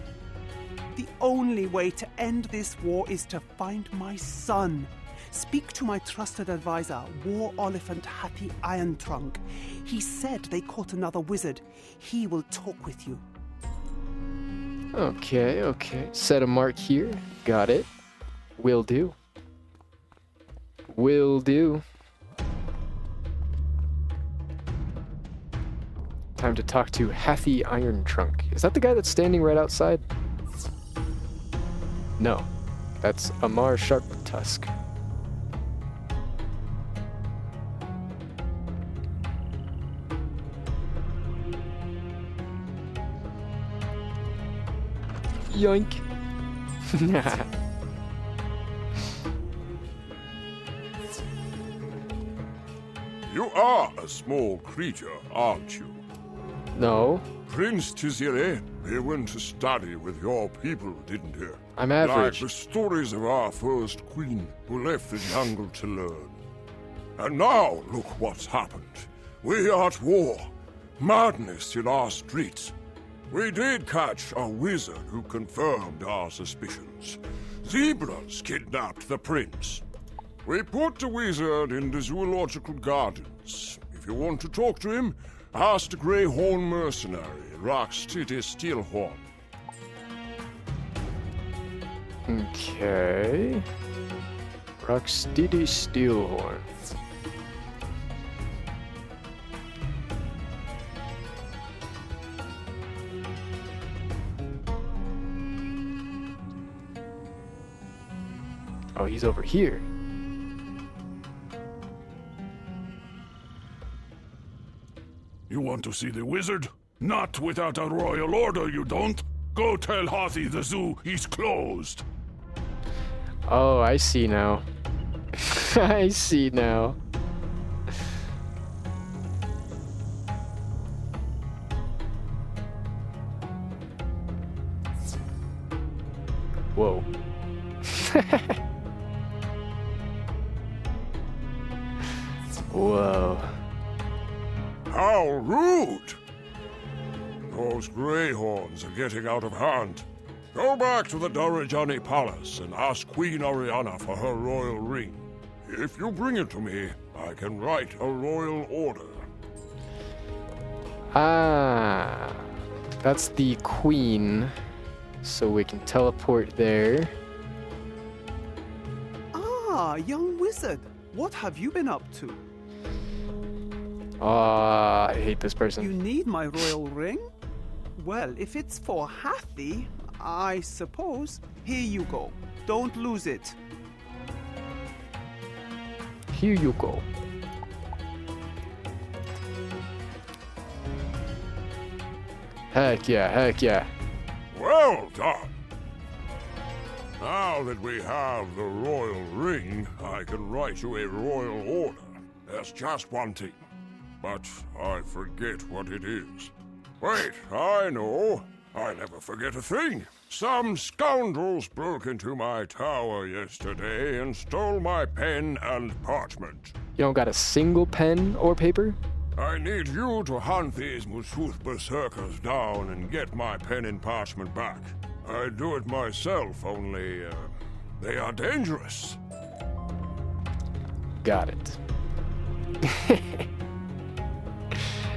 The only way to end this war is to find my son. Speak to my trusted advisor, War Oliphant Hathi Iron Trunk. He said they caught another wizard. He will talk with you. Okay, okay. Set a mark here. Got it. Will do. Will do. Time to talk to Hathi Iron Trunk. Is that the guy that's standing right outside? No. That's Amar Sharp Tusk. Yoink. You are a small creature, aren't you? No. Prince Tizire, he went to study with your people, didn't he? I'm average. Like the stories of our first queen who left the jungle to learn. And now, look what's happened. We are at war. Madness in our streets. We did catch a wizard who confirmed our suspicions. Zebras kidnapped the prince. We put the wizard in the zoological gardens. If you want to talk to him, ask the Greyhorn mercenary, Rocksteady Steelhorn. Okay. Rocksteady Steelhorn. Oh, he's over here. You want to see the wizard? Not without a royal order, you don't. Go tell Hathi the zoo he's closed. Oh, I see now. I see now. Whoa. Whoa. How rude! Those Greyhorns are getting out of hand. Go back to the Darajani Palace and ask Queen Ariana for her royal ring. If you bring it to me, I can write a royal order. Ah, that's the queen, so we can teleport there. Ah, young wizard. What have you been up to? I hate this person. You need my royal ring? Well, if it's for Hathi, I suppose. Here you go. Don't lose it. Here you go. Heck yeah, heck yeah. Well done! Now that we have the royal ring, I can write you a royal order. There's just one thing, but I forget what it is. Wait, I know. I never forget a thing. Some scoundrels broke into my tower yesterday and stole my pen and parchment. You don't got a single pen or paper? I need you to hunt these Musuth berserkers down and get my pen and parchment back. I'd do it myself, only, they are dangerous. Got it.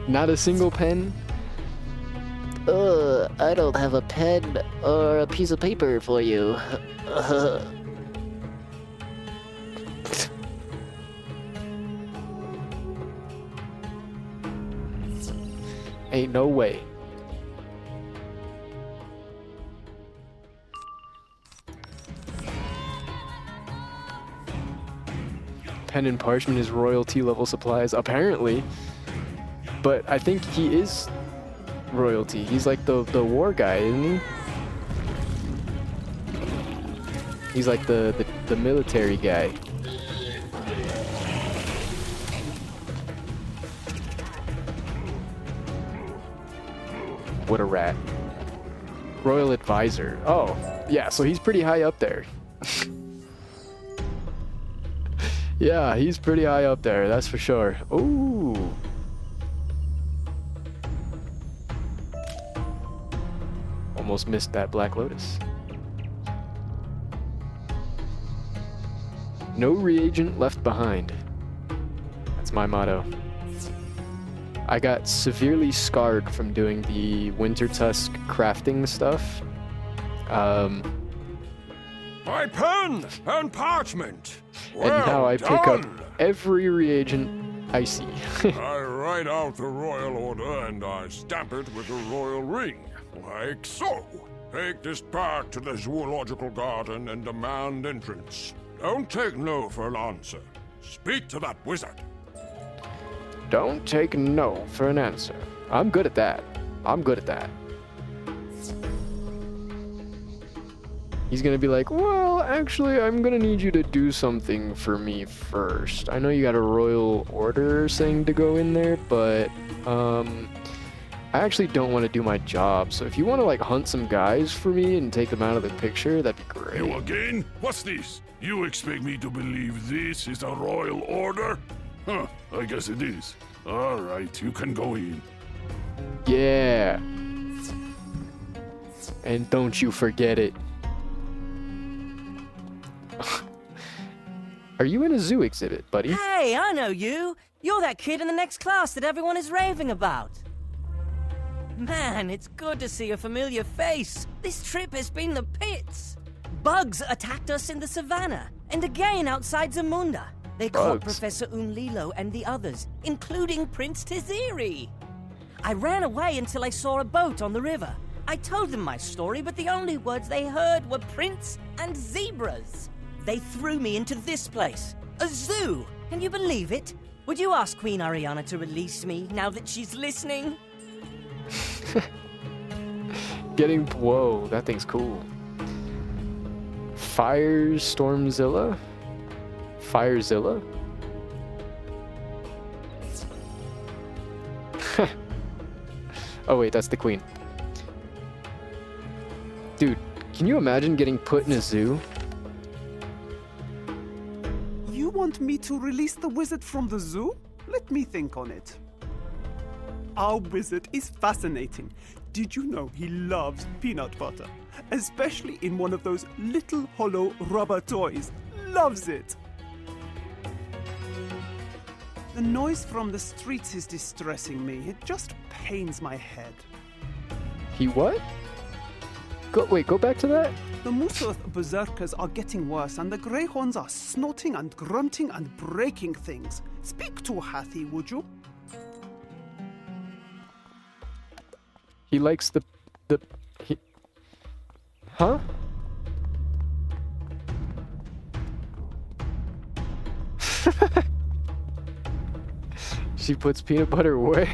Not a single pen? I don't have a pen or a piece of paper for you. Ain't no way. Pen and parchment is royalty level supplies, apparently. But I think he is royalty. He's like the war guy, isn't he? He's like the military guy. What a rat. Royal advisor. Oh, yeah, so he's pretty high up there. Yeah, he's pretty high up there, that's for sure. Ooh. Almost missed that Black Lotus. No reagent left behind. That's my motto. I got severely scarred from doing the Winter Tusk crafting stuff. My pen and parchment! And now I pick up every reagent I see. I write out the royal order and I stamp it with the royal ring, like so. Take this back to the zoological garden and demand entrance. Don't take no for an answer. Speak to that wizard. Don't take no for an answer. I'm good at that. I'm good at that. He's gonna be like, well, actually, I'm gonna need you to do something for me first. I know you got a royal order saying to go in there, but, I actually don't want to do my job, so if you want to, like, hunt some guys for me and take them out of the picture, that'd be great. You again? What's this? You expect me to believe this is a royal order? Huh, I guess it is. All right, you can go in. Yeah. And don't you forget it. Are you in a zoo exhibit, buddy? Hey, I know you. You're that kid in the next class that everyone is raving about. Man, it's good to see a familiar face. This trip has been the pits. Bugs attacked us in the savannah, and again outside Zamunda. They caught Professor Unlilo and the others, including Prince Tiziri. I ran away until I saw a boat on the river. I told them my story, but the only words they heard were prince and zebras. They threw me into this place, a zoo. Can you believe it? Would you ask Queen Ariana to release me now that she's listening? Whoa, that thing's cool. Firestormzilla? Firezilla? Oh wait, that's the queen. Dude, can you imagine getting put in a zoo? You want me to release the wizard from the zoo? Let me think on it. Our wizard is fascinating. Did you know he loves peanut butter? Especially in one of those little hollow rubber toys. Loves it! The noise from the streets is distressing me. It just pains my head. He what? Go back to that? The Musuth berserkers are getting worse, and the Greyhorns are snorting and grunting and breaking things. Speak to Hathi, would you? He likes Huh? She puts peanut butter where?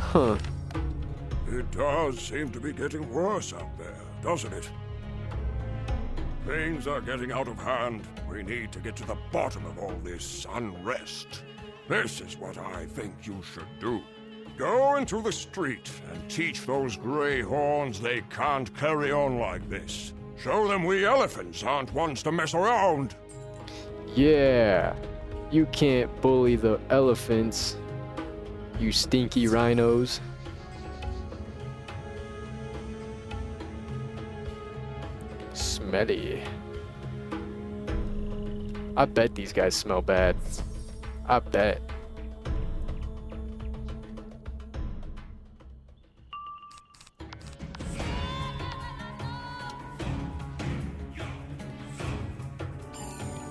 Huh. It does seem to be getting worse out there, doesn't it? Things are getting out of hand. We need to get to the bottom of all this unrest. This is what I think you should do. Go into the street and teach those grey horns they can't carry on like this. Show them we elephants aren't ones to mess around. Yeah, you can't bully the elephants, you stinky rhinos. Smelly. I bet these guys smell bad. I bet.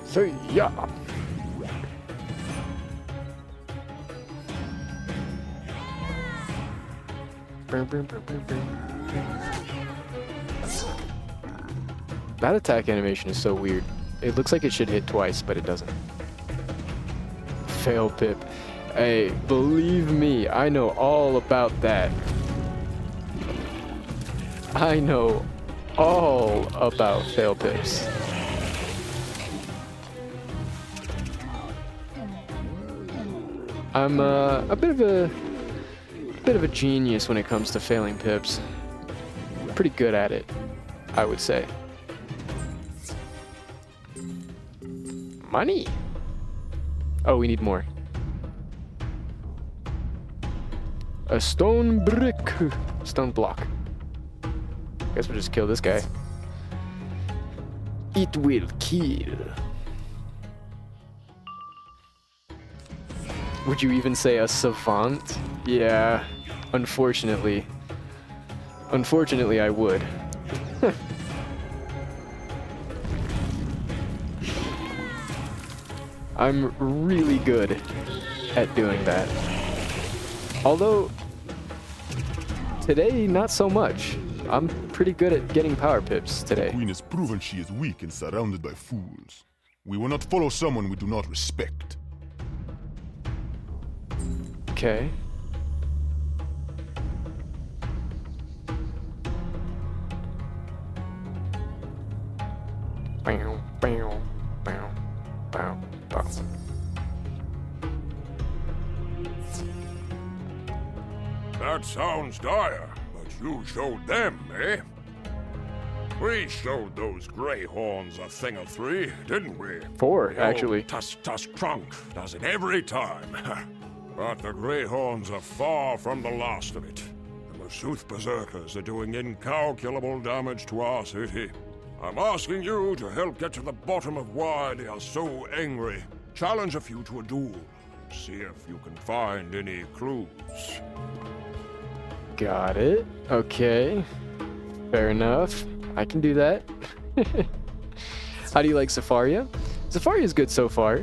So yeah. That attack animation is so weird. It looks like it should hit twice, but it doesn't. Fail Pip. Hey, believe me, I know all about that. I know all about fail Pips. I'm a bit of a genius when it comes to failing Pips. Pretty good at it, I would say. Money. Oh, we need more. A stone brick. Stone block. Guess we'll just kill this guy. It will kill. Would you even say a savant? Yeah, unfortunately. Unfortunately, I would. I'm really good at doing that. Although, today, not so much. I'm pretty good at getting power pips today. The queen has proven she is weak and surrounded by fools. We will not follow someone we do not respect. Okay. Bow, bow, bow, bow, bow. That sounds dire, but you showed them, eh? We showed those grey horns a thing of three, didn't we? Four, The old actually. Tusk trunk does it every time. But the grey horns are far from the last of it. The Masouth berserkers are doing incalculable damage to our city. I'm asking you to help get to the bottom of why they are so angry. Challenge a few to a duel. See if you can find any clues. Got it. Okay. Fair enough. I can do that. How do you like Zafaria? Zafaria is good so far.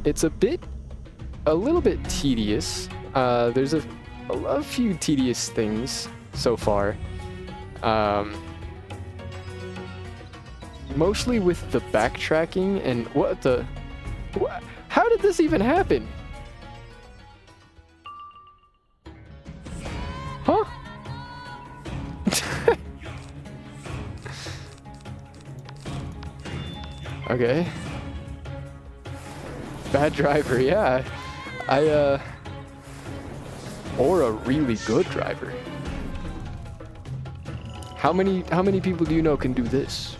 It's a little bit tedious. There's a few tedious things so far. Mostly with the backtracking and how did this even happen? Huh? Okay. Bad driver, yeah. Or a really good driver. How many people do you know can do this?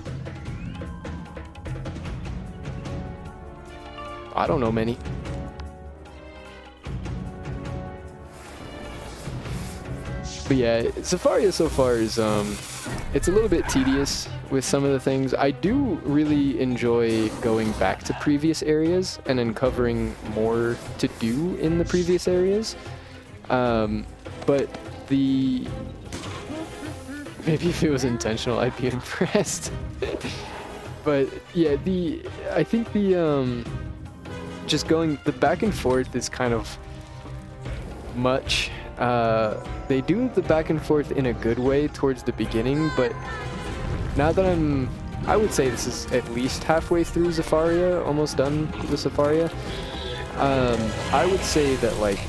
I don't know many. But yeah, Zafaria so far is it's a little bit tedious with some of the things. I do really enjoy going back to previous areas and uncovering more to do in the previous areas. But maybe if it was intentional, I'd be impressed. But yeah, I think just going the back and forth is kind of much. They do the back and forth in a good way towards the beginning, but now that I would say this is at least halfway through Zafaria, almost done with Zafaria. I would say that like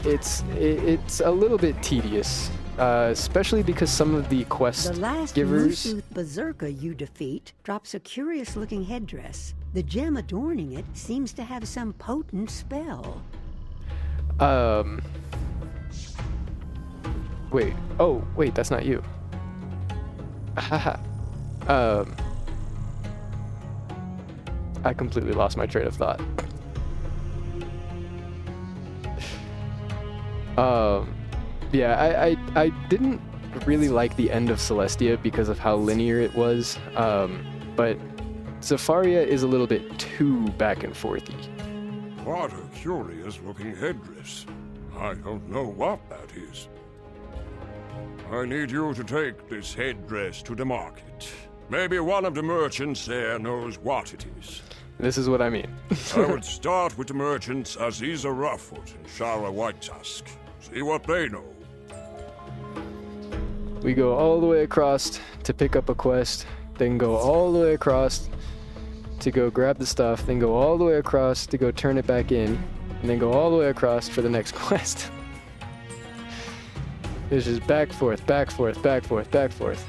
it's a little bit tedious, especially because some of the quest The last givers. Masouth berserker you defeat drops a curious-looking headdress. The gem adorning it seems to have some potent spell. Wait. Oh, wait, that's not you. Haha. I completely lost my train of thought. Yeah, I didn't really like the end of Celestia because of how linear it was. But Zafaria is a little bit too back and forthy. What a curious looking headdress. I don't know what that is. I need you to take this headdress to the market. Maybe one of the merchants there knows what it is. This is what I mean. I would start with the merchants Aziza Roughfoot and Shara Whitetusk. See what they know. We go all the way across to pick up a quest, then go all the way across to go grab the stuff, then go all the way across to go turn it back in, and then go all the way across for the next quest. It's just back, forth, back, forth, back, forth, back, forth.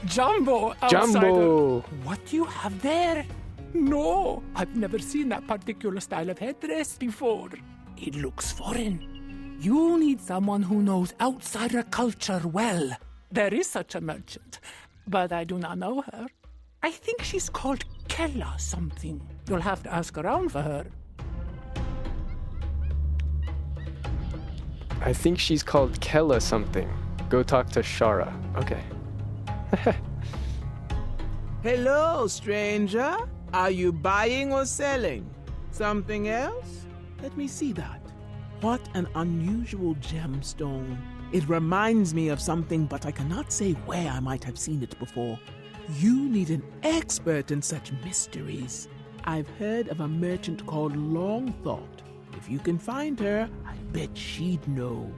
Jumbo! Outsider. Jumbo! What do you have there? No, I've never seen that particular style of headdress before. It looks foreign. You need someone who knows outsider culture well. There is such a merchant, but I do not know her. I think she's called Kella something. You'll have to ask around for her. I think she's called Kella something. Go talk to Shara. Okay. Hello, stranger. Are you buying or selling? Something else? Let me see that. What an unusual gemstone. It reminds me of something, but I cannot say where I might have seen it before. You need an expert in such mysteries. I've heard of a merchant called Longthought. If you can find her, I bet she'd know.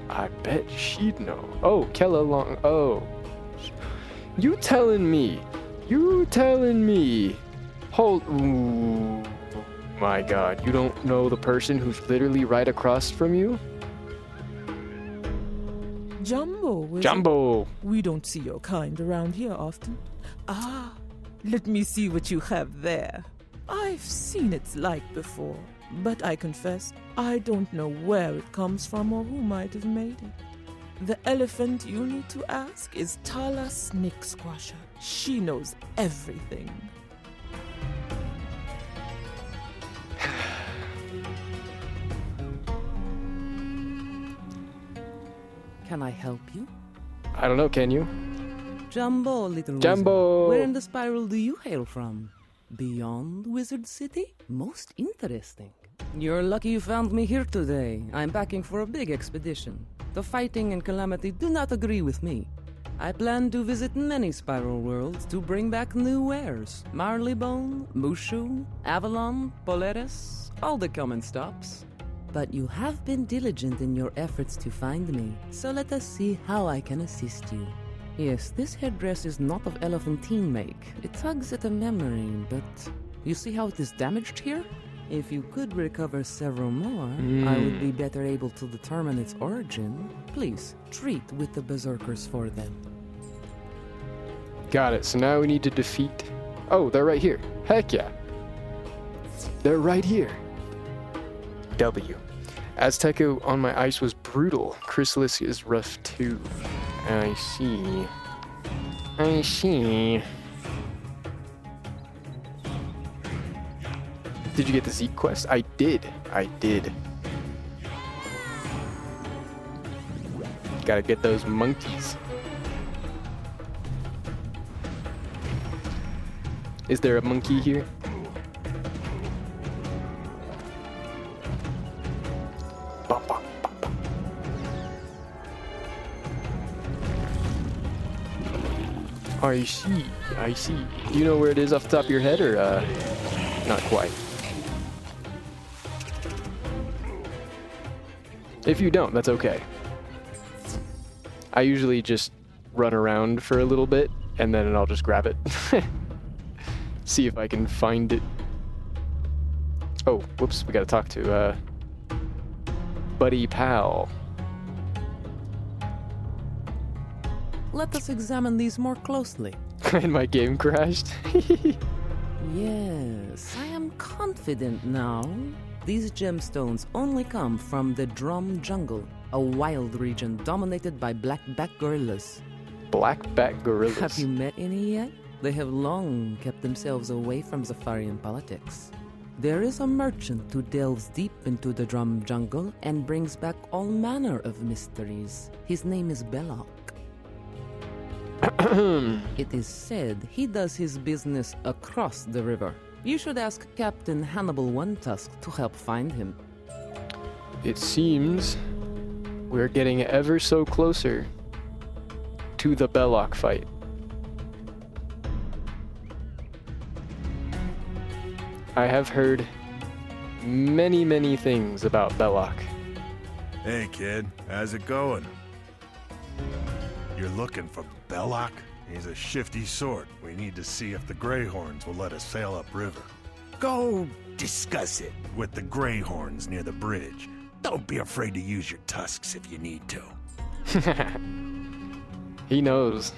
I bet she'd know. Oh, Kella Long. Oh. You telling me? Hold. Ooh. My god, you don't know the person who's literally right across from you? Jumbo, Wizard. Jumbo! We don't see your kind around here often. Ah, let me see what you have there. I've seen its like before, but I confess, I don't know where it comes from or who might have made it. The elephant you need to ask is Tala Snake Squasher. She knows everything. Can I help you? I don't know, can you? Jumbo, little Jumbo! wizard. Where in the spiral do you hail from? Beyond Wizard City? Most interesting. You're lucky you found me here today. I'm packing for a big expedition. The fighting and calamity do not agree with me. I plan to visit many spiral worlds to bring back new wares. Marleybone, Mushu, Avalon, Polaris, all the common stops. But you have been diligent in your efforts to find me, so let us see how I can assist you. Yes, this headdress is not of elephantine make. It tugs at a memory, but you see how it is damaged here? If you could recover several more, I would be better able to determine its origin. Please, treat with the berserkers for them. Got it, so now we need to defeat... Oh, they're right here. Heck yeah. They're right here. W. Azteca on my ice was brutal. Chrysalis is rough too. I see. Did you get the Zeke quest? I did. Gotta get those monkeys. Is there a monkey here? I see. Do you know where it is off the top of your head, or not quite? If you don't, that's okay. I usually just run around for a little bit, and then I'll just grab it. See if I can find it. Oh, whoops, we gotta talk to, Buddy Pal. let us examine these more closely. And my game crashed. Yes, I am confident now. These gemstones only come from the Drum Jungle, a wild region dominated by blackback gorillas. Blackback gorillas? Have you met any yet? They have long kept themselves away from Zafarian politics. There is a merchant who delves deep into the Drum Jungle and brings back all manner of mysteries. His name is Belloc. It is said he does his business across the river. You should ask Captain Hannibal One-Tusk to help find him. It seems we're getting ever so closer to the Belloc fight. I have heard many, many things about Belloc. Hey, kid. How's it going? You're looking for Belloc? He's a shifty sort. We need to see if the Greyhorns will let us sail upriver. Go discuss it with the Greyhorns near the bridge. Don't be afraid to use your tusks if you need to. He knows.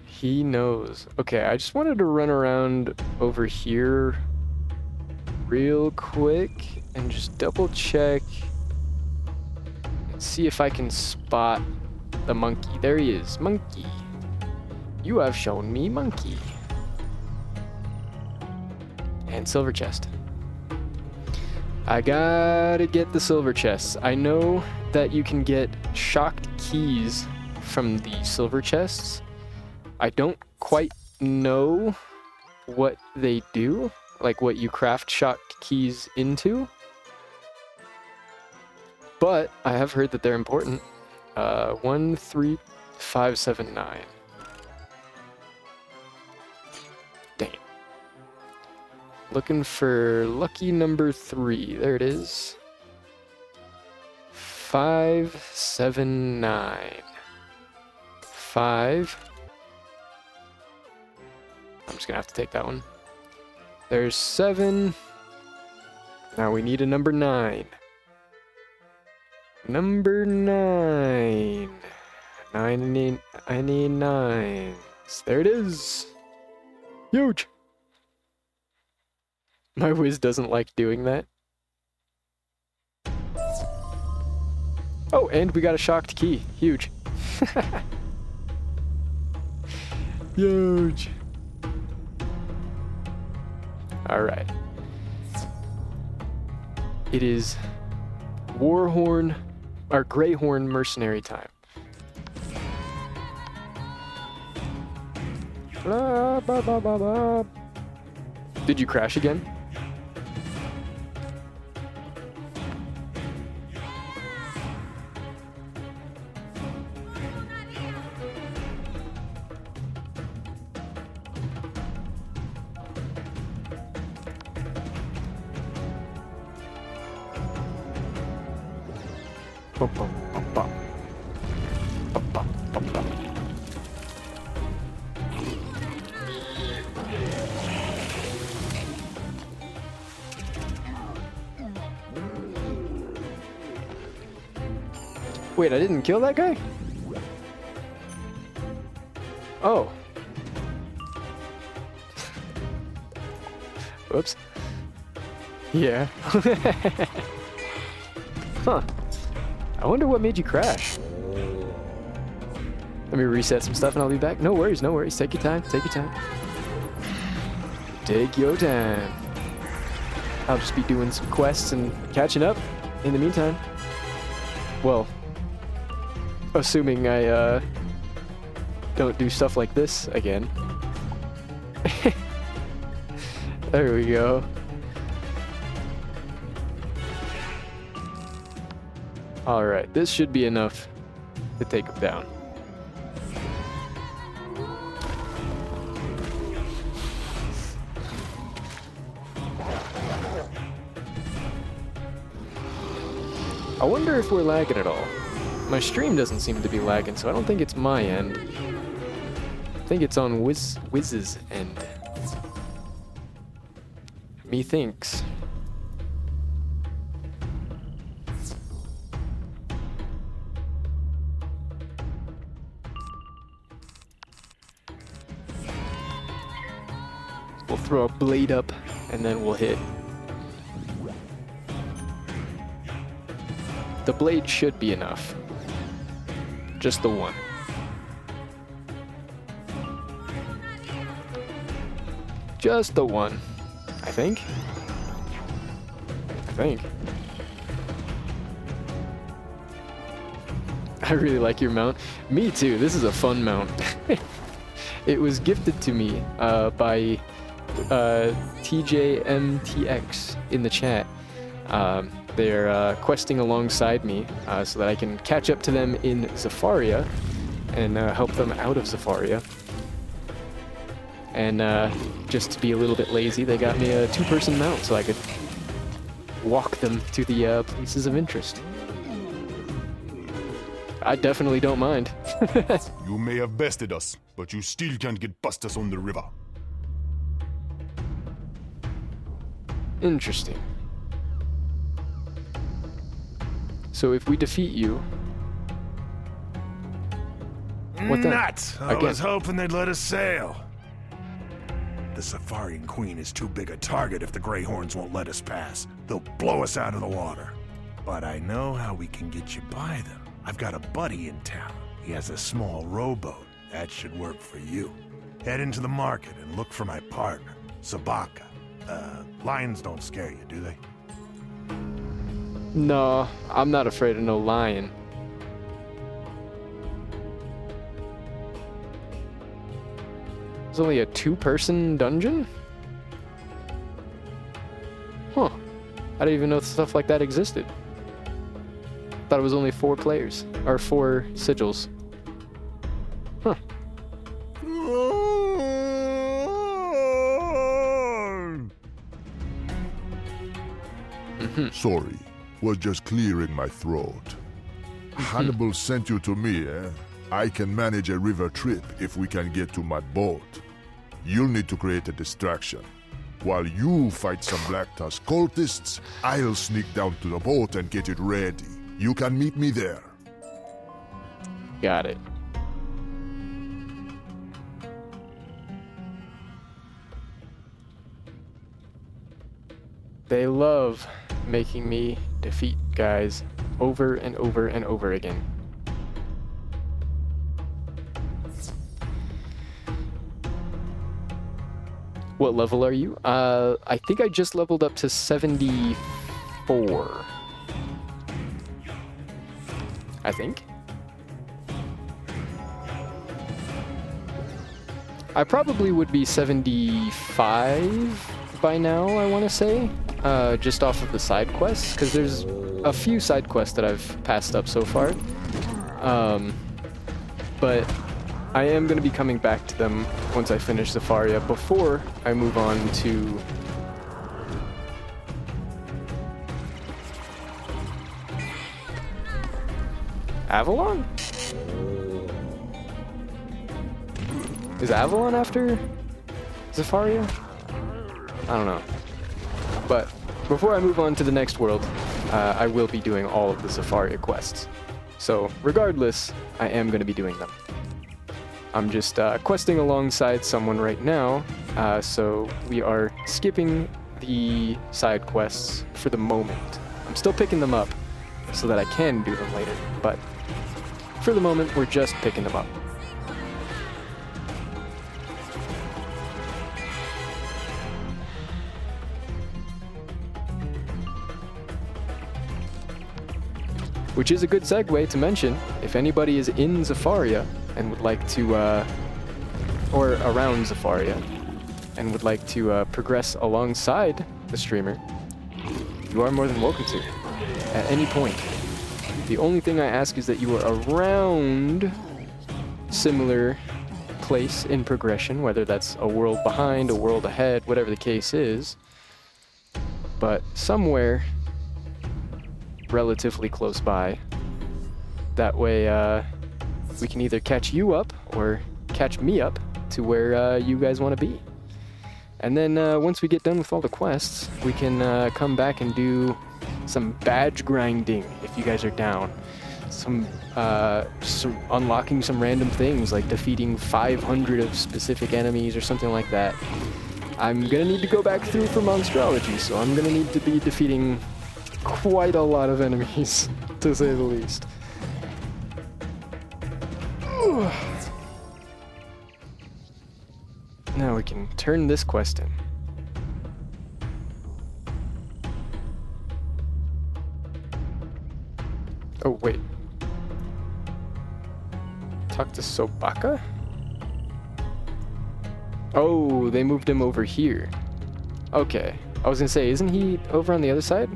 He knows. Okay, I just wanted to run around over here real quick and just double check and see if I can spot the monkey. There he is. Monkey. You have shown me monkey. And silver chest. I gotta get the silver chests. I know that you can get shocked keys from the silver chests. I don't quite know what they do, like what you craft shocked keys into, but I have heard that they're important. 13579. Dang it. Looking for lucky number 3. There it is. 579. 5. I'm just gonna have to take that one. There's 7. Now we need a number 9. Number 9. 9. I need 9. There it is. Huge. My Wiz doesn't like doing that. Oh, and we got a shocked key. Huge. Huge. Alright. It is Warhorn, or Greyhorn mercenary time. Blah, blah, blah, blah, blah. Did you crash again? Wait, I didn't kill that guy? Oh. Whoops. Yeah. Huh. I wonder what made you crash. Let me reset some stuff and I'll be back. No worries, no worries. Take your time, take your time. Take your time. I'll just be doing some quests and catching up in the meantime. Well, assuming I don't do stuff like this again. There we go. Alright, this should be enough to take him down. I wonder if we're lagging at all. My stream doesn't seem to be lagging, so I don't think it's my end. I think it's on Wiz's end. Methinks. We'll throw a blade up, and then we'll hit. The blade should be enough. Just the one. Just the one, I think. I really like your mount. Me too, this is a fun mount. It was gifted to me by TJMTX in the chat. They're questing alongside me so that I can catch up to them in Zafaria and help them out of Zafaria. And just to be a little bit lazy, they got me a 2-person mount so I could walk them to the places of interest. I definitely don't mind. You may have bested us, but you still can't get past us on the river. Interesting. So if we defeat you... What then? Nuts! I Again. was hoping they'd let us sail. The Zafarian Queen is too big a target if the Greyhorns won't let us pass. They'll blow us out of the water. But I know how we can get you by them. I've got a buddy in town. He has a small rowboat. That should work for you. Head into the market and look for my partner, Sabaka. Lions don't scare you, do they? No, I'm not afraid of no lion. It's only a 2-person dungeon? Huh. I didn't even know stuff like that existed. Thought it was only 4 players, or 4 sigils. Huh. Sorry, was just clearing my throat. Hannibal sent you to me, eh? I can manage a river trip if we can get to my boat. You'll need to create a distraction. While you fight some Black Tusk cultists, I'll sneak down to the boat and get it ready. You can meet me there. Got it. They love making me defeat guys over and over and over again. What level are you? I think I just leveled up to 74. I think. I probably would be 75 by now, I want to say. Just off of the side quests, because there's a few side quests that I've passed up so far. But I am going to be coming back to them once I finish Zafaria before I move on to... Avalon? Is Avalon after Zafaria? I don't know. But before I move on to the next world, I will be doing all of the Zafaria quests. So regardless, I am going to be doing them. I'm just questing alongside someone right now, so we are skipping the side quests for the moment. I'm still picking them up so that I can do them later, but for the moment, we're just picking them up. Which is a good segue to mention, if anybody is in Zafaria and would like to, or around Zafaria, and would like to progress alongside the streamer, you are more than welcome to, at any point. The only thing I ask is that you are around similar place in progression, whether that's a world behind, a world ahead, whatever the case is, but somewhere relatively close by. That way we can either catch you up or catch me up to where you guys want to be. And then once we get done with all the quests, we can come back and do some badge grinding if you guys are down. Some unlocking some random things like defeating 500 of specific enemies or something like that. I'm gonna need to go back through for monstrology, so I'm gonna need to be defeating quite a lot of enemies, to say the least. Now we can turn this quest in. Oh, wait. Talk to Sobaka? Oh, they moved him over here. Okay. I was gonna say, isn't he over on the other side?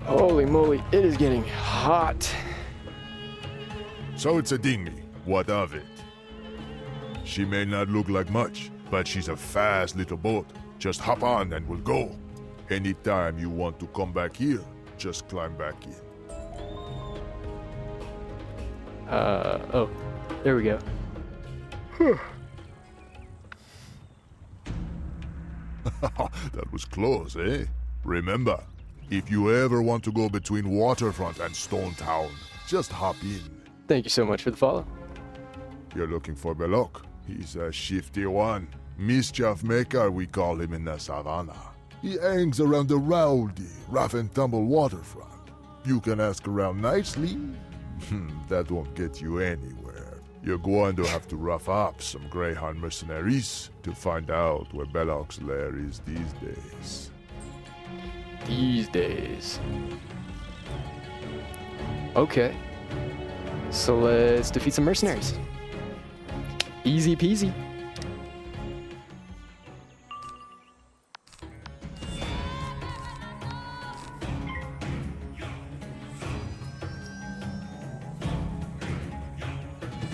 Holy moly, it is getting hot. So it's a dinghy. What of it? She may not look like much, but she's a fast little boat. Just hop on and we'll go. Anytime you want to come back here, just climb back in. Oh. There we go. That was close, eh? Remember, if you ever want to go between Waterfront and Stone Town, just hop in. Thank you so much for the follow. You're looking for Belloc. He's a shifty one. Mischief maker, we call him in the savannah. He hangs around the rowdy, rough and tumble waterfront. You can ask around nicely. That won't get you anywhere. You're going to have to rough up some Greyhound mercenaries to find out where Belloc's lair is these days. These days. Okay. So let's defeat some mercenaries. Easy peasy.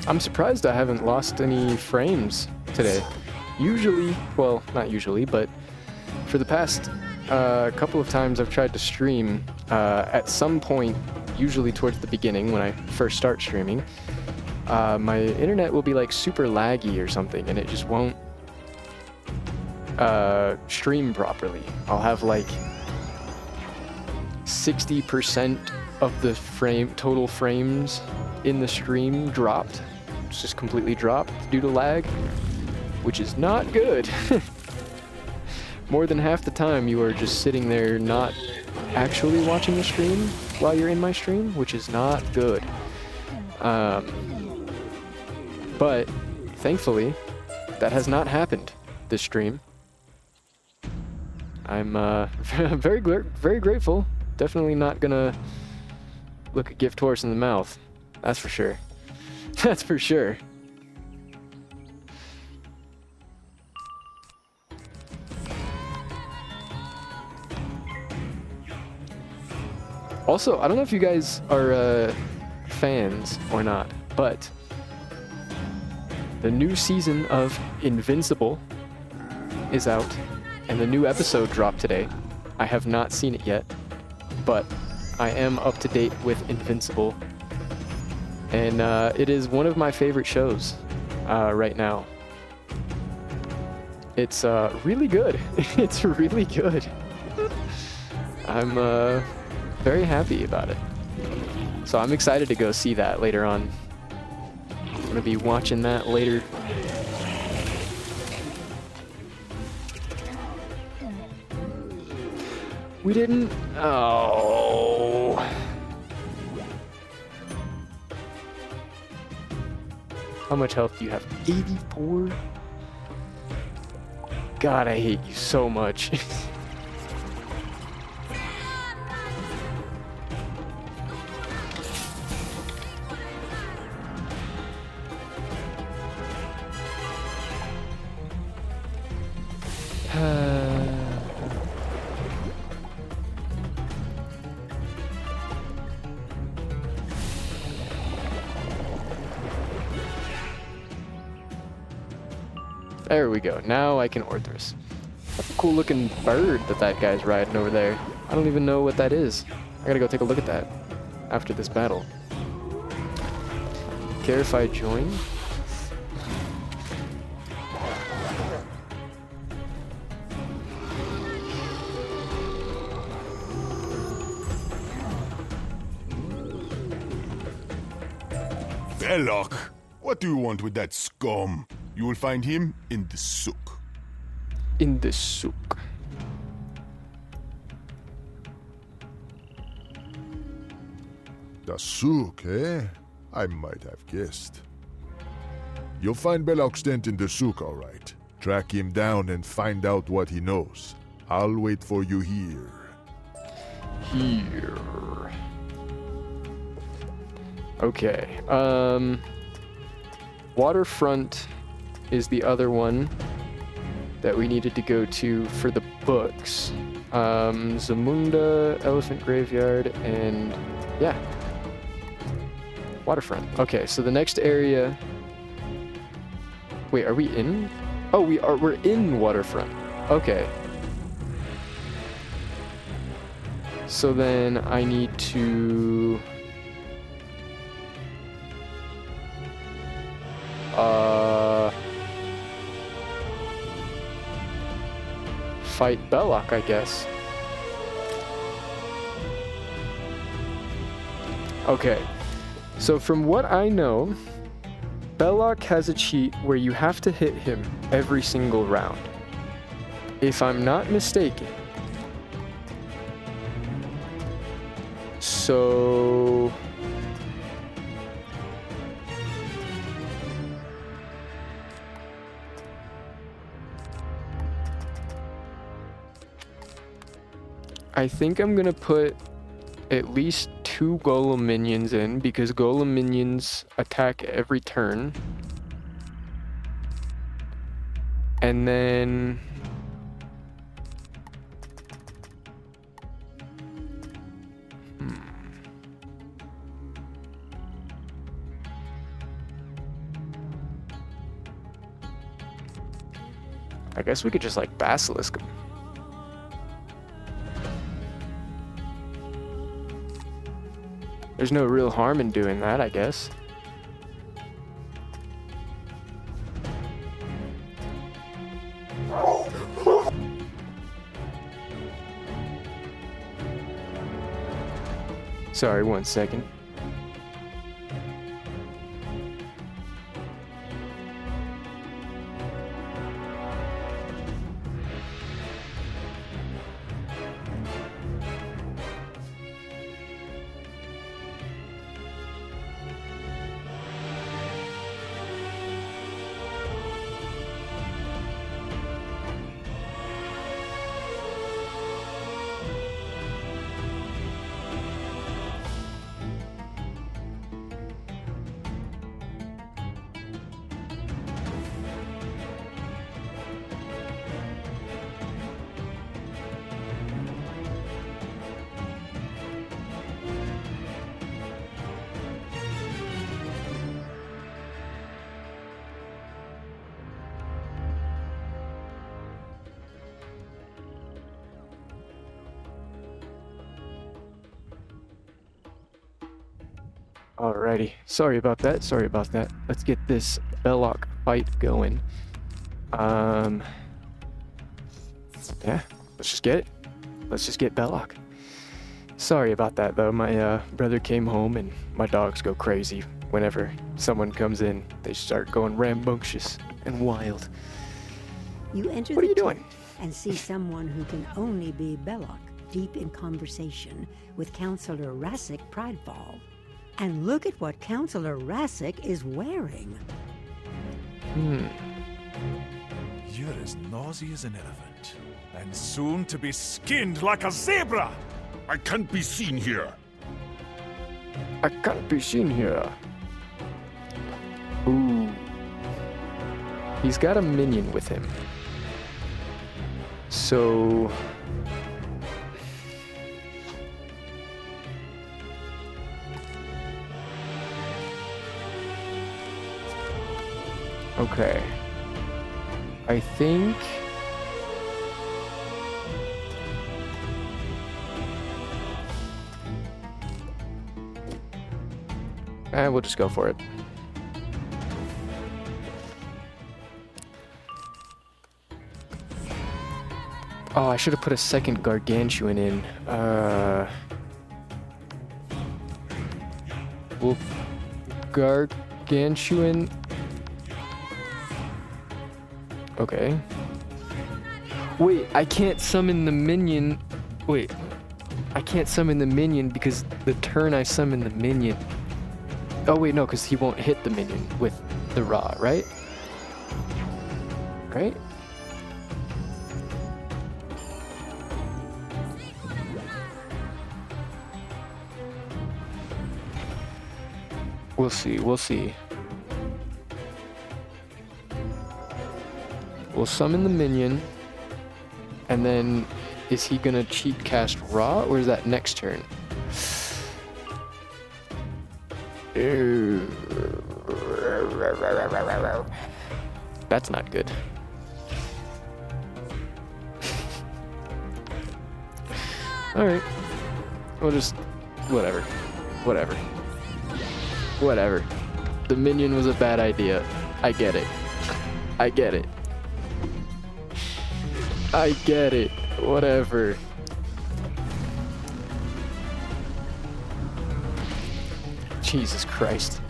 I'm surprised I haven't lost any frames today. Usually, well, not usually, but for the past couple of times I've tried to stream, at some point, usually towards the beginning when I first start streaming, my internet will be like super laggy or something and it just won't stream properly. I'll have like 60% of the total frames in the stream dropped. It's just completely dropped due to lag, which is not good. More than half the time you are just sitting there not actually watching the stream while you're in my stream, which is not good. But thankfully, that has not happened this stream. I'm very grateful. Definitely not gonna look a gift horse in the mouth. That's for sure. That's for sure. Also, I don't know if you guys are fans or not, but the new season of Invincible is out, and the new episode dropped today. I have not seen it yet, but I am up to date with Invincible, and it is one of my favorite shows right now. It's really good. It's really good. I'm very happy about it. So I'm excited to go see that later on. I'm gonna be watching that later. We didn't... Oh. How much health do you have? 84? God, I hate you so much. There we go. Now I can Orthrus. That's a cool looking bird that guy's riding over there. I don't even know what that is. I gotta go take a look at that after this battle. Care if I join? Belloc! What do you want with that scum? You will find him in the souk. In the souk. The souk, eh? I might have guessed. You'll find Belloc Stent in the souk, all right. Track him down and find out what he knows. I'll wait for you here. Here. Okay. Waterfront is the other one that we needed to go to for the books. Zamunda, Elephant Graveyard, and yeah. Waterfront. Okay, so the next area... Wait, are we in? Oh, we're in Waterfront. Okay. So then I need to... fight Belloc, I guess. Okay. So from what I know, Belloc has a cheat where you have to hit him every single round. If I'm not mistaken. So... I think I'm gonna put at least 2 golem minions in, because golem minions attack every turn. And then... I guess we could just like basilisk him. There's no real harm in doing that, I guess. Sorry, 1 second. Alrighty, sorry about that. Let's get this Belloc fight going. Yeah, let's just get it. Let's just get Belloc. Sorry about that though, my brother came home and my dogs go crazy. Whenever someone comes in, they start going rambunctious and wild. You enter What are the you doing? tent and see someone who can only be Belloc, deep in conversation with Counselor Rassic Pridefall. And look at what Counselor Rassic is wearing. You're as noisy as an elephant, and soon to be skinned like a zebra! I can't be seen here. I can't be seen here. Ooh. He's got a minion with him. So... Okay. I think... we'll just go for it. Oh, I should have put a second gargantuan in. We'll Gargantuan. Okay. Wait, I can't summon the minion. Wait. I can't summon the minion because the turn I summon the minion. Oh wait, no, because he won't hit the minion with the Ra, right? Right? We'll see, we'll see. We'll summon the minion, and then is he gonna cheat cast Ra, or is that next turn? That's not good. Alright. We'll just... whatever. Whatever. Whatever. The minion was a bad idea. I get it. I get it. I get it. Whatever. Jesus Christ.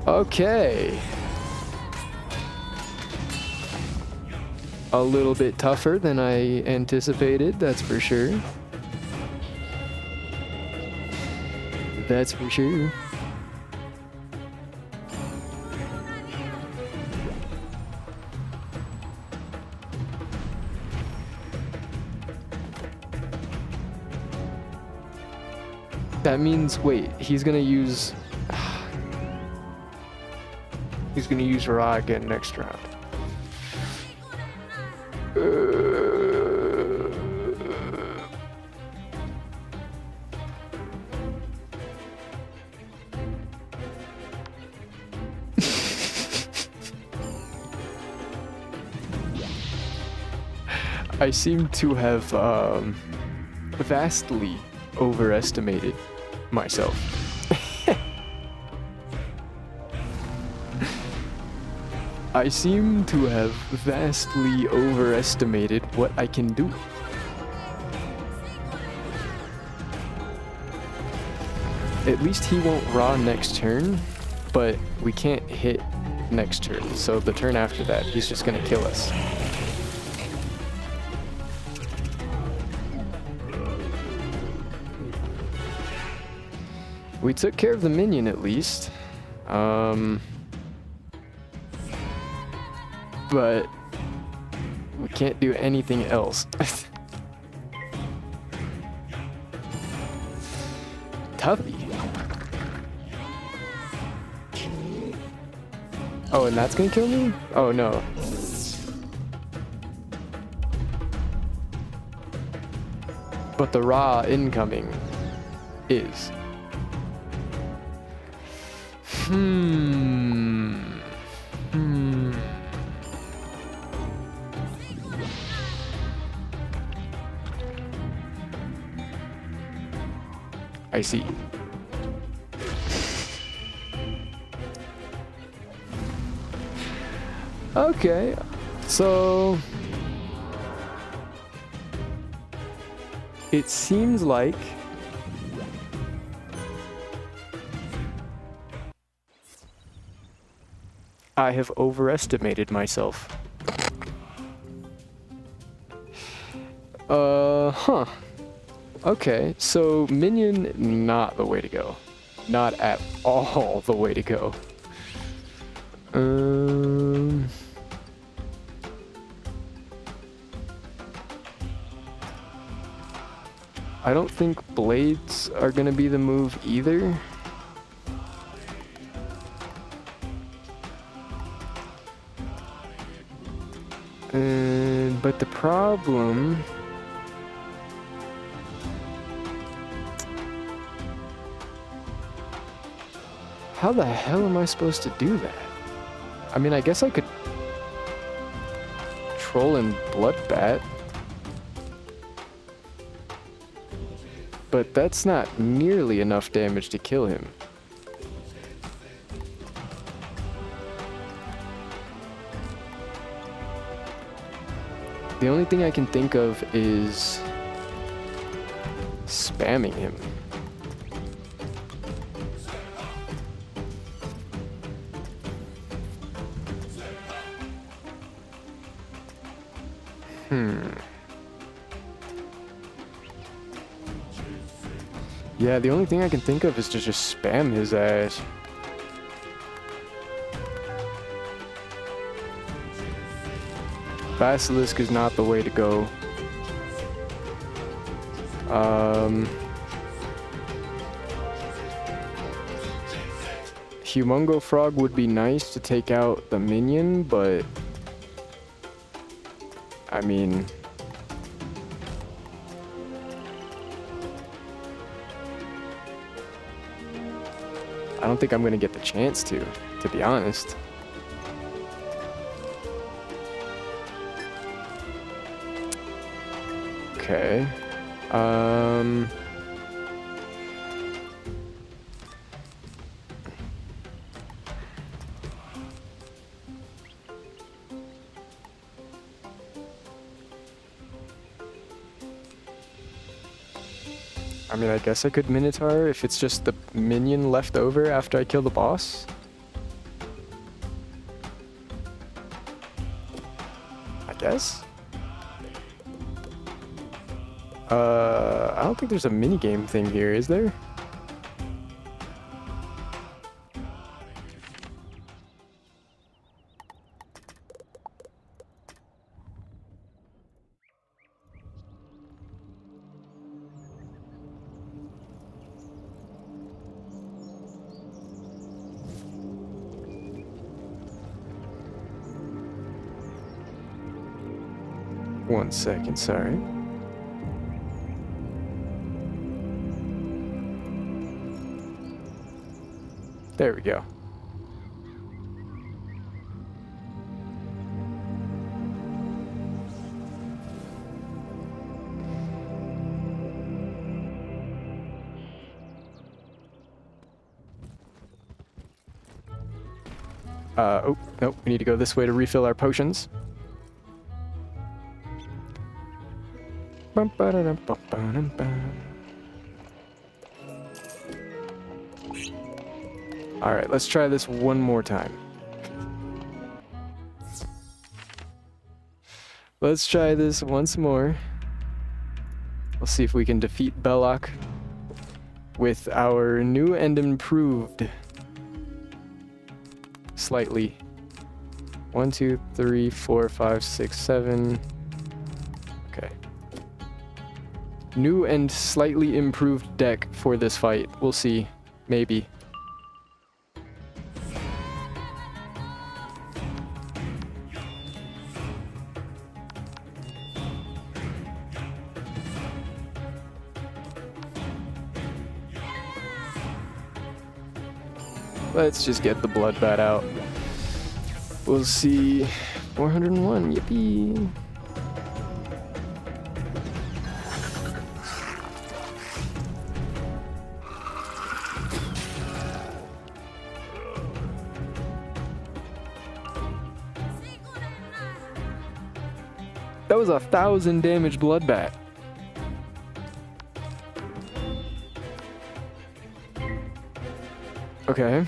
Okay. A little bit tougher than I anticipated, that's for sure. That's for sure. That means, wait, he's gonna use... he's gonna use Ra again next round. I seem to have vastly overestimated myself. I seem to have vastly overestimated what I can do. At least he won't Ra next turn, but we can't hit next turn, so the turn after that, he's just gonna kill us. We took care of the minion at least. But we can't do anything else. Tuffy. Oh, and that's gonna kill me? Oh no. But the Ra incoming is. I see. Okay, so it seems like I have overestimated myself. Huh. Okay, so minion, not the way to go. Not at all the way to go. I don't think blades are gonna be the move either. But the problem... How the hell am I supposed to do that? I mean, I guess I could troll and bloodbat. But that's not nearly enough damage to kill him. The only thing I can think of is spamming him. Yeah, the only thing I can think of is to just spam his ass. Basilisk is not the way to go. Humongo Frog would be nice to take out the minion, but I mean, I don't think I'm gonna get the chance to be honest. Okay. I mean, I guess I could Minotaur if it's just the minion left over after I kill the boss. I guess? I don't think there's a minigame thing here, is there? One second, sorry. There we go. Oh, nope, we need to go this way to refill our potions. Alright, let's try this one more time. Let's try this once more. We'll see if we can defeat Belloc with our new and improved slightly. 1, 2, 3, 4, 5, 6, 7. Okay. New and slightly improved deck for this fight. We'll see. Maybe. Let's just get the bloodbath out. We'll see. 401, yippee. That was 1,000 damage bloodbath. Okay.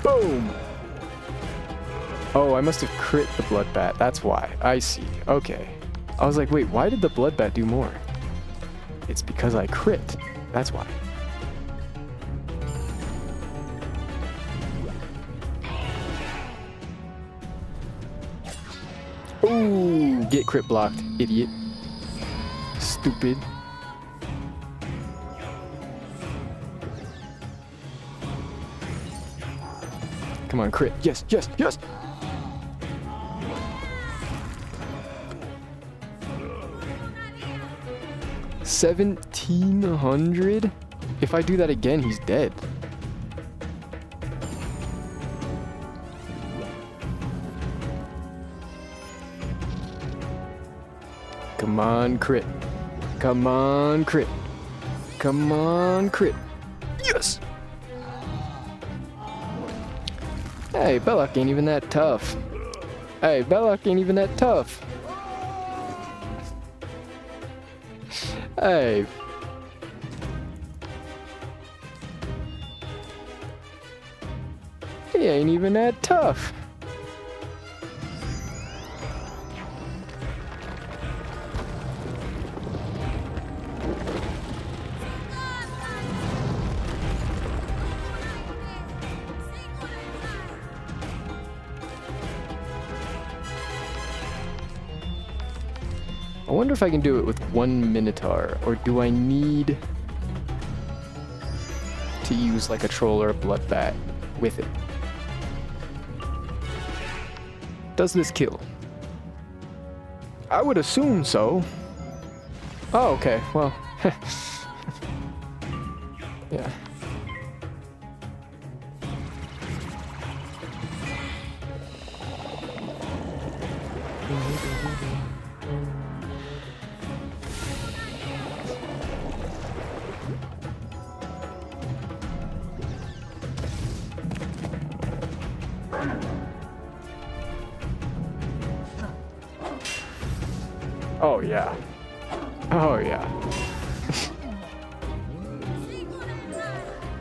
Boom! Oh, I must have crit the bloodbath. That's why. I see. Okay. I was like, wait, why did the bloodbath do more? It's because I crit. That's why. Ooh, get crit blocked, idiot. Stupid. Come on, crit. Yes, yes, yes! $1,700? If I do that again, he's dead. Come on, crit. Come on, crit. Come on, crit. Yes! Hey, Belloc ain't even that tough. Hey, Belloc ain't even that tough. Hey. He ain't even that tough. I wonder if I can do it with one Minotaur, or do I need to use like a troll or a blood bat with it? Does this kill? I would assume so. Oh, okay, well. Yeah. Oh yeah. Oh yeah.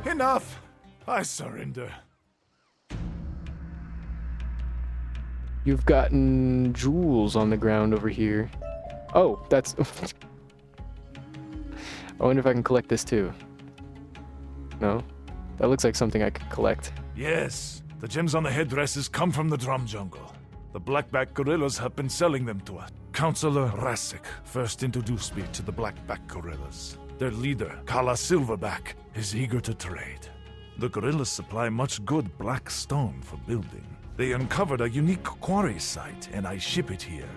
Enough! I surrender. You've gotten jewels on the ground over here. Oh, that's... I wonder if I can collect this too. No? That looks like something I could collect. Yes, the gems on the headdresses come from the drum jungle. The blackback gorillas have been selling them to us. Counselor Rasik first introduced me to the blackback gorillas. Their leader, Kala Silverback, is eager to trade. The gorillas supply much good black stone for building. They uncovered a unique quarry site, and I ship it here.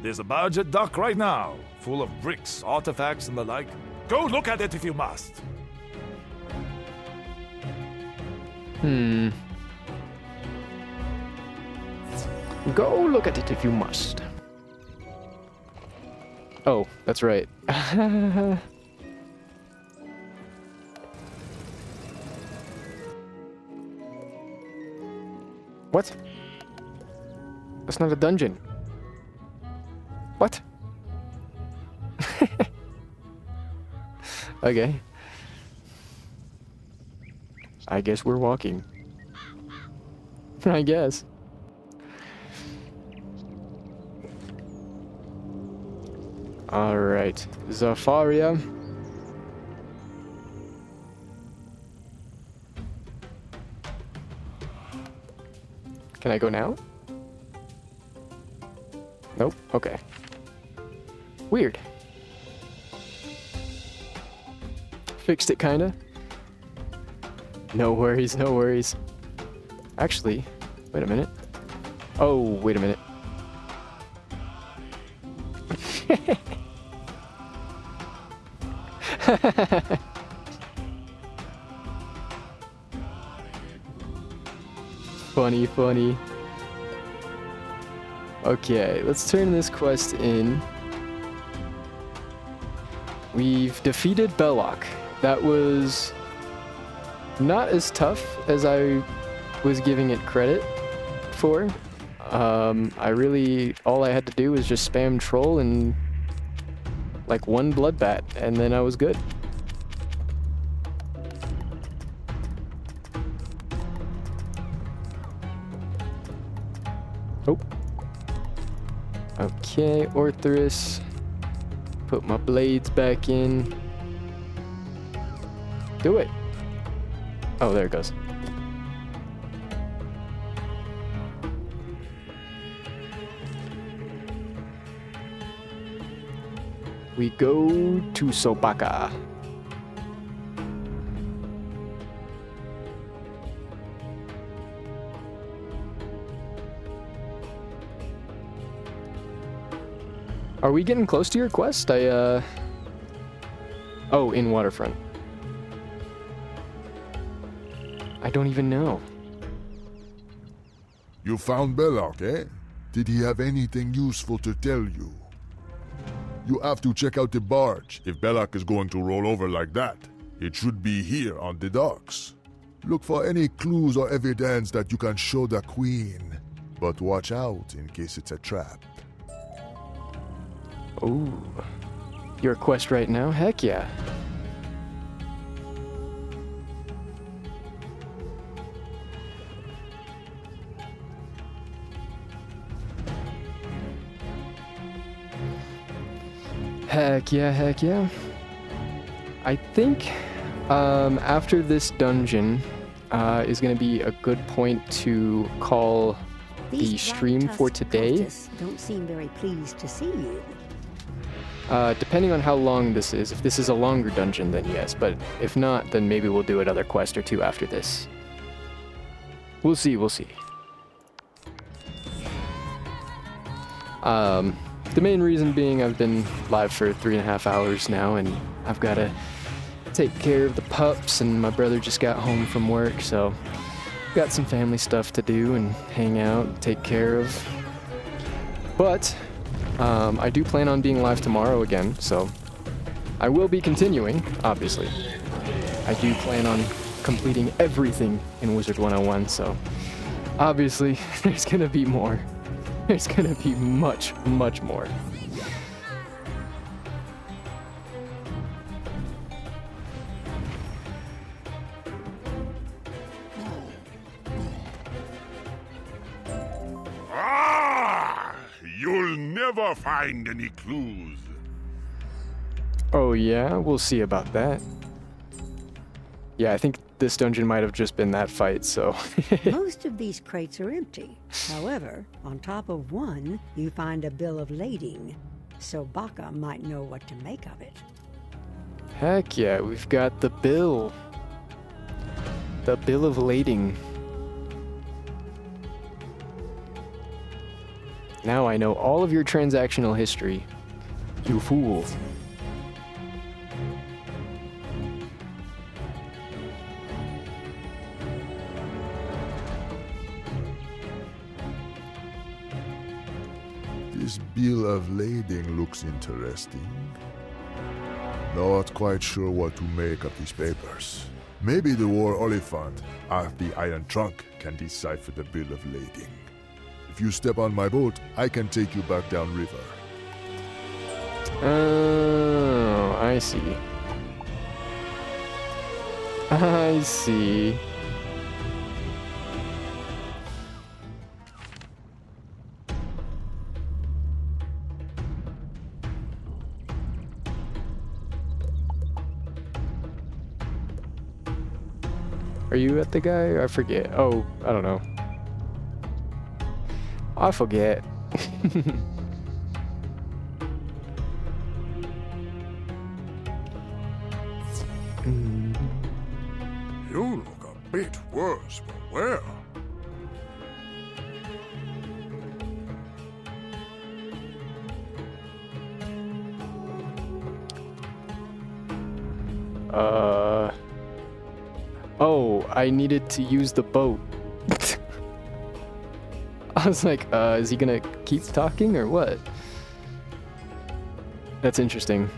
There's a barge at dock right now, full of bricks, artifacts, and the like. Go look at it if you must. Go look at it if you must. Oh, that's right. What? That's not a dungeon. What? Okay. I guess we're walking. I guess. Alright. Zafaria. Can I go now? Nope. Okay. Weird. Fixed it, kinda. No worries, no worries. Actually, wait a minute. Oh, wait a minute. Funny, funny. Okay, let's turn this quest in. We've defeated Belloc. That was not as tough as I was giving it credit for. All I had to do was just spam troll and like one blood bat, and then I was good. Oh. Okay, Orthrus. Put my blades back in. Do it. Oh, there it goes. We go to Sobaka. Are we getting close to your quest? Oh, in Waterfront. I don't even know. You found Belloc, eh? Did he have anything useful to tell you? You have to check out the barge. If Belloc is going to roll over like that, it should be here on the docks. Look for any clues or evidence that you can show the Queen. But watch out in case it's a trap. Ooh. Your quest right now? Heck yeah. Heck yeah, heck yeah. I think after this dungeon is going to be a good point to call the stream for today. Don't seem very pleased to see you. Depending on how long this is. If this is a longer dungeon, then yes. But if not, then maybe we'll do another quest or two after this. We'll see, we'll see. The main reason being I've been live for 3.5 hours now, and I've got to take care of the pups, and my brother just got home from work, so got some family stuff to do and hang out and take care of. But I do plan on being live tomorrow again, so I will be continuing, obviously. I do plan on completing everything in Wizard 101, so obviously there's going to be more. There's going to be much, much more. You'll never find any clues. Oh yeah? We'll see about that. Yeah, I think this dungeon might have just been that fight, so... Most of these crates are empty. However, on top of one, you find a bill of lading, so Baka might know what to make of it. Heck yeah, we've got the bill. The bill of lading. Now I know all of your transactional history. You fool. This bill of lading looks interesting. Not quite sure what to make of these papers. Maybe the War Oliphant at the Iron Trunk can decipher the bill of lading. If you step on my boat, I can take you back downriver. Oh, I see. I see. Are you at the guy? I forget. Oh, I don't know. I forget. You look a bit worse for wear. Oh, I needed to use the boat. I was like, is he gonna keep talking or what? That's interesting.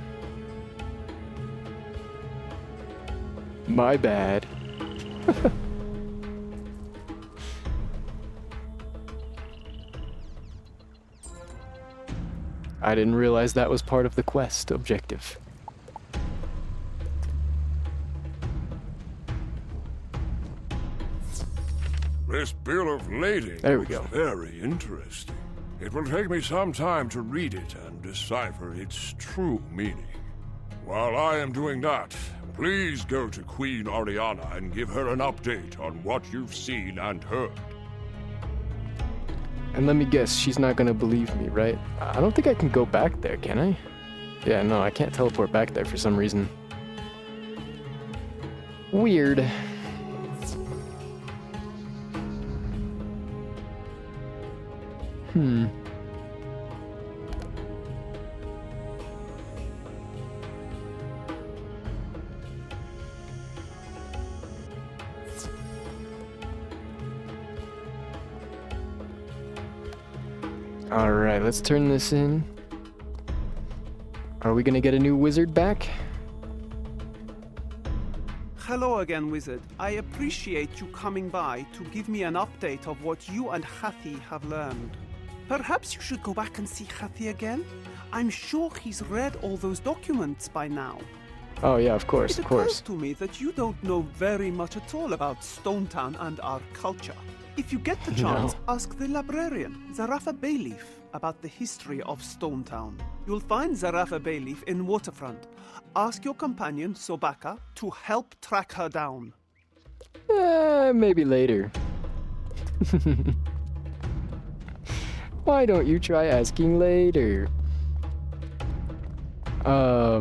My bad. I didn't realize that was part of the quest objective. This bill of lading There we looks go. very interesting. It will take me some time to read it and decipher its true meaning. While I am doing that, please go to Queen Oriana and give her an update on what you've seen and heard. And let me guess, she's not gonna believe me, right? I don't think I can go back there, can I? Yeah, no, I can't teleport back there for some reason. Weird. Alright, let's turn this in. Are we gonna get a new wizard back? Hello again, Wizard. I appreciate you coming by to give me an update of what you and Hathi have learned. Perhaps you should go back and see Hathi again? I'm sure he's read all those documents by now. Oh yeah, of course, It of course. occurs to me that you don't know very much at all about Stonetown and our culture. If you get the chance, ask the librarian, Zarafa Bayleaf, about the history of Stonetown. You'll find Zarafa Bayleaf in Waterfront. Ask your companion, Sobaka, to help track her down. Maybe later. Why don't you try asking later? I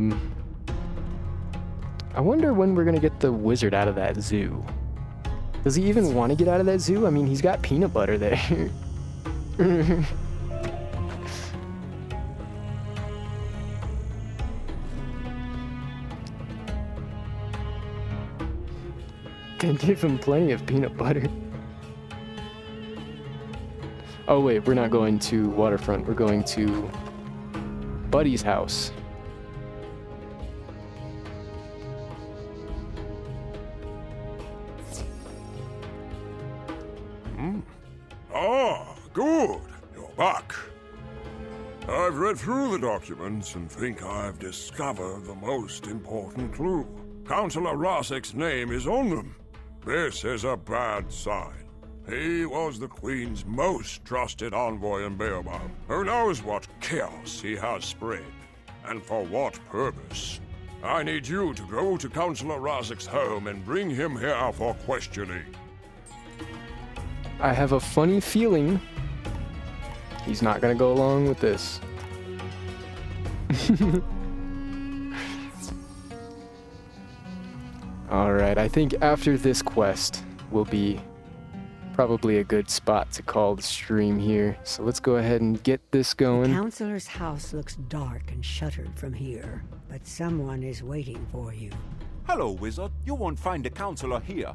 wonder when we're gonna get the wizard out of that zoo. Does he even want to get out of that zoo? I mean, he's got peanut butter there. Can give him plenty of peanut butter. Oh wait, we're not going to Waterfront. We're going to Buddy's house. Ah, good. You're back. I've read through the documents and think I've discovered the most important clue. Councillor Rasek's name is on them. This is a bad sign. He was the Queen's most trusted envoy in Baobab. Who knows what chaos he has spread, and for what purpose. I need you to go to Councillor Rasek's home and bring him here for questioning. I have a funny feeling he's not gonna go along with this. Alright, I think after this quest will be probably a good spot to call the stream here. So let's go ahead and get this going. The counselor's house looks dark and shuttered from here, but someone is waiting for you. Hello, Wizard. You won't find the counselor here.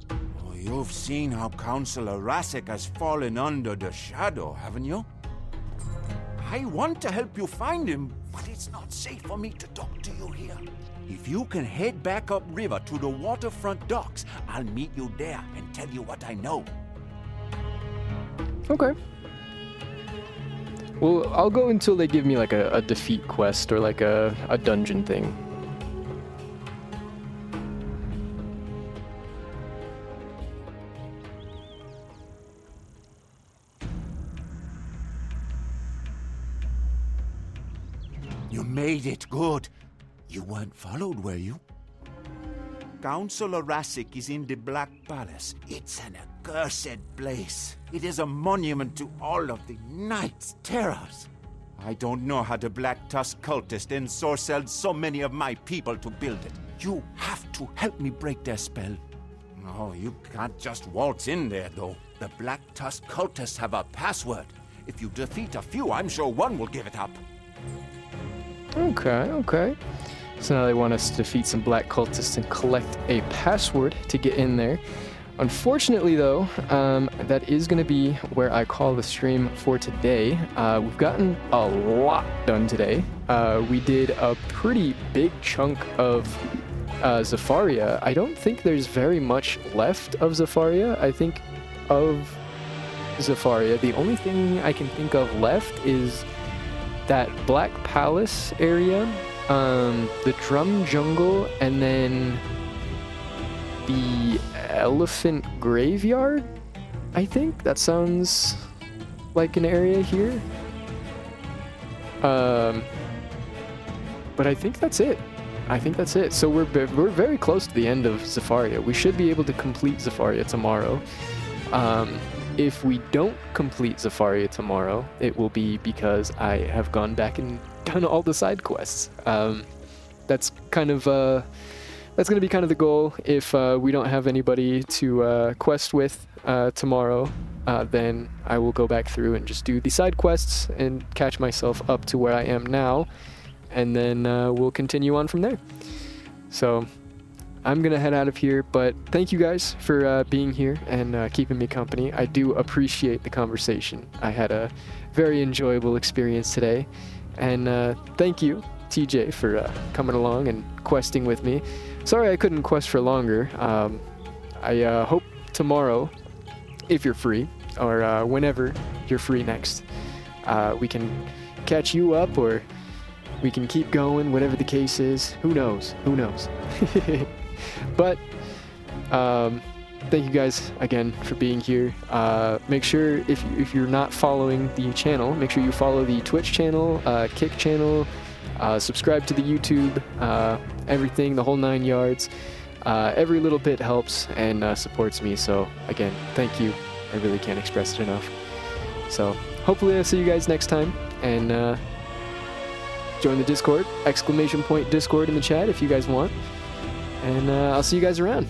Oh, you've seen how Counselor Rasek has fallen under the shadow, haven't you? I want to help you find him, but it's not safe for me to talk to you here. If you can head back upriver to the waterfront docks, I'll meet you there and tell you what I know. Okay. Well, I'll go until they give me like a defeat quest or like a dungeon thing. You made it good. You weren't followed, were you? Counselor Rasek is in the Black Palace. It's an accursed place. It is a monument to all of the Knight's terrors. I don't know how the Black Tusk cultists ensorcelled so many of my people to build it. You have to help me break their spell. No, you can't just waltz in there, though. The Black Tusk cultists have a password. If you defeat a few, I'm sure one will give it up. Okay. So now they want us to defeat some black cultists and collect a password to get in there. Unfortunately, though, that is going to be where I call the stream for today. We've gotten a lot done today. We did a pretty big chunk of Zafaria. I don't think there's very much left of Zafaria. I think of Zafaria, the only thing I can think of left is that Black Palace area, the Drum Jungle, and then the Elephant Graveyard, I think? That sounds like an area here. But I think that's it. So we're very close to the end of Zafaria. We should be able to complete Zafaria tomorrow. If we don't complete Zafaria tomorrow, it will be because I have gone back and done all the side quests. That's kind of that's going to be kind of the goal. If we don't have anybody to quest with tomorrow, then I will go back through and just do the side quests and catch myself up to where I am now, and then we'll continue on from there. So I'm going to head out of here, but thank you guys for being here and keeping me company. I do appreciate the conversation. I had a very enjoyable experience today, And thank you, TJ, for coming along and questing with me. Sorry I couldn't quest for longer. I hope tomorrow, if you're free, or whenever you're free next, we can catch you up, or we can keep going, whatever the case is. Who knows? Who knows? But thank you guys again for being here. Make sure, if you're not following the channel, make sure you follow the Twitch channel, Kick channel, subscribe to the YouTube, everything, the whole 9 yards. Every little bit helps and supports me. So again, thank you. I really can't express it enough. So hopefully I'll see you guys next time, and join the Discord, !Discord in the chat if you guys want. And I'll see you guys around.